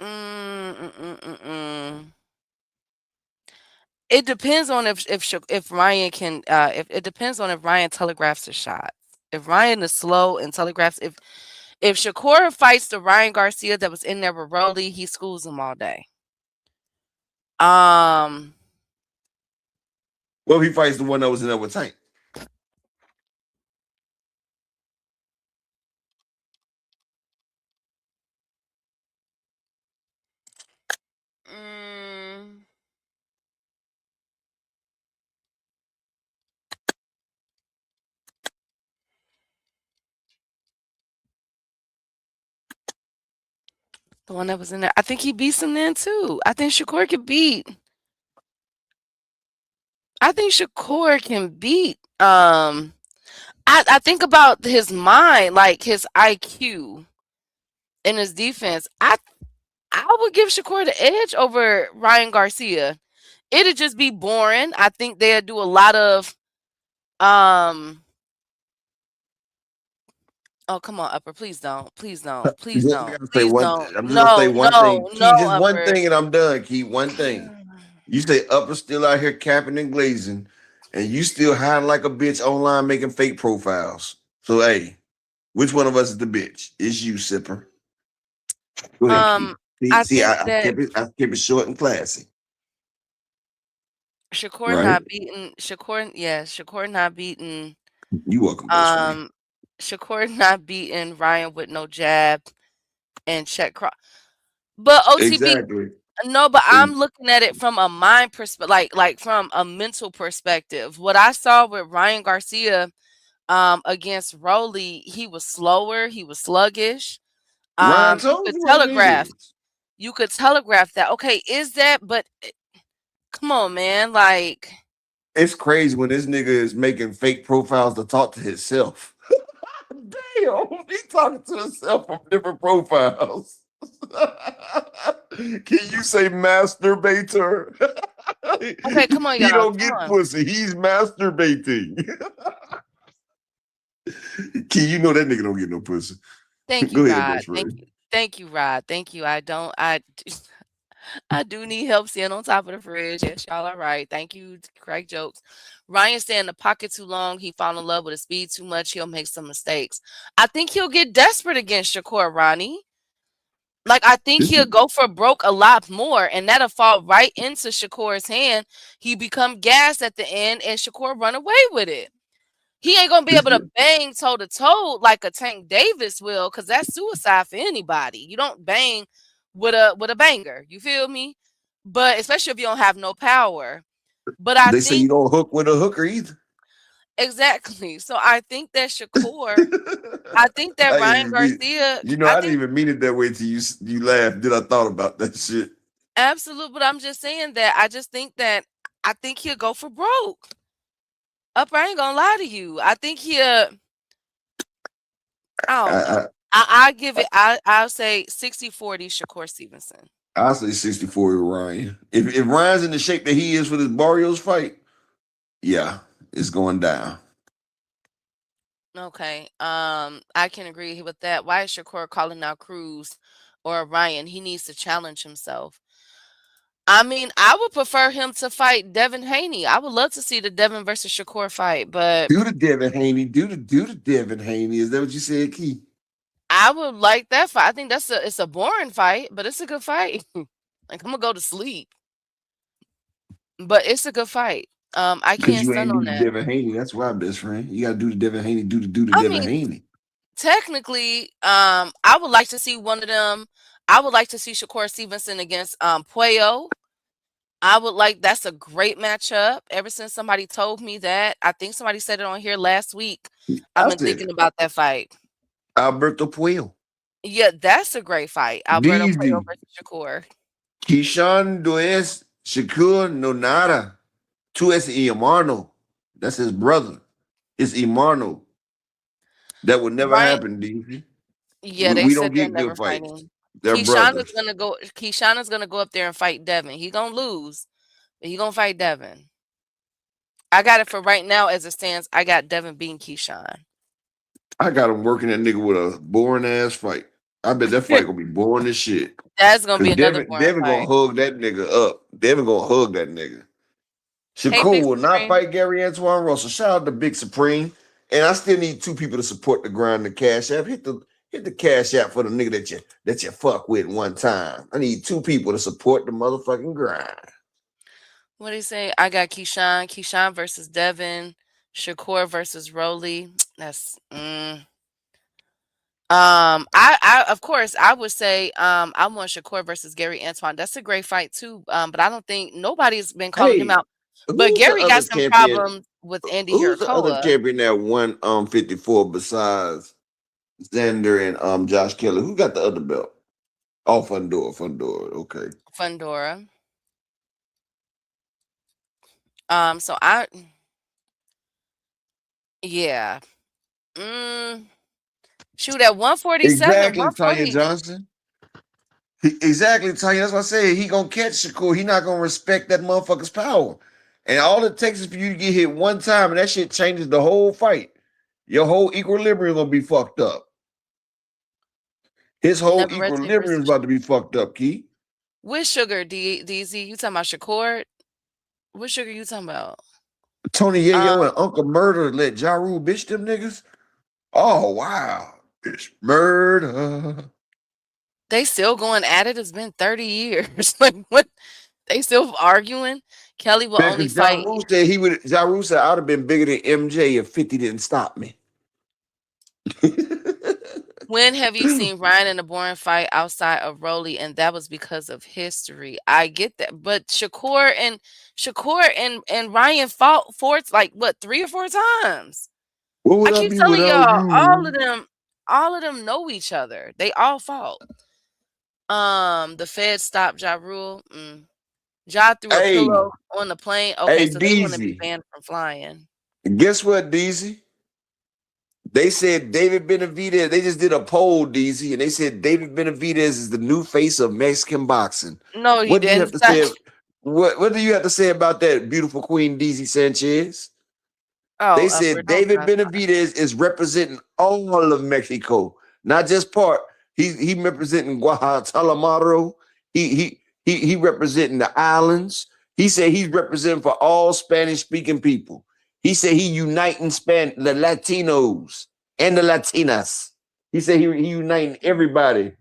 Mm, mm, mm, mm, mm. It depends on if Ryan can if it depends on if Ryan telegraphs the shot. If Ryan is slow and telegraphs if Shakur fights the Ryan Garcia that was in there with Rolly, he schools him all day. Well, he fights the one that was in there with Tank. The one that was in there. I think he beats him then too. I think Shakur can beat. I think Shakur can beat. I think about his mind, like his IQ and his defense. I would give Shakur the edge over Ryan Garcia. It'd just be boring. I think they'd do a lot of oh, come on, Upper. Please don't. Please don't. Please Just don't. gotta say Please one. don't. I'm just gonna say No, one no, thing. no, Key, just one Upper. thing, and I'm done. Key, one thing. You say Upper still out here capping and glazing, and you still hiding like a bitch online making fake profiles. So hey, which one of us is the bitch? It's you, Sipper. Go ahead, Key. Um, See, I see, think I that kept it. I kept it short and classy, Shakur right? not beating Shakur. Yeah, Shakur not beating. You welcome, best friend. Um, Shakur not beating Ryan with no jab and check cross. But OTB, Exactly. no, but I'm looking at it from a mind perspective, like from a mental perspective. What I saw with Ryan Garcia against Rowley, he was slower, he was sluggish. Ryan You told could you what it telegraph is. that. Okay, is that but come on, man, like It's crazy when this nigga is making fake profiles to talk to himself. Damn, he talking to himself from different profiles. Can you say masturbator? okay, come on, He y'all. don't Come get on. pussy. He's masturbating. Can you know that nigga don't get no pussy? Thank you, Go ahead, Rod. best friend. Thank you, Rod. Thank you. I do need help sitting on top of the fridge. Yes, y'all are right. Thank you. Crack jokes. Ryan stay in the pocket too long. He fall in love with his speed too much. He'll make some mistakes. I think he'll get desperate against Shakur, Ronnie. Like, I think This he'll go for broke a lot more, and that'll fall right into Shakur's hand. He become gassed at the end, and Shakur run away with it. He ain't gonna be this able to bang toe to toe like a Tank Davis will, because that's suicide for anybody. You don't bang with a banger. You feel me? But especially if you don't have no power. But I they say you think don't hook with a hooker either. exactly. So I think that Shakur, I think that I Ryan even mean, Garcia, I I didn't think even mean it that way till you laughed. Then I thought about that shit. absolute. But I'm just saying that I just think that I think he'll go for broke. Up, I ain't gonna lie to you. I think he'll. I don't know. I, I give it. I'll say 60-40 Shakur Stevenson. I'll say 64 with Ryan. If Ryan's in the shape that he is for this Barrios fight, yeah, it's going down. Okay. I can agree with that. Why is Shakur calling out Cruz or Ryan? He needs to challenge himself. I mean, I would prefer him to fight Devin Haney. I would love to see the Devin versus Shakur fight, but Do the Devin Haney. Do the Devin Haney. Is that what you said, Key? I would like that fight. I think it's a boring fight, but it's a good fight. Like, I'm gonna go to sleep, but it's a good fight. I Because can't you stand ain't on do the that. Devin Haney. That's why, best friend. You gotta do the Devin Haney. Do the I Devin mean, Haney. technically, I would like to see one of them. I would like to see Shakur Stevenson against Puello. I would like that's a great matchup. Ever since somebody told me that, I think somebody said it on here last week. I've I been said thinking about that fight. Alberto Puello. Yeah, that's a great fight. Alberto Puello Easy. versus Shakur. Keyshawn Does Shakur no nada. Tu es hermano. That's his brother. It's hermano. That would never Right? happen, DZ. Yeah, We, they we said don't they're get never good fights. fighting. They're brothers. Keyshawn is gonna go up there and fight Devin. He gonna lose, but he gonna fight Devin. I got it for right now as it stands. I got Devin beating Keyshawn. I got him working that nigga with a boring ass fight. I bet that fight gonna be boring as shit. That's gonna Cause be another boring Devin gonna fight. hug that nigga up. Devin gonna hug that nigga. Hey, Shakur Big will not Supreme. fight Gary Antoine Russell. Shout out to Big Supreme. And I still need two people to support the grind, the cash app. Hit the cash app for the nigga that you fuck with one time. I need two people to support the motherfucking grind. What do you say? I got Keyshawn. Keyshawn versus Devin. Shakur versus Rowley. That's I of course I would say I want Shakur versus Gary Antoine. That's a great fight too. But I don't think nobody's been calling him Hey, out. But who's the Gary got other some champion? problems with Andy Who's the other Hirakoa. champion that won 54 besides Xander and Josh Kelly? Who got the other belt? Oh, Fundora. Okay. Fundora. So yeah. Shoot, at 147, Exactly, Tanya 140. Johnson. Exactly, Tanya. That's what I said. He gonna catch Shakur. He not gonna respect that motherfucker's power. And all it takes is for you to get hit one time, and that shit changes the whole fight. Your whole equilibrium gonna be fucked up. His whole Navarrete equilibrium is versus about to be fucked up, Key. which Sugar DZ? You talking about Shakur? What Sugar you talking about? Tony Yayo and Uncle Murder let Ja Rule bitch them niggas. Oh wow, it's murder. They still going at it. It's been 30 years. Like what? They still arguing. Kelly will Man, only because Ja fight. Rule said he would. Ja Rule said I'd have been bigger than MJ if 50 didn't stop me. When have you seen Ryan in a boring fight outside of Rolly? And that was because of history. I get that, but Shakur and Ryan fought like what 3 or 4 times. What would I I keep be telling without y'all, you? all of them know each other. They all fought. The Fed stopped Ja Rule. Ja threw a Hey, pillow on the plane. Okay, hey, so they want to be Deezy. banned from flying. Guess what, Deezy? They said David Benavidez. They just did a poll, Deezy, and they said David Benavidez is the new face of Mexican boxing. No, he What do you have didn't. to say? What do you have to say about that, beautiful Queen Deezy Sanchez? They said Don't David stop. Benavidez is representing all of Mexico, not just part. He representing Guatemala. He representing the islands. He said he's representing for all Spanish speaking people. He said he uniting the Latinos and the Latinas. He said he uniting everybody.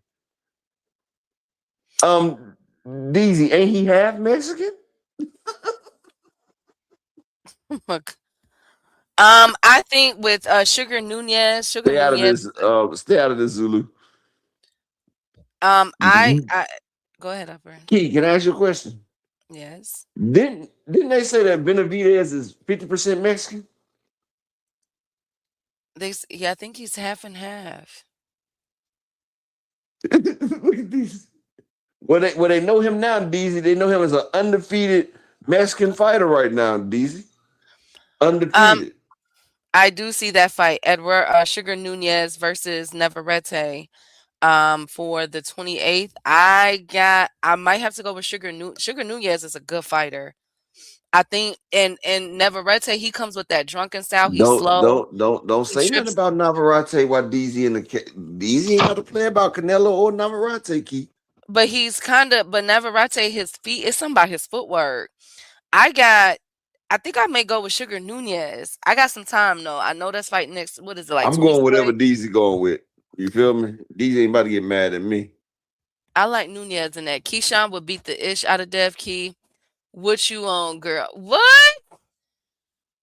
Deezy, ain't he half Mexican? Look. I think with Sugar Nunez, Stay out of this. Stay out of this, Zulu. I go ahead, Upper. Key, can I ask you a question? Yes. Didn't they say that Benavidez is 50% Mexican? I think he's half and half. Look at these. Well, they know him now, Deezy. They know him as an undefeated Mexican fighter right now, Deezy. Undefeated. I do see that fight. Sugar Nunez versus Navarrete. For the 28th. I might have to go with Sugar Nunez is a good fighter. I think and Navarrete, he comes with that drunken style. He's slow. Don't He say nothing trips, about Navarrete while Deezy Deezy ain't got to play about Canelo or Navarrete, Key. but Navarrete, his feet, it's something about his footwork. I think I may go with Sugar Nunez. I got some time though. I know that's fight next. What is it, like I'm 26? going whatever Deezy going with. You feel me? Deezy ain't about to get mad at me. I like Nunez in that. Keyshawn would beat the ish out of Dev Key. What you on, girl? What?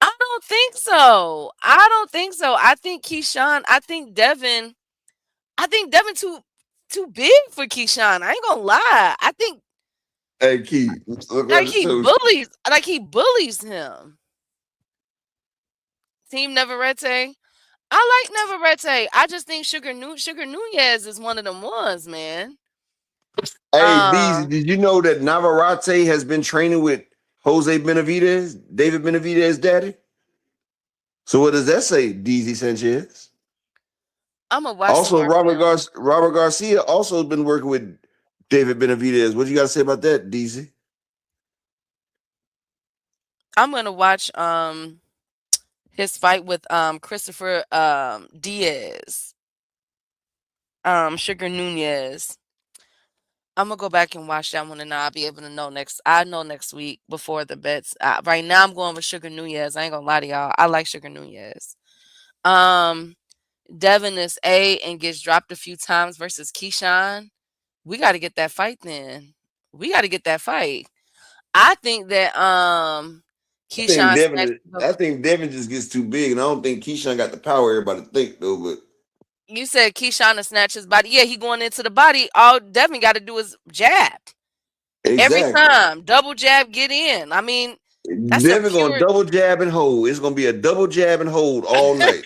I don't think so. I think Keyshawn. I think Devin too big for Keyshawn. I ain't gonna lie. I think Hey, Key, look what I like just told you. he bullies him. Team Navarrete. I like Navarrete. I just think Sugar Nunez is one of them ones, man. Hey, Deezy, did you know that Navarrete has been training with Jose Benavidez, David Benavidez' daddy? So what does that say, Deezy Sanchez? I'm gonna watch some Also, more film. Robert Garcia also has been working with David Benavidez. What you got to say about that, Deezy? I'm gonna watch his fight with Christopher Diaz. Sugar Nunez. I'm gonna go back and watch that one, and I'll be able to know next. I know next week before the bets. Right now, I'm going with Sugar Nunez. I ain't gonna lie to y'all. I like Sugar Nunez. Devin is A and gets dropped a few times versus Keyshawn. We got to get that fight then. We got to get that fight. I think that Keyshawn I think Devin just gets too big, and I don't think Keyshawn got the power everybody think though. But you said Keyshawn to snatch his body. Yeah, he going into the body. All Devin got to do is jab. exactly. Every time, double jab, get in. I mean, that's Devin a gonna pure. double jab and hold. It's gonna be a double jab and hold all night.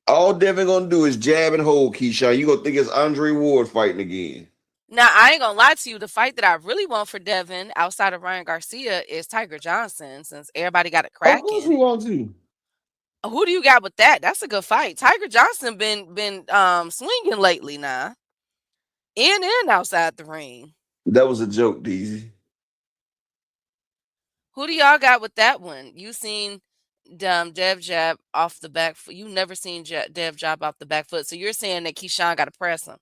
All all Devin gonna do is jab and hold Keyshawn. You gonna think it's Andre Ward fighting again? Now, I ain't gonna lie to you. The fight that I really want for Devin outside of Ryan Garcia is Tiger Johnson, since everybody got it Of course, cracking. we want to. Who do you got with that? That's a good fight. Tiger Johnson been swinging lately now, in and outside the ring. That was a joke, DZ. Who do y'all got with that one? You seen Dev jab off the back foot. You never seen Dev jab off the back foot. So you're saying that Keyshawn got to press him.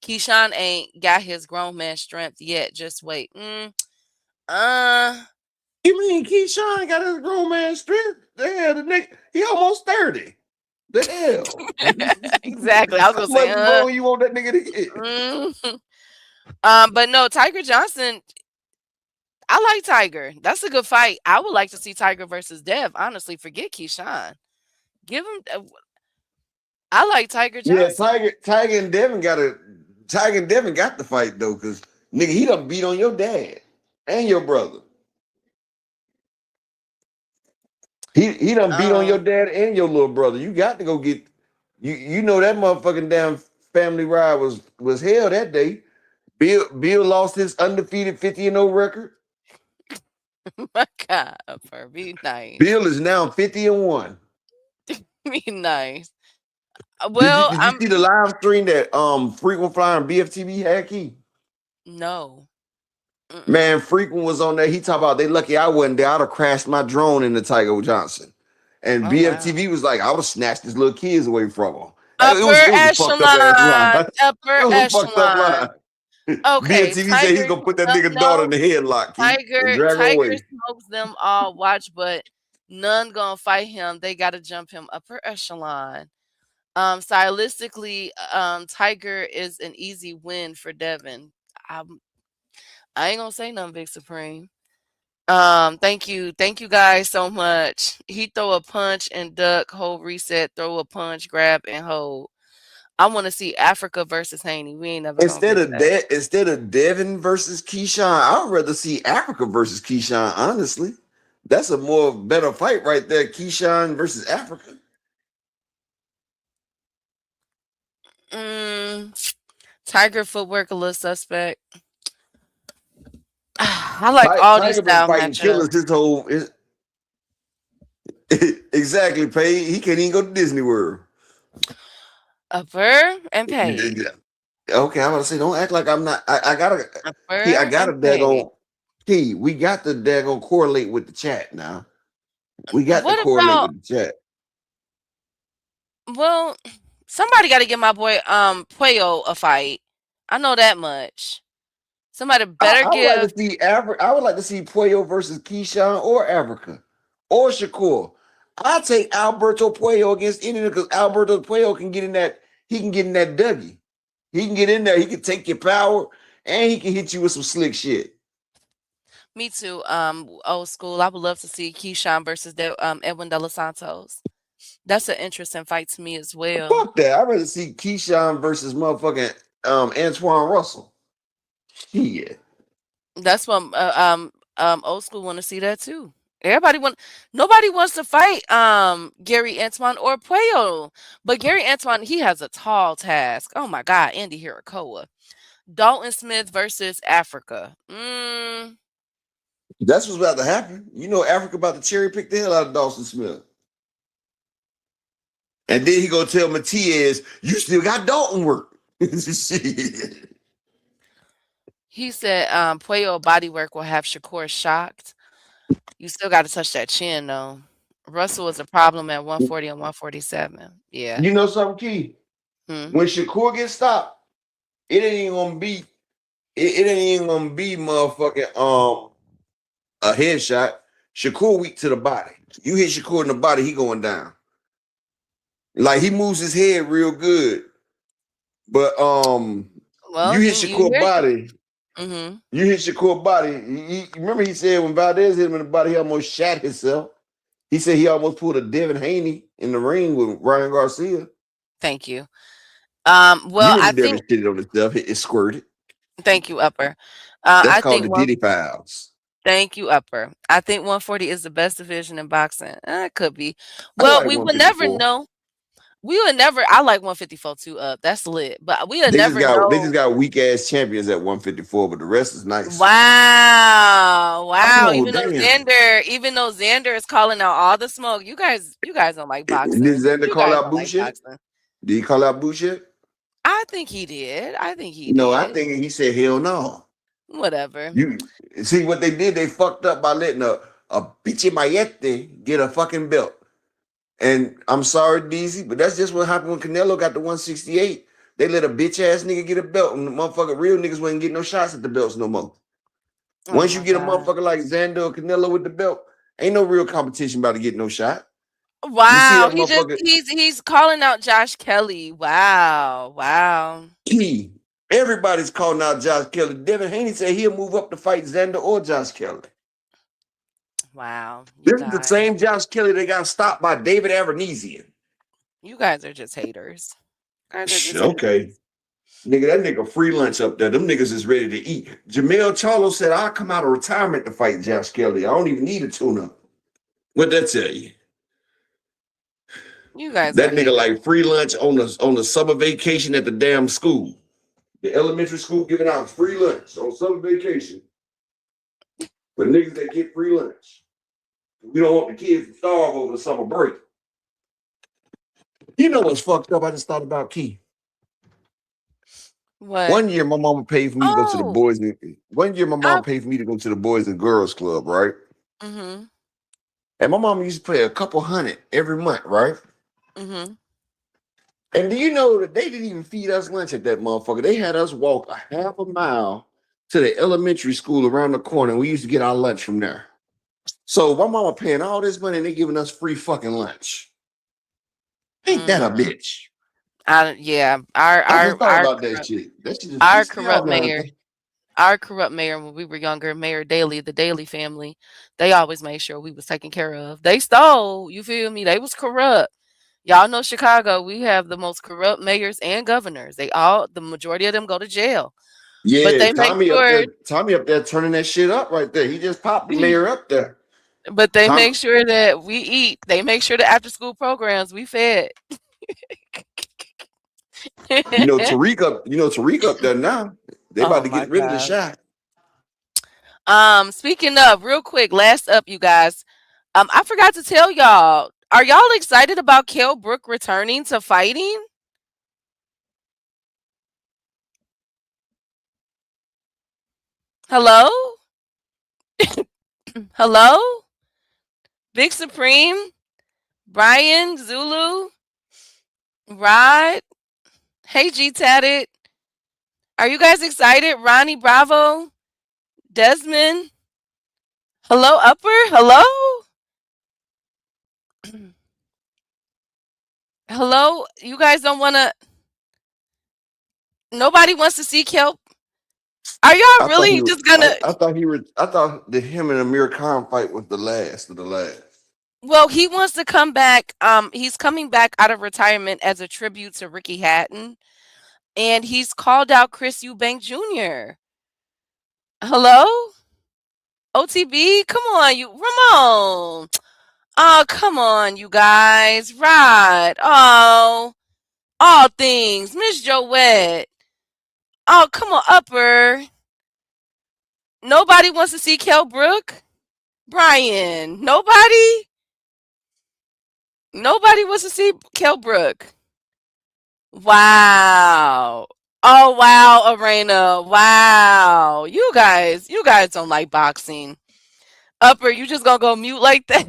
Keyshawn ain't got his grown man strength yet. Just wait. You mean Keyshawn got his grown man strength? The hell, the nigga, he almost 30. The hell. Exactly. I was How gonna much say, more you want that nigga to get? but no, Tiger Johnson. I like Tiger. That's a good fight. I would like to see Tiger versus Dev. Honestly, forget Keyshawn. Give him. I like Tiger Yeah, Johnson. Tiger and Devin got the fight though, because nigga, he done beat on your dad and your brother. He done beat on your dad and your little brother. You got to go get you know that motherfucking damn family ride was hell that day. Bill lost his undefeated 50-0 record. My God, be nice. Bill is now 50-1. Be nice. Well, did you see the live stream that Frequent Flyer and BFTV had, Key? No. Man, Frequent was on there. He talked about they lucky I wasn't there. I'd have crashed my drone into Tiger Johnson. And BFTV was like, I would have snatched his little kids away from him. It was a fucked up ass line. It was a fucked up line. Okay, BFTV said he's gonna put that nigga daughter in the headlock. Tiger away. smokes them all. Watch, but none gonna fight him. They gotta jump him upper echelon. Stylistically, Tiger is an easy win for Devin. I ain't gonna say nothing, Big Supreme. Thank you guys so much. He throw a punch and duck, hold, reset, throw a punch, grab and hold. I want to see Africa versus Haney. We ain't never instead of Devin versus Keyshawn. I'd rather see Africa versus Keyshawn. Honestly, that's a more better fight right there. Keyshawn versus Africa. Tiger footwork a little suspect. I like all these style fighting killers his whole. Exactly, Pay. He can't even go to Disney World. Upper and Pay. Okay, I'm gonna say, don't act like I'm not. I gotta. I gotta daggone. Key, we got to daggone correlate with the chat now. We got to correlate with the chat. Well, somebody got to give my boy Puello a fight. I know that much. Somebody better give. I would like to see Puello versus Keyshawn or Africa or Shakur. I'll take Alberto Puello against any because Alberto Puello can get in that. He can get in that Dougie. He can get in there. He can take your power and he can hit you with some slick shit. Me too. Old school. I would love to see Keyshawn versus Edwin De Los Santos. That's an interesting fight to me as well. Fuck that. I'd rather see Keyshawn versus motherfucking Antoine Russell. Shit. That's what old school want to see that too. Nobody wants to fight Gary Antoine or Puello. But Gary Antoine, he has a tall task. Oh my God, Andy Hirakoa. Dalton Smith versus Africa. That's what's about to happen. You know, Africa about to cherry pick the hell out of Dalton Smith. And then he gonna tell Matias, you still got Dalton work. Shit. He said Puello body work will have Shakur shocked. You still got to touch that chin, though. Russell was a problem at 140 and 147. Yeah. You know something, Key? When Shakur gets stopped, it ain't even gonna be. It ain't even gonna be motherfucking a headshot. Shakur weak to the body. You hit Shakur in the body, he going down. Like he moves his head real good, but you hit Shakur body. You hit Shakur body. Remember he said when Valdez hit him in the body, he almost shot himself. He said he almost pulled a Devin Haney in the ring with Ryan Garcia. Thank you. Well, I think shit on himself. It squirted. Thank you, Upper. That's called the Diddy Files. Thank you, Upper. I think 140 is the best division in boxing. It could be. Well, we would never know. We would never. I like 154 too. That's lit. But we would They just never know. got weak ass champions at 154, but the rest is nice. Wow, wow. Oh Even though damn! Xander is calling out all the smoke. You guys don't like boxing. Did Xander You call guys out don't like bullshit? boxing. Did he call out bullshit? I think he did. I think he No, I did. think he said hell no. Whatever. You see what they did? They fucked up by letting a bitchy mayete get a fucking belt. And I'm sorry, DZ, but that's just what happened when Canelo got the 168. They let a bitch ass nigga get a belt, and the motherfucking real niggas wasn't getting no shots at the belts no more. Oh Once you my get a God. motherfucker like Xander or Canelo with the belt, ain't no real competition about to get no shot. You see Wow. that motherfucker He's calling out Josh Kelly. Wow. Wow. key. Everybody's calling out Josh Kelly. Devin Haney said he'll move up to fight Xander or Josh Kelly. Wow. This is the same Josh Kelly that got stopped by David Avanesian. You guys are just haters. Okay. Nigga, that nigga free lunch up there. Them niggas is ready to eat. Jamel Charlo said, I'll come out of retirement to fight Josh Kelly. I don't even need a tune-up. What'd that tell you? You guys That are nigga haters. like free lunch on the summer vacation at the damn school. The elementary school giving out free lunch on summer vacation for niggas that get free lunch. We don't want the kids to starve over the summer break. You know what's fucked up? I just thought about Key. What? One year, my mama paid for me to go to the boys. One year, my mom paid for me to go to the Boys and Girls Club, right? Mm-hmm. And my mama used to pay a couple $100 every month, right? Mm-hmm. And do you know that they didn't even feed us lunch at that motherfucker? They had us walk a half a mile to the elementary school around the corner. And we used to get our lunch from there. So my mama paying all this money and they giving us free fucking lunch. Ain't that a bitch? Yeah. I just thought about that shit. That shit just Our pissed me off corrupt now. mayor. Our corrupt mayor when we were younger, Mayor Daley, the Daley family, they always made sure we was taken care of. They stole, you feel me? They was corrupt. Y'all know Chicago, we have the most corrupt mayors and governors. The majority of them go to jail. Yeah, But they make sure Tommy up there turning that shit up right there. He just popped the mayor up there. but they Tommy, make sure that we eat. They make sure the after school programs we fed. Tariq up there now. They about to my get rid of the God. shot. Speaking of, real quick, last up, you guys. I forgot to tell y'all. Are y'all excited about Kell Brook returning to fighting? Hello? Hello? Big Supreme? Brian? Zulu? Rod? Hey, G Tatted. Are you guys excited? Ronnie Bravo? Desmond? Hello, Upper? Hello? Hello? You guys don't want to... Nobody wants to see Kell... Are y'all really just gonna... I thought that him and Amir Khan fight was the last of the last. Well, he wants to come back. He's coming back out of retirement as a tribute to Ricky Hatton. And he's called out Chris Eubank Jr. Hello? OTB? Come on, you Ramon. Oh, come on, you guys. Right. Oh. All things. Miss Joette. Oh, come on, Upper. Nobody wants to see Kell Brook? Brian. Nobody? Nobody wants to see Kell Brook. Wow. Oh wow, Arena. Wow. You guys don't like boxing. Upper, you just gonna go mute like that?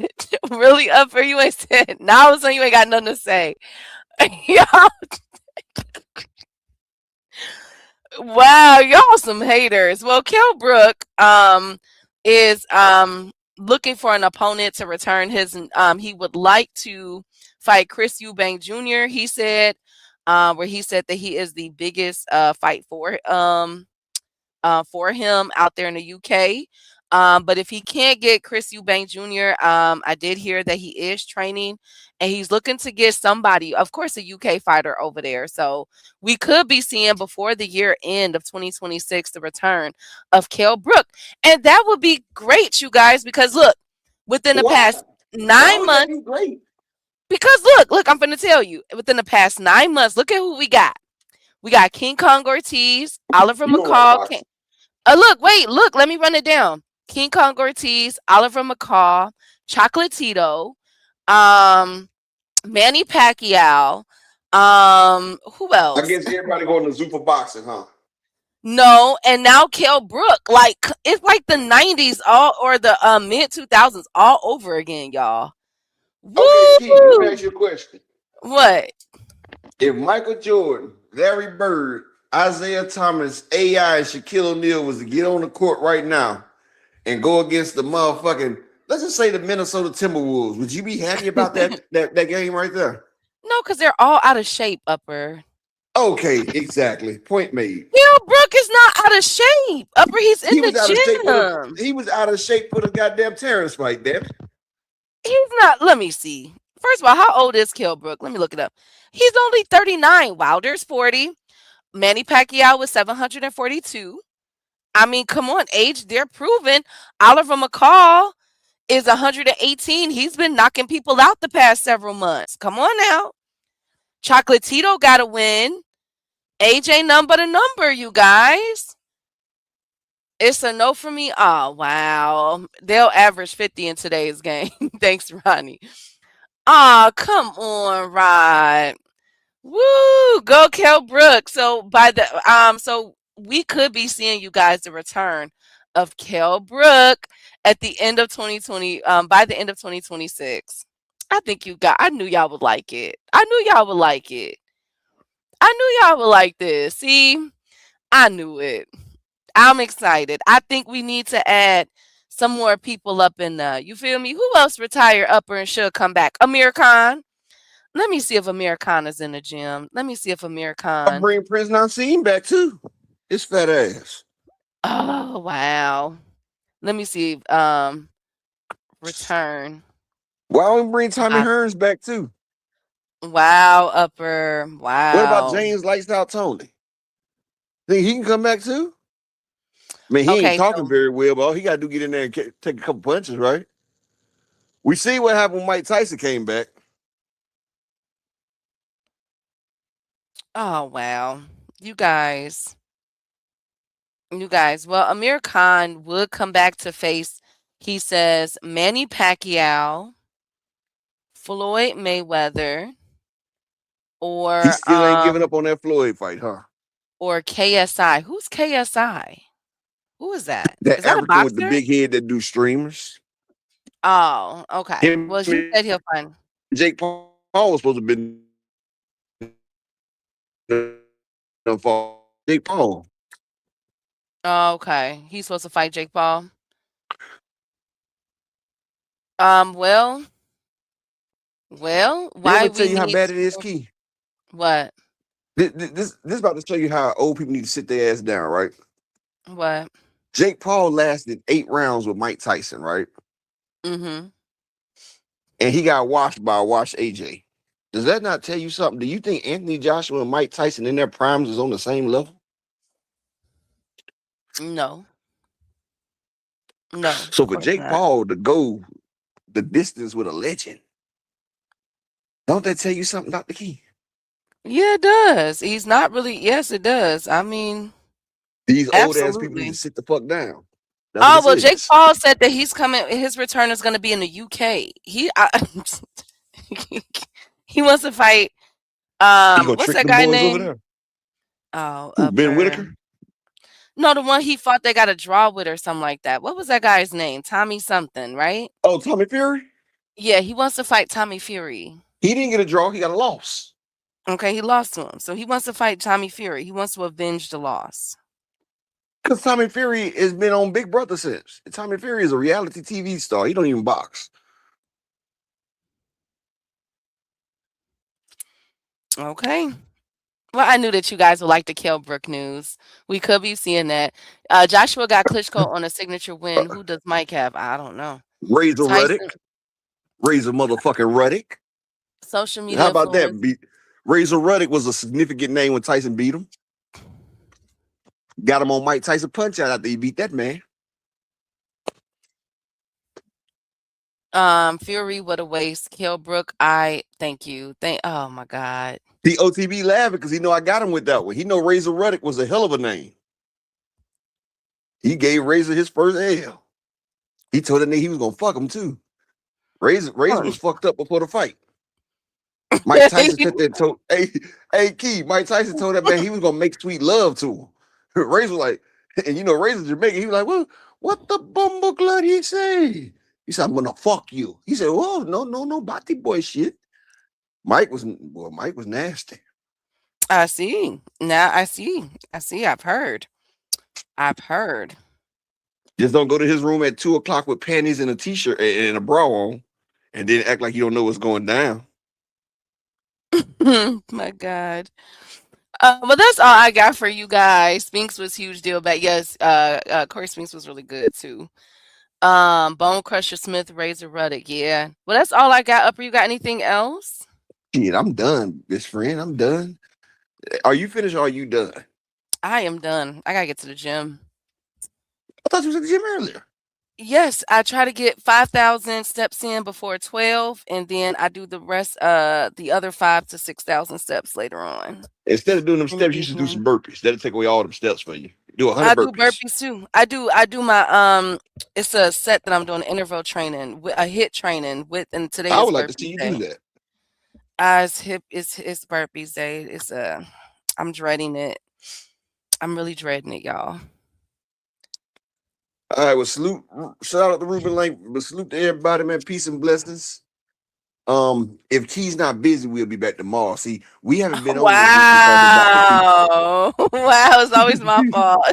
Really, Upper? You ain't said now all of a sudden you ain't got nothing to say. Y'all wow, y'all some haters. Well, Kell Brook is looking for an opponent to return his he would like to fight Chris Eubank Jr. He said where he said that he is the biggest fight for him out there in the UK. But if he can't get Chris Eubank Jr., I did hear that he is training and he's looking to get somebody, of course, a UK fighter over there. So we could be seeing before the year end of 2026 the return of Kell Brook. And that would be great, you guys, because look, within the past 9 months, Great. Because look, I'm finna tell you. Within the past 9 months, look at who we got. We got King Kong Ortiz, Oliver You don't like McCall. boxing. Look, let me run it down. King Kong Ortiz, Oliver McCall, Chocolatito, um, Manny Pacquiao. Who I else? guess everybody going to zoo for boxing, huh? No, and now Kell Brook. Like it's like the 90s all or the mid 2000s all over again, y'all. Okay, Key, let me Woo! ask you a question. What? If Michael Jordan, Larry Bird, Isaiah Thomas, AI, and Shaquille O'Neal was to get on the court right now and go against the motherfucking, let's just say the Minnesota Timberwolves, would you be happy about that game right there? No, because they're all out of shape, Upper. Okay, exactly. Point made. Kell Brook is not out of shape. Upper, he's in He the was out of shape gym. he was out of shape for the goddamn Terrence fight, damn it. He's not. Let me see. First of all, how old is Kell Brook? Let me look it up. He's only 39. Wilder's 40. Manny Pacquiao was 742. I mean, come on, age, they're proven. Oliver McCall is 118. He's been knocking people out the past several months. Come on now. Chocolatito got to win. Age ain't none but a number, you guys. It's a no for me. Oh, wow. They'll average 50 in today's game. Thanks, Ronnie. Oh, come on, Rod. Woo! Go Kell Brook. So so we could be seeing you guys the return of Kell Brook at the end of 2020, by the end of 2026. I knew y'all would like it. I knew y'all would like it. I knew y'all would like this. See, I knew it. I'm excited. I think we need to add some more people up in there. You feel me? Who else retired upper and should come back? Amir Khan. Let me see if Amir Khan is in the gym. Let me see if Amir I Khan. bring Prince Nassim back too. His fat ass. Oh, wow. Let me see. Return. Why don't we bring Tommy Uh, Hearns back too? wow, upper. What about Wow. James Lights Out Tony? Think he can come back too? I mean, he ain't Okay, talking so very well, but all he got to do get in there and take a couple punches, right? We see what happened when Mike Tyson came back. oh wow. You guys. You guys. Well, Amir Khan would come back to face, he says, Manny Pacquiao, Floyd Mayweather, He or still ain't giving up on that Floyd fight, huh? or KSI. Who's KSI? Who is that? That Is that a African with the boxer? big head that do streamers. Oh, okay. Him Well, he and said he'll find. Jake Paul was supposed to have been for Jake Paul. Oh, okay. He's supposed to fight Jake Paul. Well, Then I'm why gonna tell we you how need bad it is, to, Key. what? This is about to show you how old people need to sit their ass down, right? What? Jake Paul lasted 8 rounds with Mike Tyson, right? Mm-hmm. And he got washed by Wash AJ. Does that not tell you something? Do you think Anthony Joshua and Mike Tyson in their primes is on the same level? No. No, So of for course Jake not. Paul to go the distance with a legend, don't that tell you something, Dr. Key? Yeah, it does. He's not really. Yes, it does. I mean, These old ass people need to absolutely. sit the fuck down. That's what Oh it well, Jake says. Paul said that he's coming. His return is going to be in the UK. He wants to fight. You gonna What's trick that them guy boys over name? there? Oh, Who, Ben upper. Whitaker? No, the one he fought they got a draw with or something like that. What was that guy's name? Tommy something, right? Oh, Tommy Fury? Yeah, he wants to fight Tommy Fury. He didn't get a draw, he got a loss. Okay, he lost to him. So he wants to fight Tommy Fury. He wants to avenge the loss. Because Tommy Fury has been on Big Brother since. Tommy Fury is a reality TV star. He don't even box. Okay. Well, I knew that you guys would like the Kell Brook news. We could be seeing that. Joshua got Klitschko on a signature win. Who does Mike have? I don't know. Razor Tyson, Ruddock. Razor motherfucking Ruddock. social How media about that? influence. Razor Ruddock was a significant name when Tyson beat him. Got him on Mike Tyson punch out after he beat that man. Fury, what a waste. Kilbrook, I thank you. Oh my God. The OTB laughing because he know I got him with that one. He know Razor Ruddock was a hell of a name. He gave Razor his first L. He told that nigga he was gonna fuck him too. Razor was fucked up before the fight. Mike Tyson took that told hey Key, Mike Tyson told that man he was gonna make sweet love to him. Razor was like, and you know Razor's Jamaican, he was like, well, what the bumbleclad he say? He said, I'm gonna fuck you. He said, oh, no, body boy shit. Mike was nasty. I see. Now I see. I've heard. Just don't go to his room at 2:00 with panties and a t-shirt and a bra on, and then act like you don't know what's going down. My God. Well, that's all I got for you guys. Spinks was huge deal, but yes, Corey Spinks was really good too. Bone Crusher Smith, Razor Ruddock, yeah. Well, that's all I got. Upper, you got anything else? Shit, I'm done, best friend. I'm done. Are you finished or are you done? I am done. I gotta get to the gym. I thought you was at the gym earlier. Yes, I try to get 5,000 steps in before 12, and then I do the rest, the other 5 to 6,000 steps later on. Instead of doing them In the steps, you should do evening. some burpees. That'll take away all them steps for you. Do 100 I do burpees. burpees too. I do my it's a set that I'm doing interval training with a hit training with, and today I is would like to burpee see you day. do that. It's burpees day. I'm dreading it. I'm really dreading it, y'all. All right, well, shout out to Ruben Lake, but salute to everybody, man. Peace and blessings. If Key's not busy, we'll be back tomorrow. See, we haven't been on this week because of Dr. P. Wow, it's always my fault.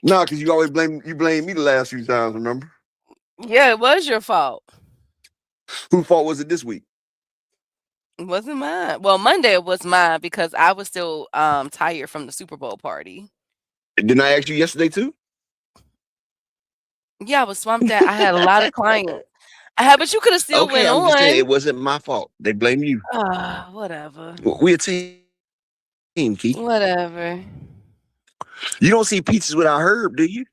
Nah, because you always blame me the last few times, remember? Yeah, it was your fault. Whose fault was it this week? It wasn't mine. Well, Monday it was mine because I was still tired from the Super Bowl party. Didn't I ask you yesterday too? Yeah, I was swamped out. I had a lot of clients. But you could have still Okay, went I'm just saying on. it wasn't my fault. They blame you. Whatever. We're a team, Key. Whatever. You don't see pizzas without Herb, do you?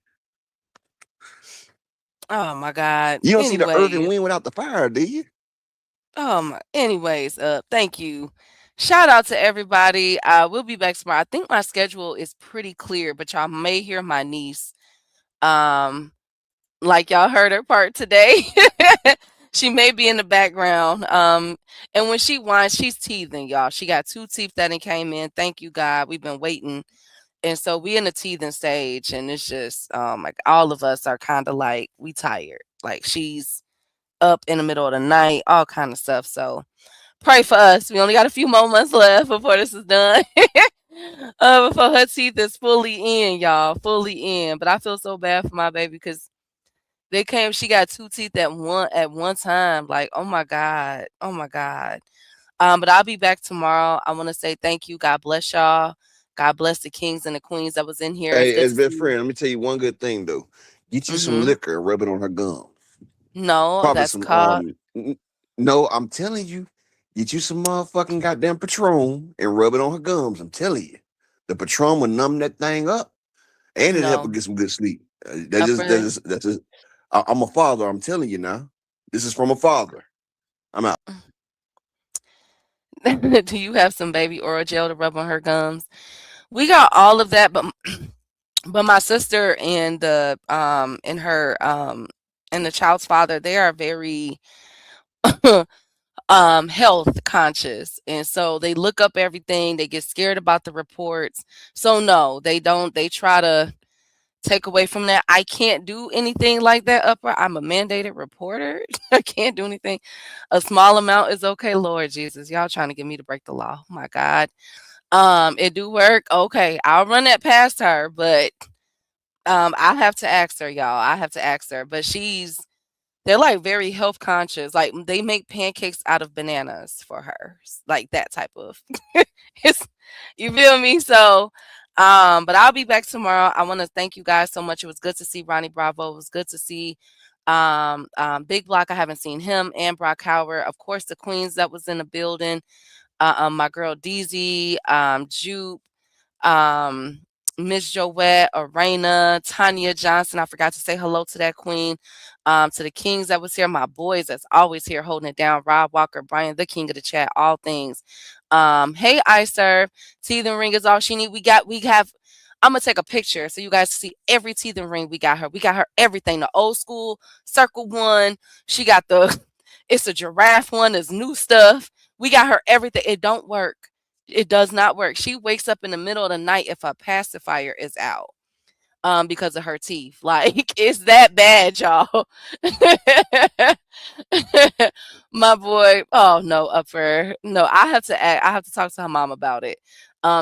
Oh my God. You don't see the earth and Anyways. wind without the fire, do you? Anyways, thank you. Shout out to everybody. We'll be back tomorrow. I think my schedule is pretty clear, but y'all may hear my niece. Like y'all heard her part today. She may be in the background. And when she whines, she's teething, y'all. She got 2 teeth that came in. Thank you, God. We've been waiting. And so we in the teething stage, and it's just like all of us are kind of like we tired. Like she's up in the middle of the night, all kind of stuff. So pray for us. We only got a few more months left before this is done. Before her teeth is fully in, y'all, fully in. But I feel so bad for my baby because she got 2 teeth at one time. Like, oh my God. Oh my God. But I'll be back tomorrow. I want to say thank you. God bless y'all. God bless the kings and the queens that was in here. It's Hey, good as to best see friend, let me tell you one good thing though. Get you some you. liquor and rub it on her gum. No, Probably that's some called no, I'm telling you, get you some motherfucking goddamn Patron and rub it on her gums. I'm telling you. The Patron will numb that thing up and it help her no. get some good sleep. Upper. I'm a father, I'm telling you now. This is from a father. I'm out. Do you have some baby oral gel to rub on her gums? We got all of that, but my sister and her and the child's father, they are very health conscious, and so they look up everything. They get scared about the reports. So no, they don't. They try to take away from that. I can't do anything like that, Upper. I'm a mandated reporter. I can't do anything. A small amount is okay. Lord Jesus, y'all trying to get me to break the law. Oh my God. It do work. Okay, I'll run that past her, but I have to ask her, y'all. I have to ask her. But they're like very health conscious. Like they make pancakes out of bananas for her. Like that type of it's you feel me? So but I'll be back tomorrow. I want to thank you guys so much. It was good to see Ronnie Bravo. It was good to see Big Block. I haven't seen him and Brock Howard. Of course, the Queens that was in the building. My girl DZ, Jupe, um, Miss Joette, Arena, Tanya Johnson. I forgot to say hello to that queen. To the kings that was here, my boys that's always here holding it down. Rob Walker, Brian, the king of the chat, all things. Hey, I serve. Teething ring is all she need. We have. I'm gonna take a picture so you guys see every teething ring we got her. We got her everything. The old school circle one. She got the. It's a giraffe one. There's new stuff. We got her everything. It don't work. It does not work. She wakes up in the middle of the night if her pacifier is out. Because of her teeth. Like, it's that bad, y'all. My boy, oh no, upper. No, I have to talk to her mom about it.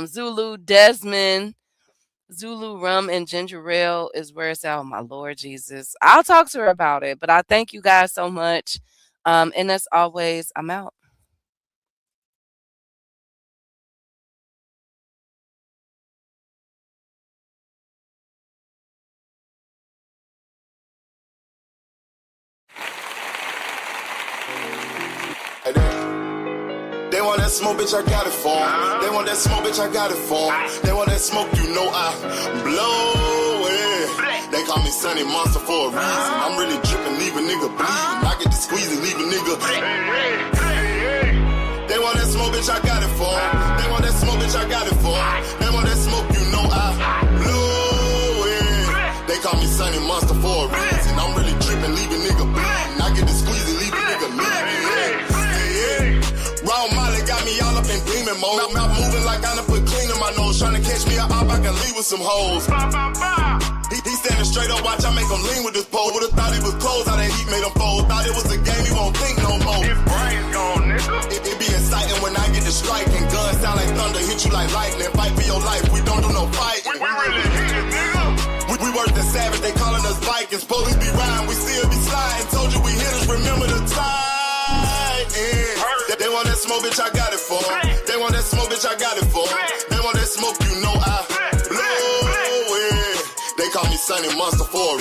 Zulu, Desmond, Zulu rum and ginger ale is where it's at. Oh my Lord Jesus. I'll talk to her about it. But I thank you guys so much. And as always, I'm out. They want that smoke, bitch, I got it for 'em. They want that smoke, bitch, I got it for 'em. They want that smoke, you know I blow it. They call me Sunny Monster for a reason. I'm really dripping, leave a nigga bleeding. I get to squeeze and leave a nigga. They want that smoke, bitch, I got it for 'em. They want that smoke, bitch, I got it for 'em. They want that smoke, you know I blow it. They call me Sunny Monster for a reason. I'm really dripping, leave a nigga bleeding. I get to squeeze and leave a nigga bleeding. Raw Molly got me all up in demon mode. Mouth moving like I done put clean in my nose. Trying to catch me up, I can leave with some hoes. He standing straight up, watch I make him lean with this pole. Would've thought he was closed, how that heat made him fold. Thought it was a game, he won't think no more. His brain's gone, nigga. It be exciting when I get to striking. Guns sound like thunder, hit you like lightning. Fight for your life, we don't do no fight. We really hit it, nigga. We worse than savage, they calling us Vikings. Police be riding, we still be sliding. Told you we hitters, remember the time. They want that smoke, bitch, I got it for 'em. They want that smoke, bitch, I got it for 'em. They want that smoke, you know I blow it. They call me Sunny Monster for a